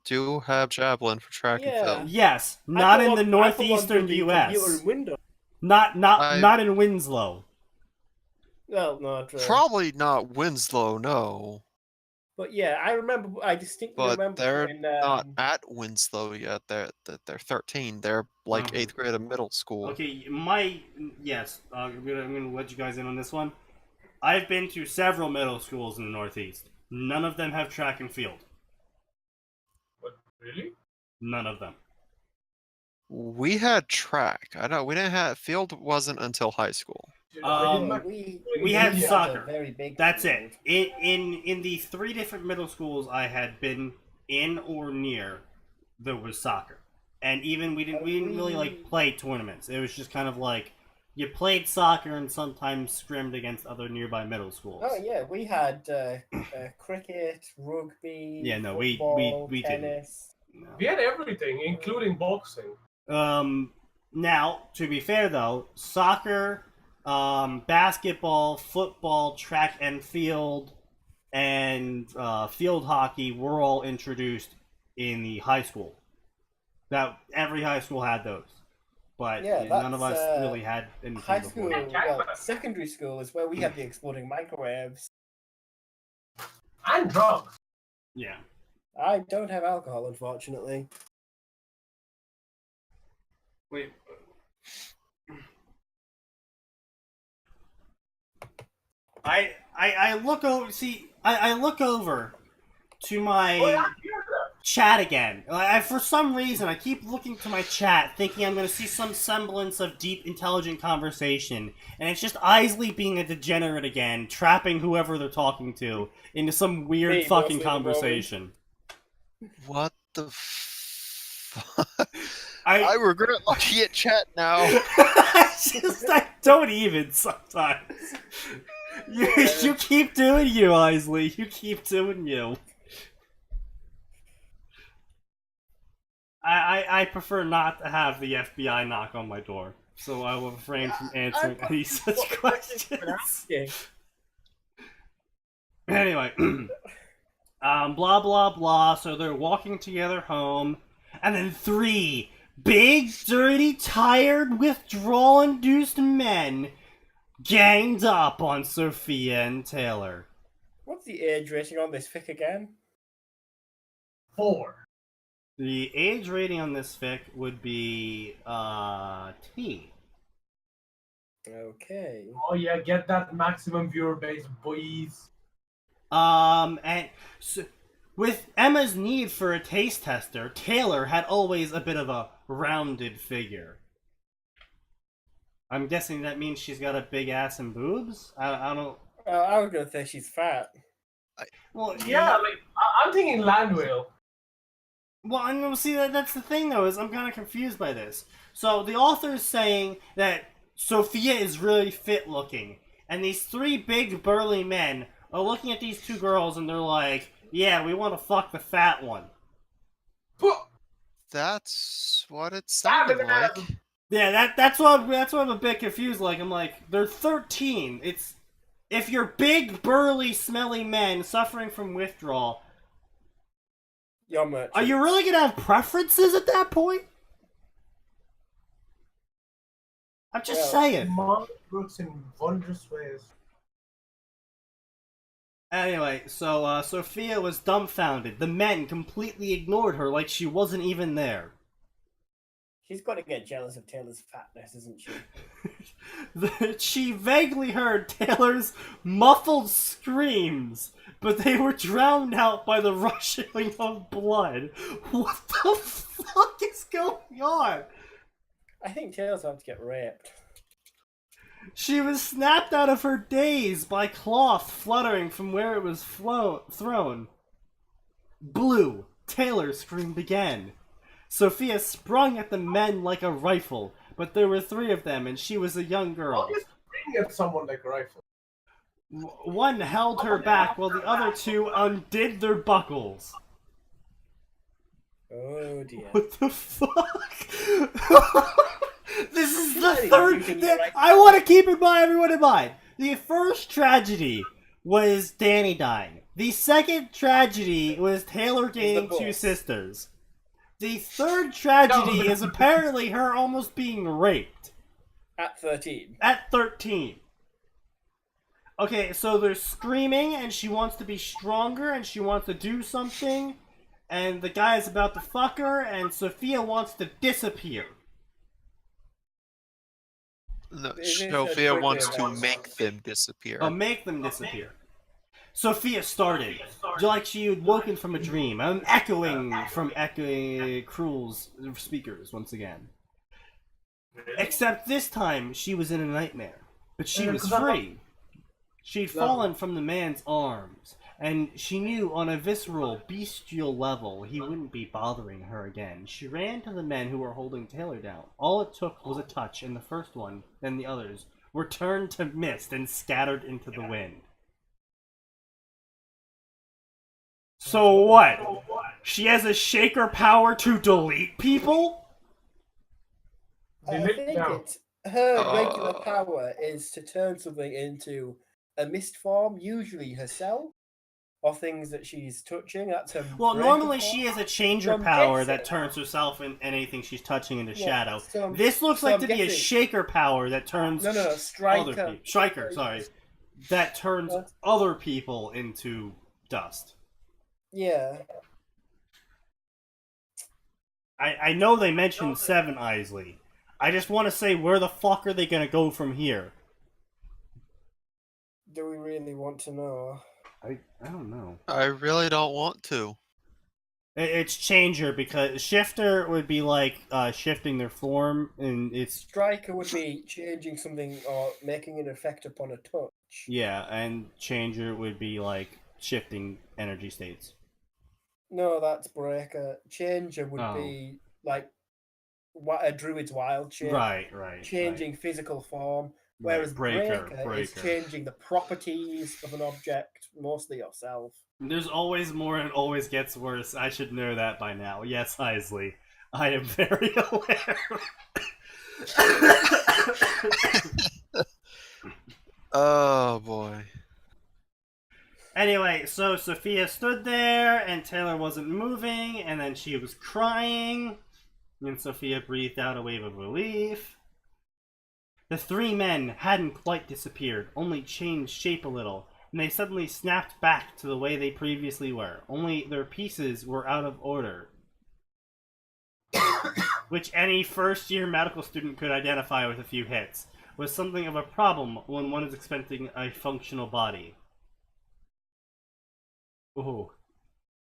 Speaker 5: do have javelin for track and field.
Speaker 2: Yes, not in the northeastern U.S. Not in Winslow.
Speaker 1: Well, no, true.
Speaker 5: Probably not Winslow, no.
Speaker 1: But yeah, I distinctly remember.
Speaker 5: But they're not at Winslow yet. They're 13. They're like 8th grade of middle school.
Speaker 2: Okay, yes. I'm gonna let you guys in on this one. I've been to several middle schools in the Northeast. None of them have track and field.
Speaker 4: What, really?
Speaker 2: None of them.
Speaker 5: We had track. I know we didn't have field. Wasn't until high school.
Speaker 2: We had
Speaker 1: had
Speaker 2: soccer.
Speaker 1: a very big
Speaker 2: That's
Speaker 1: field.
Speaker 2: it. In the 3 different middle schools I had been in or near, there was soccer, and even we didn't really like play tournaments. It was just kind of like you played soccer and sometimes scrimmed against other nearby middle schools.
Speaker 1: Oh yeah, we had cricket, rugby,
Speaker 2: Yeah, no,
Speaker 1: football,
Speaker 2: we didn't.
Speaker 1: tennis.
Speaker 2: No.
Speaker 4: We had everything, including boxing.
Speaker 2: Now, to be fair though, soccer, basketball, football, track and field, and field hockey were all introduced in the high school. That every high school had those, but
Speaker 1: Yeah,
Speaker 2: none of us
Speaker 1: that's,
Speaker 2: really had anything
Speaker 1: High
Speaker 2: before.
Speaker 1: school, well, secondary school is where we had the exploding microwaves.
Speaker 4: And drugs.
Speaker 2: Yeah.
Speaker 1: I don't have alcohol, unfortunately.
Speaker 2: Wait. I look over. See, I look over to my chat again. For some reason, I keep looking to my chat, thinking I'm going to see some semblance of deep, intelligent conversation, and it's just Isley being a degenerate again, trapping whoever they're talking to into some weird
Speaker 1: Me,
Speaker 2: fucking
Speaker 1: mostly at the moment.
Speaker 2: conversation.
Speaker 5: What the fuck?
Speaker 2: I
Speaker 5: I regret looking at chat now.
Speaker 2: I don't even sometimes. You keep doing you, Isley. You keep doing you. I prefer not to have the FBI knock on my door, so I will refrain from answering any such questions. Anyway, blah blah blah. So they're walking together home, and then 3 big, dirty, tired, withdrawal-induced men ganged up on Sophia and Taylor.
Speaker 1: What's the age rating on this fic again?
Speaker 4: 4.
Speaker 2: The age rating on this fic would be T.
Speaker 1: Okay.
Speaker 4: Oh yeah, get that maximum viewer base, boys.
Speaker 2: And so, with Emma's need for a taste tester, Taylor had always a bit of a rounded figure. I'm guessing that means she's got a big ass and boobs? I don't...
Speaker 1: I was gonna say she's fat.
Speaker 2: Well,
Speaker 4: Yeah, like I'm thinking land whale.
Speaker 2: Well, I know. See, that's the thing, though, is I'm kind of confused by this. So the author is saying that Sophia is really fit-looking, and these 3 big, burly men are looking at these 2 girls, and they're like, "Yeah, we want to fuck the fat one."
Speaker 5: That's what it sounded like.
Speaker 2: Yeah, that's what I'm a bit confused. Like, I'm like, they're 13. It's if you're big, burly, smelly men suffering from withdrawal.
Speaker 1: You're merchant.
Speaker 2: Are you really gonna have preferences at that point? I'm just saying.
Speaker 4: Mom works in wondrous ways.
Speaker 2: Anyway, so Sophia was dumbfounded. The men completely ignored her like she wasn't even there.
Speaker 1: She's got to get jealous of Taylor's fatness, isn't she?
Speaker 2: She vaguely heard Taylor's muffled screams, but they were drowned out by the rushing of blood. What the fuck is going on?
Speaker 1: I think Taylor's about to get raped.
Speaker 2: She was snapped out of her daze by cloth fluttering from where it was thrown. Blue, Taylor screamed again. Sophia sprung at the men like a rifle, but there were 3 of them and she was a young girl.
Speaker 4: Just bring at someone like a rifle.
Speaker 2: One held her back while the other 2 undid their buckles.
Speaker 1: Oh dear.
Speaker 2: What the fuck? This is the
Speaker 1: Really?
Speaker 2: third. I want to keep everyone in mind. The first tragedy was Danny dying. The second tragedy was Taylor gaining 2 sisters. The third tragedy is apparently her almost being raped.
Speaker 1: At 13.
Speaker 2: At 13. Okay, so they're screaming and she wants to be stronger and she wants to do something. And the guy is about to fuck her and Sophia wants to disappear.
Speaker 5: No,
Speaker 1: It is
Speaker 5: Sophia
Speaker 1: a
Speaker 5: wants
Speaker 1: quickly
Speaker 5: to
Speaker 1: event.
Speaker 5: make them disappear.
Speaker 2: Make them disappear. Sophia started, like she had woken from a dream. I'm echoing from Cruel's speakers once again. Except this time, she was in a nightmare. But she was
Speaker 4: 'cause I'm-
Speaker 2: free. She'd fallen from the man's arms, and she knew on a visceral, bestial level he wouldn't be bothering her again. She ran to the men who were holding Taylor down. All it took was a touch, and the first one, then the others, were turned to mist and scattered into the wind. So what? She has a shaker power to delete people?
Speaker 1: I
Speaker 4: Delete
Speaker 1: think
Speaker 4: now.
Speaker 1: it's her regular power is to turn something into a mist form, usually herself, or things that she's touching. That's her.
Speaker 2: Well,
Speaker 1: breaker
Speaker 2: normally
Speaker 1: form.
Speaker 2: she has a changer
Speaker 1: So I'm
Speaker 2: power
Speaker 1: guessing-
Speaker 2: that turns herself and anything she's touching into
Speaker 1: Yeah,
Speaker 2: shadow.
Speaker 1: so I'm-
Speaker 2: This looks
Speaker 1: so
Speaker 2: like
Speaker 1: I'm
Speaker 2: to be a
Speaker 1: guessing-
Speaker 2: shaker power that turns
Speaker 1: No,
Speaker 2: other
Speaker 1: striker.
Speaker 2: people. Striker, sorry. That turns
Speaker 1: What?
Speaker 2: other people into dust.
Speaker 1: Yeah.
Speaker 2: I know they mentioned Seven Isley. I just want to say, where the fuck are they gonna go from here?
Speaker 1: Do we really want to know?
Speaker 2: I don't know.
Speaker 5: I really don't want to.
Speaker 2: It's changer because shifter would be like shifting their form, and it's
Speaker 1: Striker would be changing something or making an effect upon a touch.
Speaker 2: yeah, and changer would be like shifting energy states.
Speaker 1: No, that's breaker. Changer would
Speaker 2: Oh.
Speaker 1: be like a druid's wild shape,
Speaker 2: Right.
Speaker 1: changing physical form.
Speaker 2: Right.
Speaker 1: Whereas
Speaker 2: Breaker.
Speaker 1: is changing the properties of an object, mostly yourself.
Speaker 2: There's always more and it always gets worse. I should know that by now. Yes, Isley. I am very aware.
Speaker 5: Oh boy.
Speaker 2: Anyway, so Sophia stood there and Taylor wasn't moving, and then she was crying, and Sophia breathed out a wave of relief. The three men hadn't quite disappeared, only changed shape a little, and they suddenly snapped back to the way they previously were, only their pieces were out of order. Which any first-year medical student could identify with a few hits, was something of a problem when one is expecting a functional body. Ooh.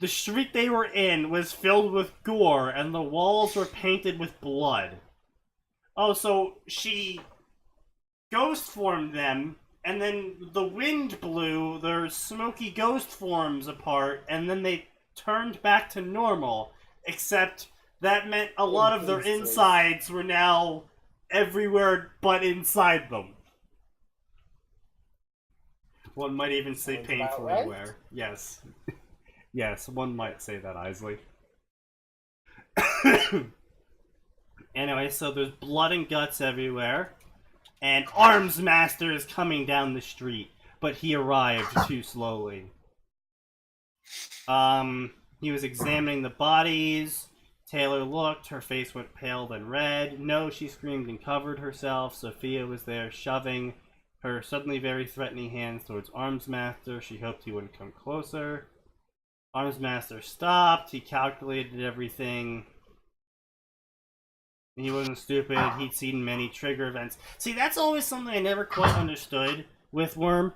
Speaker 2: The street they were in was filled with gore, and the walls were painted with blood. Oh, so she ghost formed them, and then the wind blew their smoky ghost forms apart, and then they turned back to normal, except that meant a lot of their insides were now everywhere but inside them. One might even say
Speaker 1: Sounds about
Speaker 2: painfully
Speaker 1: right.
Speaker 2: aware. Yes. Yes, one might say that, Isley. Anyway, so there's blood and guts everywhere, and Arms Master is coming down the street, but he arrived too slowly. He was examining the bodies. Taylor looked, her face went pale then red. No, she screamed and covered herself. Sophia was there, shoving her suddenly very threatening hands towards Arms Master. She hoped he wouldn't come closer. Arms Master stopped. He calculated everything. He wasn't stupid. He'd seen many trigger events. See, that's always something I never quite understood with Worm.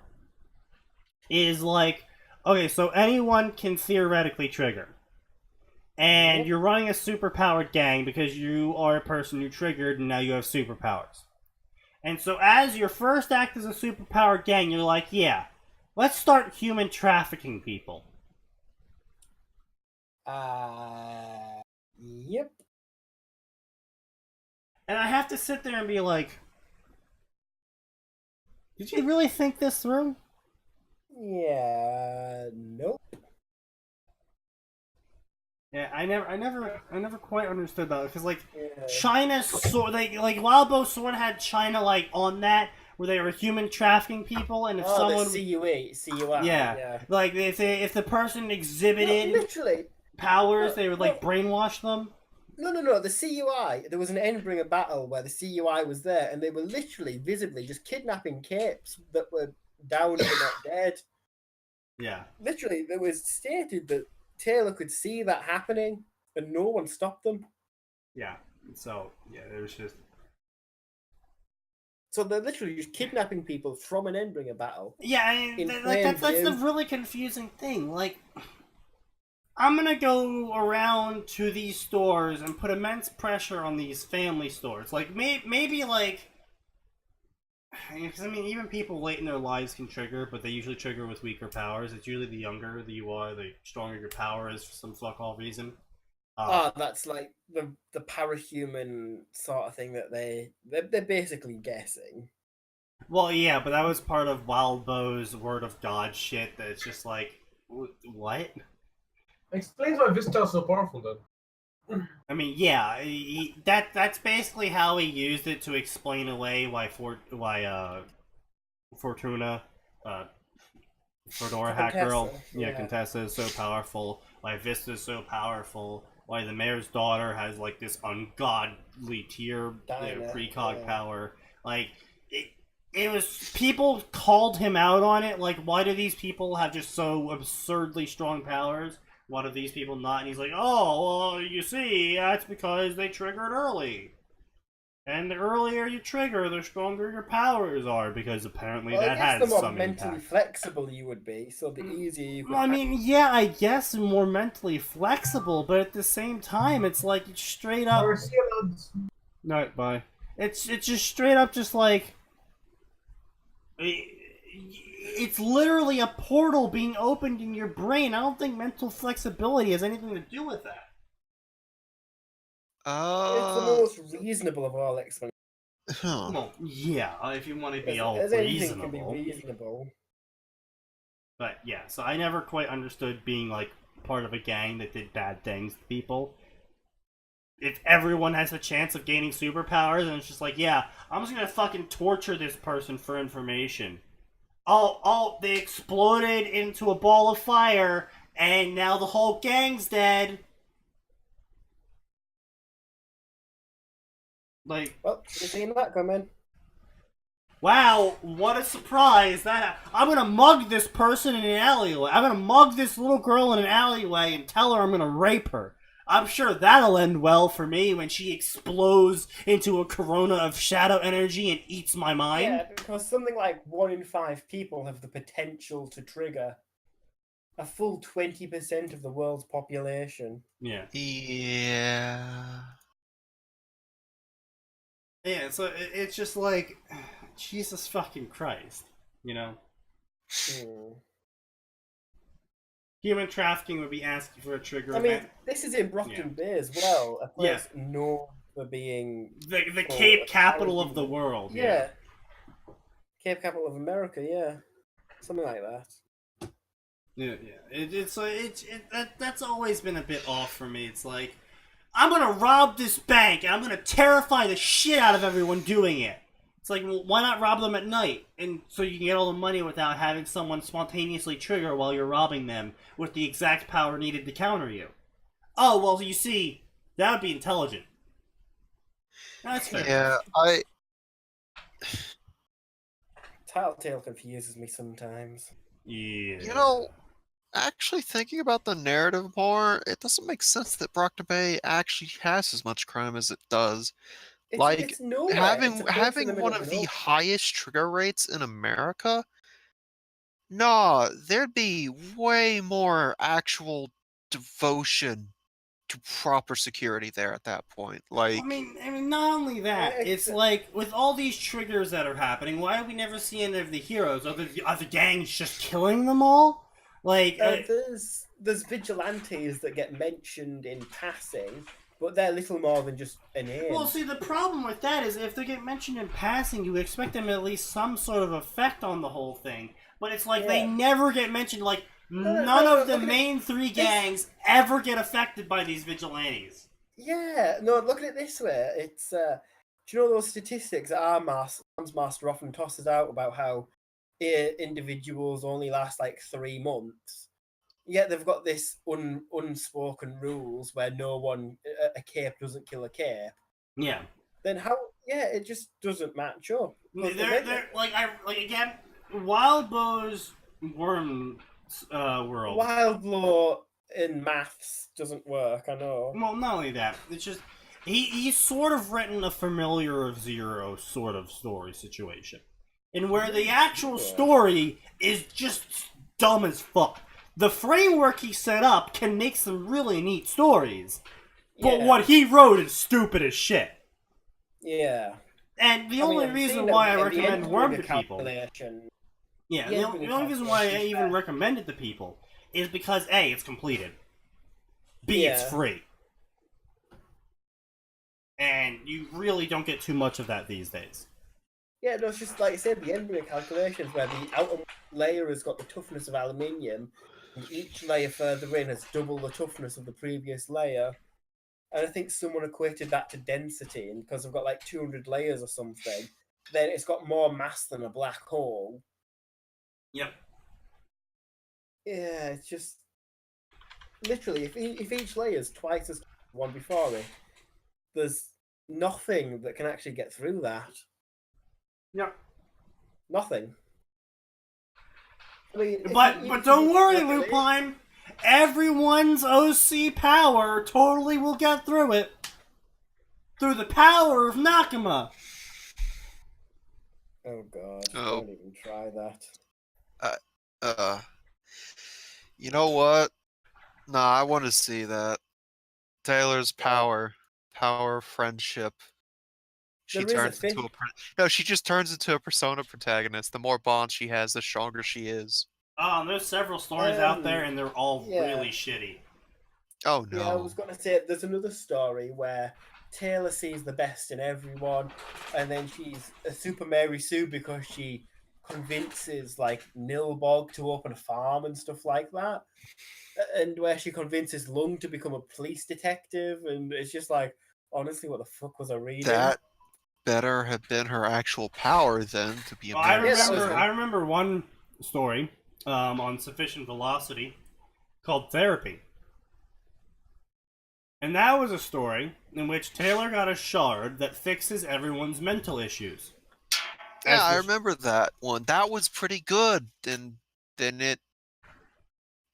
Speaker 2: Is like, okay, so anyone can theoretically trigger. And you're running a superpowered gang because you are a person who triggered and now you have superpowers. And so as your first act as a superpowered gang, you're like, yeah, let's start human trafficking people.
Speaker 1: Yep.
Speaker 2: And I have to sit there and be like, did you really think this through?
Speaker 1: Yeah. Nope.
Speaker 2: Yeah, I never quite understood that because like
Speaker 1: Yeah.
Speaker 2: China, so like Wild Sworn had China like on that where they were human trafficking people, and if someone
Speaker 1: the CUI.
Speaker 2: yeah, like if the person exhibited
Speaker 1: literally.
Speaker 2: powers,
Speaker 1: No,
Speaker 2: they would like
Speaker 1: no.
Speaker 2: brainwash them.
Speaker 1: No. The CUI. There was an Endbringer battle where the CUI was there, and they were literally, visibly, just kidnapping capes that were down and not dead.
Speaker 2: Yeah,
Speaker 1: Literally, it was stated that Taylor could see that happening, and no one stopped them.
Speaker 2: yeah. So yeah, it was just
Speaker 1: So they're literally just kidnapping people from an Endbringer battle.
Speaker 2: yeah.
Speaker 1: In
Speaker 2: Like
Speaker 1: plain
Speaker 2: that's the
Speaker 1: view.
Speaker 2: really confusing thing. Like, I'm gonna go around to these stores and put immense pressure on these family stores. Like, maybe like... Because, I mean, even people late in their lives can trigger, but they usually trigger with weaker powers. It's usually the younger that you are, the stronger your power is for some fuck-all reason.
Speaker 1: That's like the parahuman sort of thing that they're basically guessing.
Speaker 2: Well, yeah, but that was part of Wildbow's Word of God shit that it's just like, what?
Speaker 4: Explains why Vista is so powerful, then.
Speaker 2: I mean, yeah, that's basically how he used it to explain away why Fortuna, Fedora Hat Girl, Contessa is so powerful, why Vista is so powerful, why the mayor's daughter has like this ungodly tier precog power. Like, it was, people called him out on it, like, why do these people have just so absurdly strong powers? Why do these people not? And he's like, oh, well, you see, that's because they triggered early. And the earlier you trigger, the stronger your powers are, because apparently that has
Speaker 1: the more
Speaker 2: some
Speaker 1: mentally
Speaker 2: impact.
Speaker 1: flexible you would be, so the easier you could...
Speaker 2: Well, I mean, yeah, I guess more mentally flexible, but at the same time, it's like, it's straight up... No, bye. It's just straight up just like... It's literally a portal being opened in your brain. I don't think mental flexibility has anything to do with that.
Speaker 1: It's the most reasonable of all explanations.
Speaker 5: Huh.
Speaker 2: Well, yeah, if you want to be all
Speaker 1: As anything can
Speaker 2: reasonable.
Speaker 1: be reasonable.
Speaker 2: But yeah, so I never quite understood being like part of a gang that did bad things to people. If everyone has a chance of gaining superpowers, and it's just like, yeah, I'm just gonna fucking torture this person for information. Oh, they exploded into a ball of fire, and now the whole gang's dead. Like,
Speaker 1: Well, you've seen that coming.
Speaker 2: wow, what a surprise! I'm gonna mug this person in an alleyway. I'm gonna mug this little girl in an alleyway and tell her I'm gonna rape her. I'm sure that'll end well for me when she explodes into a corona of shadow energy and eats my mind.
Speaker 1: Yeah, because something like 1 in 5 people have the potential to trigger a full 20% of the world's population.
Speaker 2: Yeah.
Speaker 5: Yeah.
Speaker 2: Yeah, so it's just like, Jesus fucking Christ, you know? Human trafficking would be asking for a trigger
Speaker 1: I mean,
Speaker 2: event.
Speaker 1: this is in Brockton Bay as well, a place known for being...
Speaker 2: The Cape capital of the world.
Speaker 1: Yeah. Cape capital of America, yeah. Something like that.
Speaker 2: Yeah. That's always been a bit off for me. It's like, I'm gonna rob this bank, and I'm gonna terrify the shit out of everyone doing it. It's like, well, why not rob them at night? And so you can get all the money without having someone spontaneously trigger while you're robbing them with the exact power needed to counter you. Oh, well, you see, that would be intelligent. That's fair.
Speaker 5: Yeah,
Speaker 1: Tattletale confuses me sometimes.
Speaker 2: Yeah.
Speaker 5: You know, actually thinking about the narrative more, it doesn't make sense that Brockton Bay actually has as much crime as it does.
Speaker 1: It's nowhere.
Speaker 5: Having one of the highest trigger rates in America, nah, there'd be way more actual devotion to proper security there at that point. Like,
Speaker 2: I mean, not only that, it's like, with all these triggers that are happening, why do we never see any of the heroes? Are the gangs just killing them all? Like,
Speaker 1: there's vigilantes that get mentioned in passing, but they're little more than just a name.
Speaker 2: Well, see, the problem with that is if they get mentioned in passing, you expect them at least some sort of effect on the whole thing. But it's like they never get mentioned. Like, none of the main 3 gangs ever get affected by these vigilantes.
Speaker 1: Yeah, no, look at it this way. It's, do you know those statistics that Arms Master often tosses out about how individuals only last like 3 months? Yet they've got this unspoken rules where a cape doesn't kill a cape.
Speaker 2: Yeah.
Speaker 1: Then how? Yeah, it just doesn't match up.
Speaker 2: They're again, Wildbow's worm world.
Speaker 1: Wildbow in maths doesn't work. I know.
Speaker 2: Well, not only that, it's just he's sort of written a Familiar of Zero sort of story situation, and where the actual story is just dumb as fuck. the framework he set up can make some really neat stories. But
Speaker 1: Yeah.
Speaker 2: what he wrote is stupid as shit.
Speaker 1: Yeah.
Speaker 2: And the only reason why I recommend Worm to people... Yeah, the only reason why I even recommend it to people is because A, it's completed. B, it's free. And you really don't get too much of that these days.
Speaker 1: Yeah, no, it's just like I said, the embryo calculations where the outer layer has got the toughness of aluminium, and each layer further in has double the toughness of the previous layer. And I think someone equated that to density, and because I've got like 200 layers or something, then it's got more mass than a black hole.
Speaker 2: Yep.
Speaker 1: Yeah, it's just literally if each layer is twice as one before it, there's nothing that can actually get through that.
Speaker 2: Yep.
Speaker 1: Nothing. I mean,
Speaker 2: But don't worry, Lupine. Everyone's OC power totally will get through it. Through the power of Nakama.
Speaker 1: Oh god,
Speaker 5: Oh.
Speaker 1: don't even try that.
Speaker 5: You know what? Nah, I want to see that. Taylor's power friendship. She
Speaker 1: There is a
Speaker 5: turns into
Speaker 1: thing.
Speaker 5: no, she just turns into a Persona protagonist. The more bonds she has, the stronger she is.
Speaker 2: Oh, and there's several stories out there, and they're all really shitty.
Speaker 5: Oh no.
Speaker 1: Yeah, I was gonna say there's another story where Taylor sees the best in everyone, and then she's a Super Mary Sue because she convinces like Nilbog to open a farm and stuff like that, and where she convinces Lung to become a police detective, and it's just like, honestly, what the fuck was I reading?
Speaker 5: That better have been her actual power then to be a
Speaker 2: Well, I remember one story on Sufficient Velocity called Therapy. And that was a story in which Taylor got a shard that fixes everyone's mental issues.
Speaker 5: Yeah, I remember that one. That was pretty good, and then it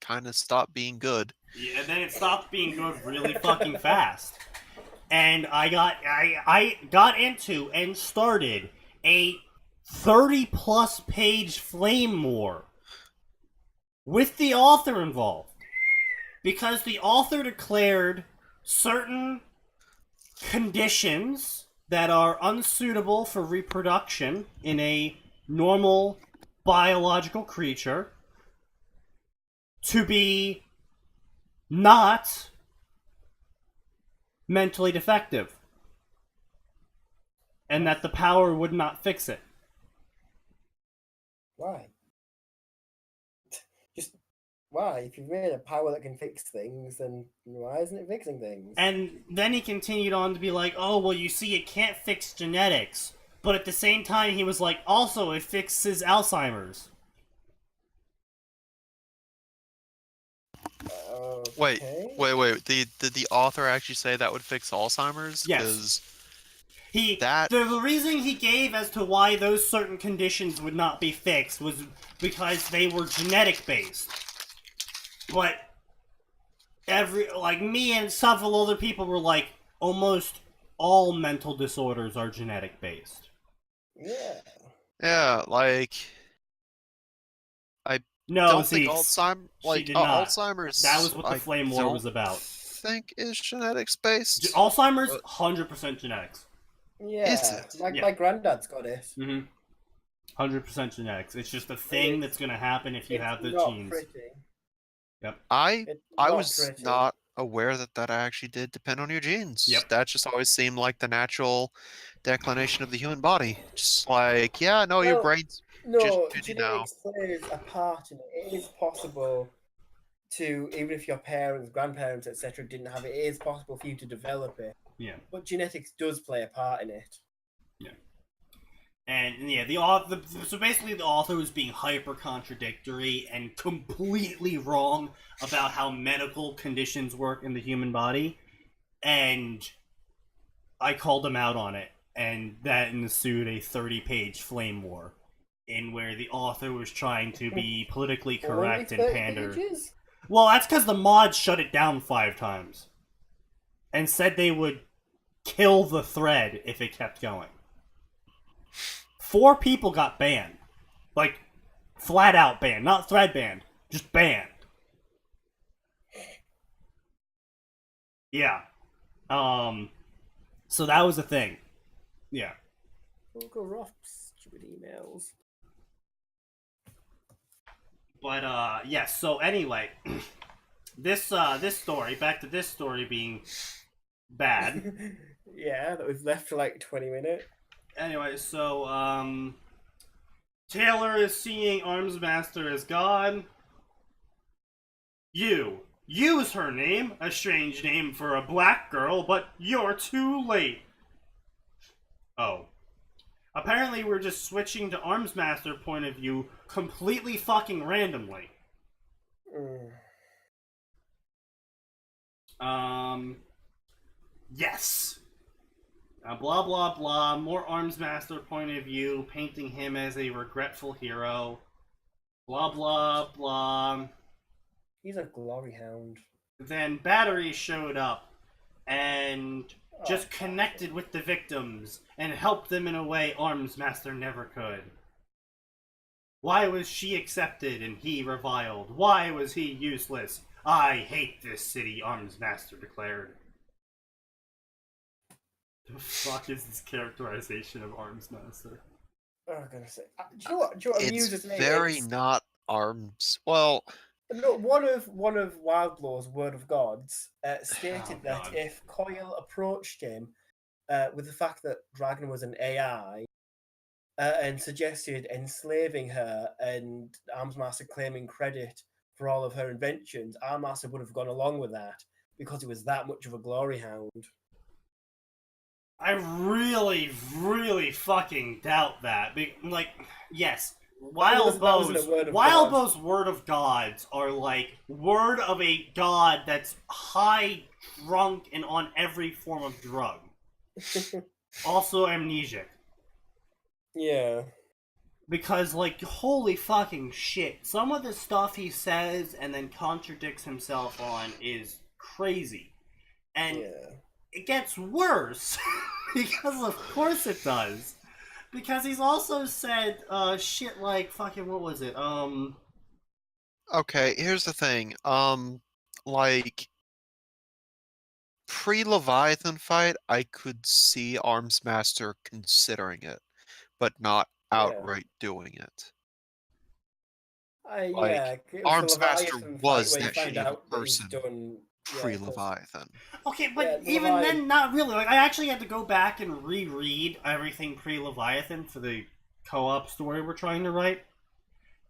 Speaker 5: kind of stopped being good.
Speaker 2: Yeah, and then it stopped being good really fucking fast. And I got into and started a 30-plus page flame war with the author involved. Because the author declared certain conditions that are unsuitable for reproduction in a normal biological creature to be not mentally defective, and that the power would not fix it.
Speaker 1: Why? Just why? If you've made a power that can fix things, then why isn't it fixing things?
Speaker 2: And then he continued on to be like, oh, well, you see, it can't fix genetics. But at the same time, he was like, also, it fixes Alzheimer's.
Speaker 5: Wait.
Speaker 1: Okay.
Speaker 5: Did the author actually say that would fix Alzheimer's?
Speaker 2: Yes. The reason he gave as to why those certain conditions would not be fixed was because they were genetic based. But me and several other people were like, almost all mental disorders are genetic based.
Speaker 1: Yeah.
Speaker 5: Yeah, like
Speaker 2: Alzheimer's. That was what the Flame War was about.
Speaker 5: Think is genetics based.
Speaker 2: Alzheimer's, 100% genetics.
Speaker 1: Yeah.
Speaker 5: Is it?
Speaker 1: My granddad's got it.
Speaker 2: 100% genetics. It's just a thing that's going to happen if you have the genes.
Speaker 1: Pretty.
Speaker 2: Yep.
Speaker 5: I was not aware that actually did depend on your genes.
Speaker 2: Yep.
Speaker 5: That just always seemed like the natural declination of the human body. Just like, yeah, no, your brain's
Speaker 1: No,
Speaker 5: just
Speaker 1: genetics plays a part in it. It is possible to, even if your parents, grandparents, etc., didn't have it, it is possible for you to develop it.
Speaker 2: Yeah.
Speaker 1: But genetics does play a part in it.
Speaker 2: Yeah. And yeah, the author. So basically, the author was being hyper contradictory and completely wrong about how medical conditions work in the human body, and I called him out on it, and that ensued a 30-page flame war, in where the author was trying to be politically correct and pander.
Speaker 1: Pages?
Speaker 2: Well, that's because the mods shut it down 5 times, and said they would kill the thread if it kept going. 4 people got banned. Like, flat out banned. Not thread banned. Just banned. Yeah. So that was a thing. Yeah.
Speaker 1: Go off, stupid emails.
Speaker 2: But yes. So anyway, this story. Back to this story being bad.
Speaker 1: Yeah, that we've left for like 20 minutes.
Speaker 2: Anyway, so Taylor is seeing Armsmaster as God. You use her name, a strange name for a black girl, but you're too late. Oh. Apparently we're just switching to Armsmaster point of view completely fucking randomly. Yes. Blah blah blah, more Armsmaster point of view, painting him as a regretful hero. Blah blah blah.
Speaker 1: He's a glory hound.
Speaker 2: Then Battery showed up and just connected with the victims and helped them in a way Armsmaster never could. Why was she accepted and he reviled? Why was he useless? I hate this city, Armsmaster declared. The fuck is this characterization of Armsmaster?
Speaker 1: Oh, I'm gonna say. Do you know what amuses me?
Speaker 5: It's very not arms. Well,
Speaker 1: no, one of Wildblow's Word of Gods stated that
Speaker 2: God.
Speaker 1: if Coyle approached him with the fact that Dragon was an AI and suggested enslaving her and Armsmaster claiming credit for all of her inventions, Armsmaster would have gone along with that because he was that much of a glory hound.
Speaker 2: I really, really fucking doubt that. Like, yes, Wildbow's Word of Gods are like word of a god that's high, drunk, and on every form of drug. Also amnesiac.
Speaker 1: Yeah.
Speaker 2: Because, like, holy fucking shit. Some of the stuff he says and then contradicts himself on is crazy. And it gets worse. Because of course it does. Because he's also said shit like fucking, what was it?
Speaker 5: okay, here's the thing. Like pre-Leviathan fight, I could see Armsmaster considering it, but not outright doing it. Armsmaster was that shitty of a person pre-Leviathan.
Speaker 2: Okay, but even then, not really. Like, I actually had to go back and reread everything pre-Leviathan for the co-op story we're trying to write.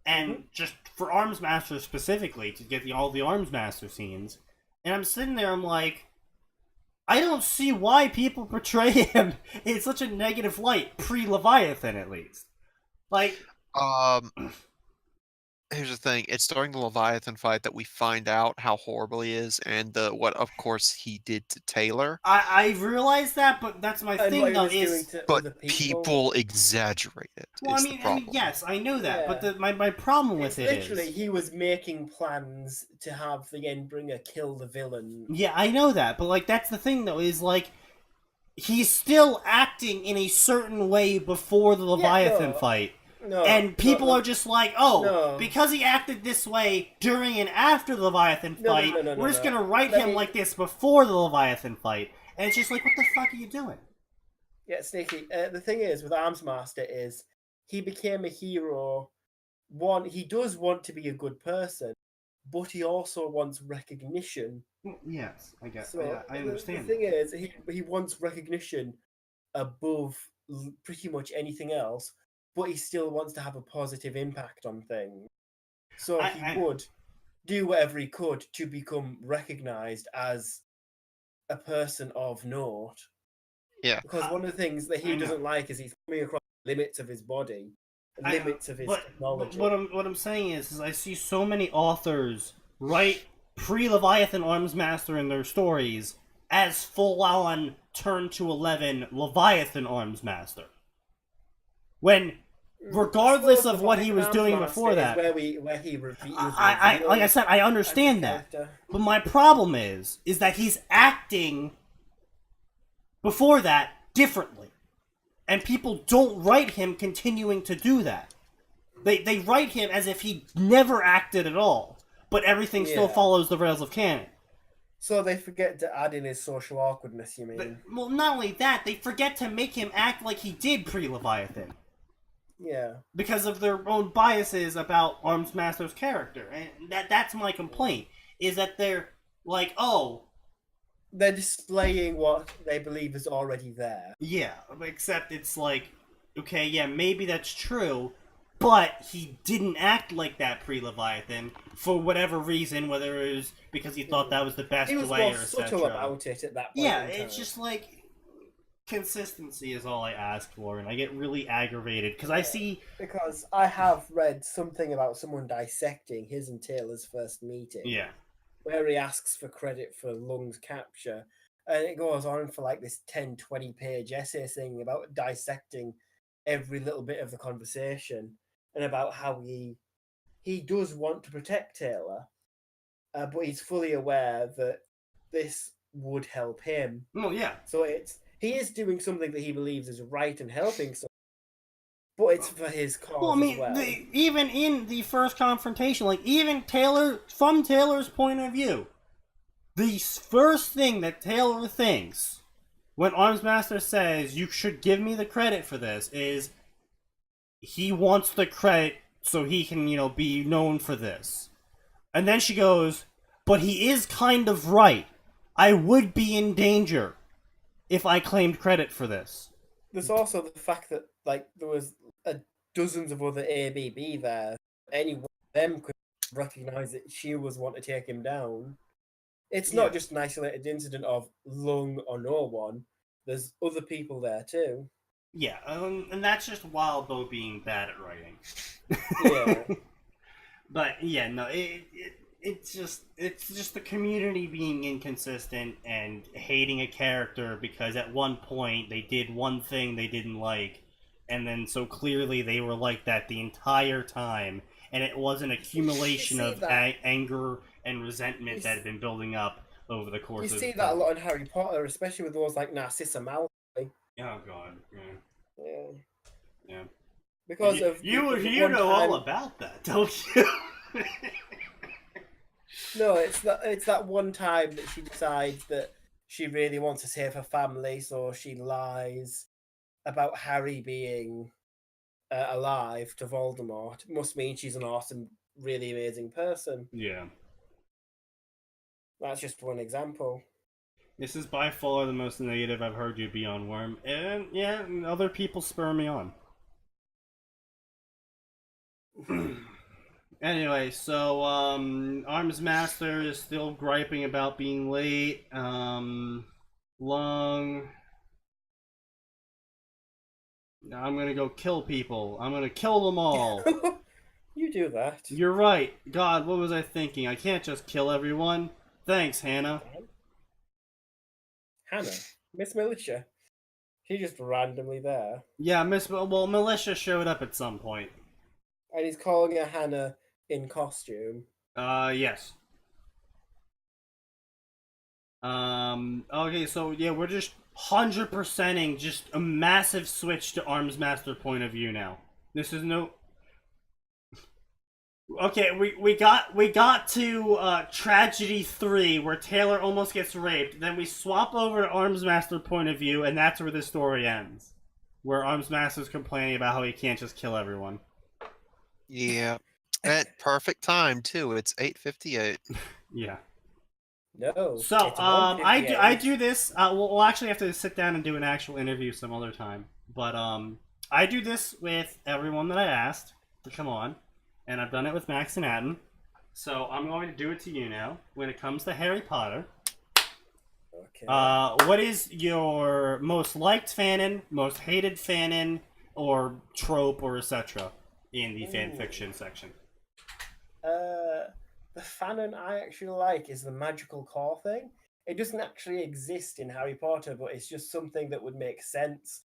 Speaker 2: And just for Armsmaster specifically, to get all the Armsmaster scenes. And I'm sitting there, I'm like, I don't see why people portray him in such a negative light, pre-Leviathan at least. Like...
Speaker 5: Here's the thing, it's during the Leviathan fight that we find out how horrible he is and what of course he did to Taylor.
Speaker 2: I realize that, but that's my thing though,
Speaker 5: but people exaggerate it.
Speaker 2: Well, I mean, yes, I know that, but my problem with it is...
Speaker 1: literally, he was making plans to have the Endbringer kill the villain.
Speaker 2: Yeah, I know that, but like, that's the thing though, is like, he's still acting in a certain way before the Leviathan fight. And people are just like, because he acted this way during and after the Leviathan fight, we're just going to write him like this before the Leviathan fight. And it's just like, what the fuck are you doing?
Speaker 1: Yeah, Sneaky. The thing is, with Armsmaster is, he became a hero. One, he does want to be a good person, but he also wants recognition.
Speaker 2: Yes, I guess.
Speaker 1: So,
Speaker 2: I understand.
Speaker 1: The thing is, he wants recognition above pretty much anything else. But he still wants to have a positive impact on things. So he would do whatever he could to become recognized as a person of note.
Speaker 5: Yeah.
Speaker 1: Because one of the things that he doesn't like is he's coming across the limits of his body, limits of his technology.
Speaker 2: What I'm saying is I see so many authors write pre-Leviathan Armsmaster in their stories as full-on turn to 11 Leviathan Armsmaster. When... regardless of what he was doing before that,
Speaker 1: where he
Speaker 2: like I said, I understand that. But my problem is that he's acting before that differently, and people don't write him continuing to do that. They write him as if he never acted at all, but everything still follows the rails of canon.
Speaker 1: So they forget to add in his social awkwardness, you mean?
Speaker 2: But, well, not only that, they forget to make him act like he did pre-Leviathan.
Speaker 1: Yeah.
Speaker 2: Because of their own biases about Armsmaster's character. And that's my complaint, is that they're like, oh...
Speaker 1: They're displaying what they believe is already there.
Speaker 2: Yeah, except it's like, okay, yeah, maybe that's true, but he didn't act like that pre-Leviathan for whatever reason, whether it was because he thought that was the best
Speaker 1: He was
Speaker 2: way
Speaker 1: more
Speaker 2: or
Speaker 1: subtle
Speaker 2: etc.
Speaker 1: about it at that point.
Speaker 2: Yeah,
Speaker 1: in
Speaker 2: it's
Speaker 1: time.
Speaker 2: just like consistency is all I ask for, and I get really aggravated because I see.
Speaker 1: Because I have read something about someone dissecting his and Taylor's first meeting.
Speaker 2: Yeah.
Speaker 1: Where he asks for credit for Lung's capture. And it goes on for like this 10, 20-page essay saying about dissecting every little bit of the conversation and about how he does want to protect Taylor, but he's fully aware that this would help him.
Speaker 2: Oh, yeah.
Speaker 1: So he is doing something that he believes is right and helping someone, but it's for his cause
Speaker 2: Well, I mean,
Speaker 1: as well.
Speaker 2: even in the first confrontation, like, even from Taylor's point of view, the first thing that Taylor thinks when Armsmaster says, you should give me the credit for this, is he wants the credit so he can, be known for this. And then she goes, but he is kind of right. I would be in danger if I claimed credit for this.
Speaker 1: There's also the fact that, like, there was dozens of other ABB there. Any one of them could recognize that she was wanting to take him down. It's not just an isolated incident of Lung or no one. There's other people there too.
Speaker 2: Yeah, and that's just Wildbow being bad at writing.
Speaker 1: Yeah.
Speaker 2: But yeah, no, it's just the community being inconsistent and hating a character because at one point they did one thing they didn't like, and then so clearly they were like that the entire time, and it was an accumulation of anger and resentment that had been building up over the course of
Speaker 1: You see that a lot in Harry Potter, especially with those like Narcissa Malfoy.
Speaker 2: Oh god, yeah.
Speaker 1: Because
Speaker 2: you know all about that, don't you?
Speaker 1: No, it's that one time that she decides that she really wants to save her family, so she lies about Harry being alive to Voldemort. It must mean she's an awesome, really amazing person.
Speaker 2: Yeah.
Speaker 1: That's just one example.
Speaker 2: This is by far the most negative I've heard you be on Worm, and yeah, other people spur me on. Anyway, so Armsmaster is still griping about being late. Lung, I'm gonna go kill people. I'm gonna kill them all.
Speaker 1: You do that.
Speaker 2: You're right. God, what was I thinking? I can't just kill everyone. Thanks, Hannah.
Speaker 1: Hannah? Miss Militia? She's just randomly there.
Speaker 2: Yeah, Militia showed up at some point.
Speaker 1: And he's calling her Hannah in costume.
Speaker 2: Yes. Okay, so yeah, we're just 100%ing just a massive switch to Armsmaster point of view now. This is no... Okay, we got to Tragedy 3 where Taylor almost gets raped. Then we swap over to Armsmaster point of view, and that's where the story ends. Where Armsmaster's complaining about how he can't just kill everyone.
Speaker 5: Yeah. At perfect time too. It's 8:58.
Speaker 2: Yeah.
Speaker 1: No.
Speaker 2: So I do this. We'll actually have to sit down and do an actual interview some other time. But I do this with everyone that I asked to come on. And I've done it with Max and Atin. So I'm going to do it to you now. When it comes to Harry Potter,
Speaker 1: Okay.
Speaker 2: what is your most liked fanon, most hated fanon, or trope, or etc. in the fanfiction section?
Speaker 1: The fanon I actually like is the magical core thing. It doesn't actually exist in Harry Potter, but it's just something that would make sense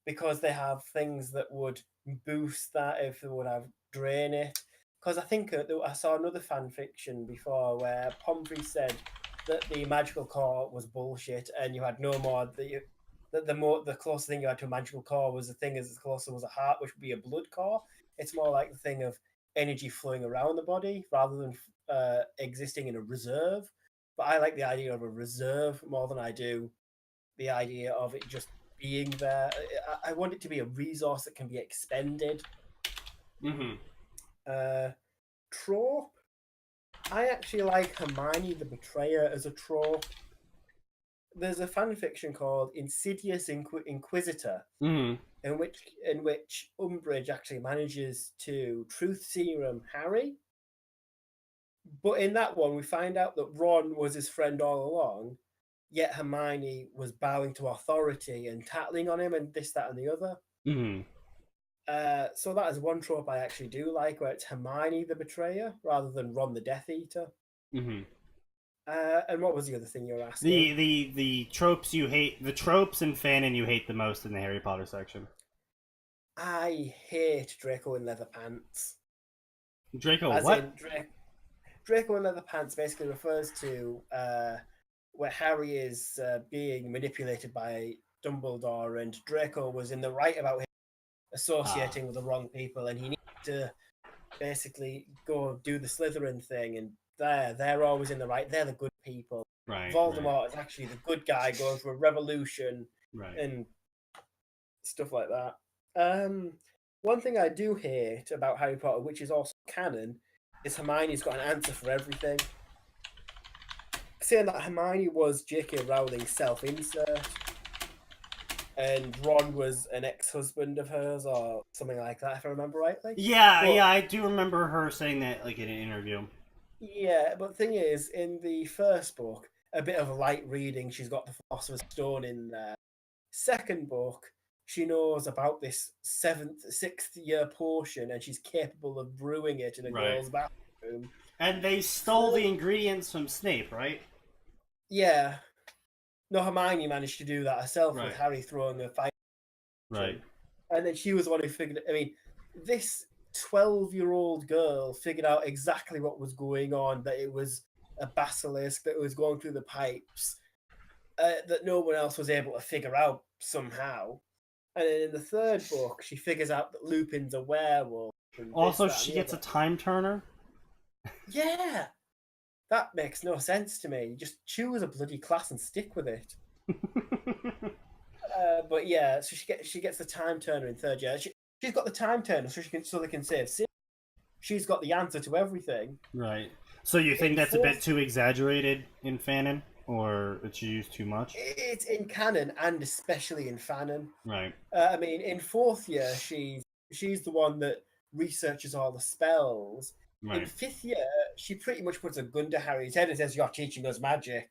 Speaker 1: because they have things that would boost that if they would have drain it. Because I think I saw another fan fiction before where Pomfrey said that the magical core was bullshit and you had no more the closest thing you had to a magical core was the thing as closer was a heart, which would be a blood core. It's more like the thing of energy flowing around the body rather than existing in a reserve. but I like the idea of a reserve more than I do the idea of it just being there. I want it to be a resource that can be expended. Trope. I actually like Hermione the Betrayer as a trope. There's a fan fiction called Insidious Inquisitor, in which Umbridge actually manages to truth serum Harry. But in that one, we find out that Ron was his friend all along, yet Hermione was bowing to authority and tattling on him and this, that, and the other. So that is one trope I actually do like, where it's Hermione the Betrayer rather than Ron the Death Eater. And what was the other thing you were asking?
Speaker 2: The tropes you hate, the tropes and fanon you hate the most in the Harry Potter section.
Speaker 1: I hate Draco in leather pants.
Speaker 2: Draco,
Speaker 1: As
Speaker 2: what?
Speaker 1: in, Draco in leather pants basically refers to where Harry is being manipulated by Dumbledore, and Draco was in the right about him associating with the wrong people, and he needs to basically go do the Slytherin thing, and they're always in the right. They're the good people.
Speaker 2: Right.
Speaker 1: Voldemort is actually the good guy going for a revolution and stuff like that. One thing I do hate about Harry Potter, which is also canon, is Hermione's got an answer for everything. Saying that Hermione was J.K. Rowling's self-insert, and Ron was an ex-husband of hers, or something like that, if I remember rightly.
Speaker 2: Yeah, I do remember her saying that, like, in an interview.
Speaker 1: Yeah, but the thing is, in the first book, a bit of a light reading, she's got the Philosopher's Stone in there. Second book, she knows about this sixth year potion, and she's capable of brewing it in a girl's bathroom.
Speaker 2: And they stole the ingredients from Snape, right?
Speaker 1: Yeah. No, Hermione managed to do that herself with Harry throwing a fight.
Speaker 2: Right.
Speaker 1: And then she was the one who figured it. I mean, this 12-year-old girl figured out exactly what was going on, that it was a basilisk that was going through the pipes, that no one else was able to figure out somehow. And then in the third book, she figures out that Lupin's a werewolf.
Speaker 2: Also, she gets a time turner?
Speaker 1: Yeah! That makes no sense to me. Just choose a bloody class and stick with it. But yeah, so she gets the time turner in third year. She's got the time turner so they can save Sid. She's got the answer to everything.
Speaker 2: Right. So you think that's a bit too exaggerated in fanon, or it's used too much?
Speaker 1: It's in canon and especially in fanon.
Speaker 2: Right.
Speaker 1: I mean, in fourth year, she's the one that researches all the spells. Right. In fifth year, she pretty much puts a gun to Harry's head and says, "You're teaching us magic."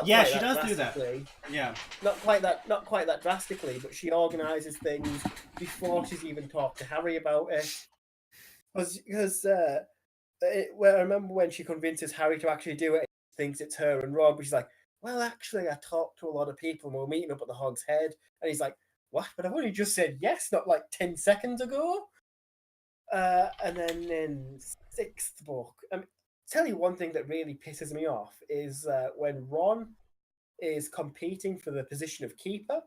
Speaker 2: Yeah, she does do that. Yeah.
Speaker 1: Not quite that drastically, but she organises things before she's even talked to Harry about it. Because I remember when she convinces Harry to actually do it, he thinks it's her and Ron, but she's like, "Well, actually, I talked to a lot of people and we're meeting up at the Hog's Head." And he's like, "What? But I've only just said yes, not like 10 seconds ago." And then in sixth book, tell you one thing that really pisses me off is when Ron is competing for the position of keeper,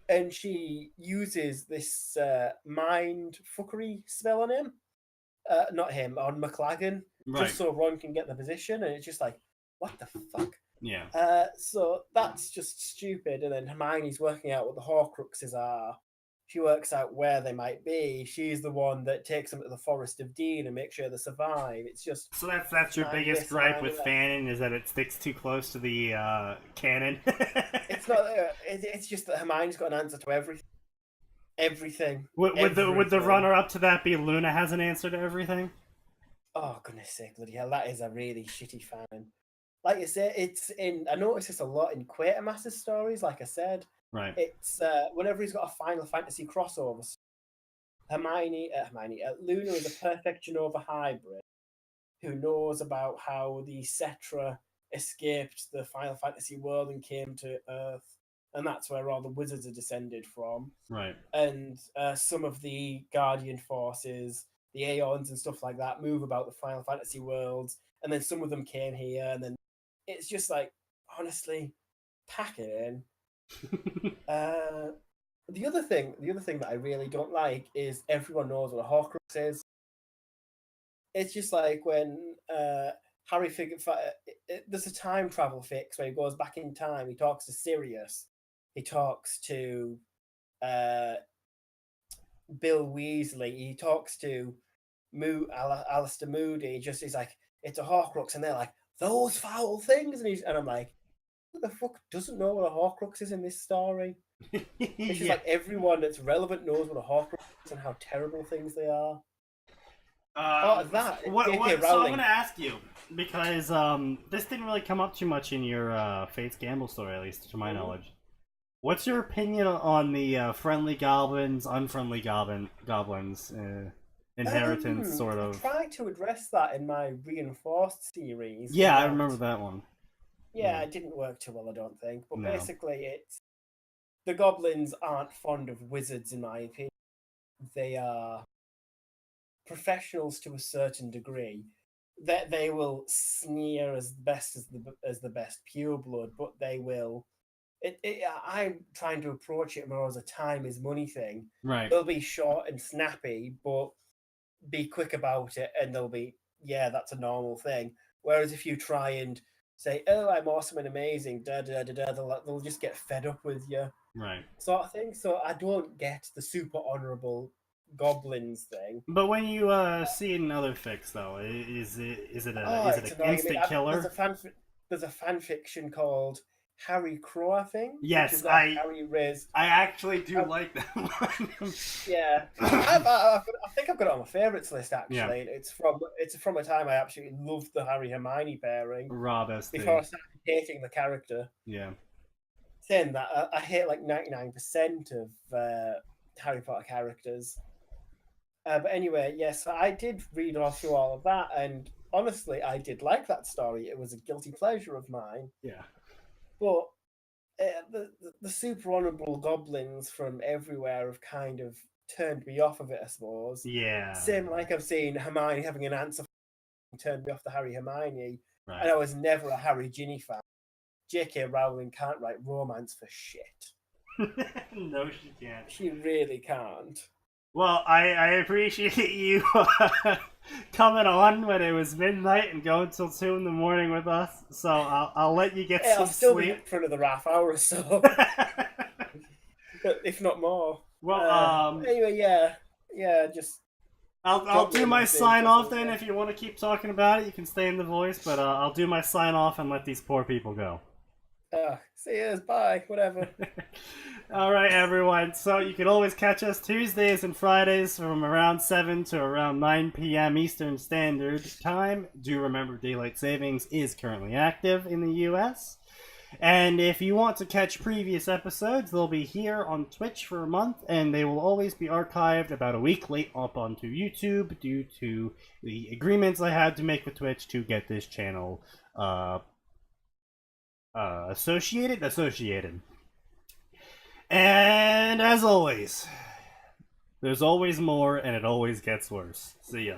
Speaker 1: and she uses this mind fuckery spell on him. Not him, on McLaggen, just so Ron can get the position, and it's just like, what the fuck?
Speaker 2: Yeah.
Speaker 1: So that's just stupid. And then Hermione's working out what the Horcruxes are. She works out where they might be. She's the one that takes them to the Forest of Dean and makes sure they survive. It's just
Speaker 2: so that's your biggest gripe with fanon, is that it sticks too close to the canon.
Speaker 1: It's not. It's just that Hermione's got an answer to everything. Everything.
Speaker 2: Would the runner up to that be Luna has an answer to everything?
Speaker 1: Oh goodness sake, bloody hell! That is a really shitty fanon. Like you say, it's in. I notice this a lot in Quatermaster's stories. Like I said.
Speaker 2: Right.
Speaker 1: It's whenever he's got a Final Fantasy crossover, Luna is a perfect Genova hybrid who knows about how the Cetra escaped the Final Fantasy world and came to Earth, and that's where all the wizards are descended from.
Speaker 2: Right.
Speaker 1: And some of the Guardian forces, the Aeons and stuff like that, move about the Final Fantasy worlds, and then some of them came here, and then it's just like, honestly, pack it in. The other thing that I really don't like is everyone knows what a Horcrux is. It's just like when Harry there's a time travel fix where he goes back in time. He talks to Sirius. He talks to Bill Weasley. He talks to Alistair Moody. He's like, it's a Horcrux, and they're like, those foul things, and I'm like, who the fuck doesn't know what a Horcrux is in this story? It's just like everyone that's relevant knows what a Horcrux is and how terrible things they are.
Speaker 2: So I'm going to ask you, because this didn't really come up too much in your Fates Gamble story, at least to my knowledge. What's your opinion on the friendly goblins, unfriendly goblins, inheritance sort of?
Speaker 1: I tried to address that in my Reinforced series.
Speaker 2: Yeah, I remember that one.
Speaker 1: Yeah, it didn't work too well, I don't think. But basically, the goblins aren't fond of wizards, in my opinion. They are professionals to a certain degree. That they will sneer as the best pureblood, but they will. I'm trying to approach it more as a time is money thing.
Speaker 2: Right.
Speaker 1: They'll be short and snappy, but be quick about it, and they'll be, yeah, that's a normal thing. Whereas if you try and say, oh, I'm awesome and amazing, they'll just get fed up with you.
Speaker 2: Right.
Speaker 1: Sort of thing. So I don't get the super honourable goblins thing.
Speaker 2: But when you see another fix, though, is it an instant killer?
Speaker 1: There's a fan fiction called Harry Crow, I think.
Speaker 2: Yes,
Speaker 1: I
Speaker 2: actually do like that one.
Speaker 1: Yeah, I think I've got it on my favourites list actually.
Speaker 2: Yeah.
Speaker 1: It's from a time I absolutely loved the Harry Hermione pairing. Before I started hating the character.
Speaker 2: Yeah.
Speaker 1: Saying that, I hate like 99% of Harry Potter characters. But anyway, yes, I did read through all of that, and honestly, I did like that story. It was a guilty pleasure of mine.
Speaker 2: Yeah.
Speaker 1: But the super honourable goblins from everywhere have kind of turned me off of it, I suppose.
Speaker 2: Yeah.
Speaker 1: Same like I've seen Hermione having an answer turned me off the Harry Hermione.
Speaker 2: Right.
Speaker 1: And I was never a Harry Ginny fan. J.K. Rowling can't write romance for shit.
Speaker 2: No, she can't.
Speaker 1: She really can't.
Speaker 2: Well, I appreciate you coming on when it was midnight and going till 2 in the morning with us. So I'll let you get some
Speaker 1: I'll still
Speaker 2: sleep.
Speaker 1: be in front of the half hour or so, if not more.
Speaker 2: Well,
Speaker 1: anyway, yeah, just.
Speaker 2: I'll do my sign off then. If you want to keep talking about it, you can stay in the voice. But I'll do my sign off and let these poor people go.
Speaker 1: See you, bye, whatever.
Speaker 2: Alright, everyone. So you can always catch us Tuesdays and Fridays from around 7 to around 9 p.m. Eastern Standard Time. Do remember Daylight Savings is currently active in the U.S. And if you want to catch previous episodes, they'll be here on Twitch for a month, and they will always be archived about a week late up onto YouTube due to the agreements I had to make with Twitch to get this channel associated. And as always, there's always more, and it always gets worse. See ya.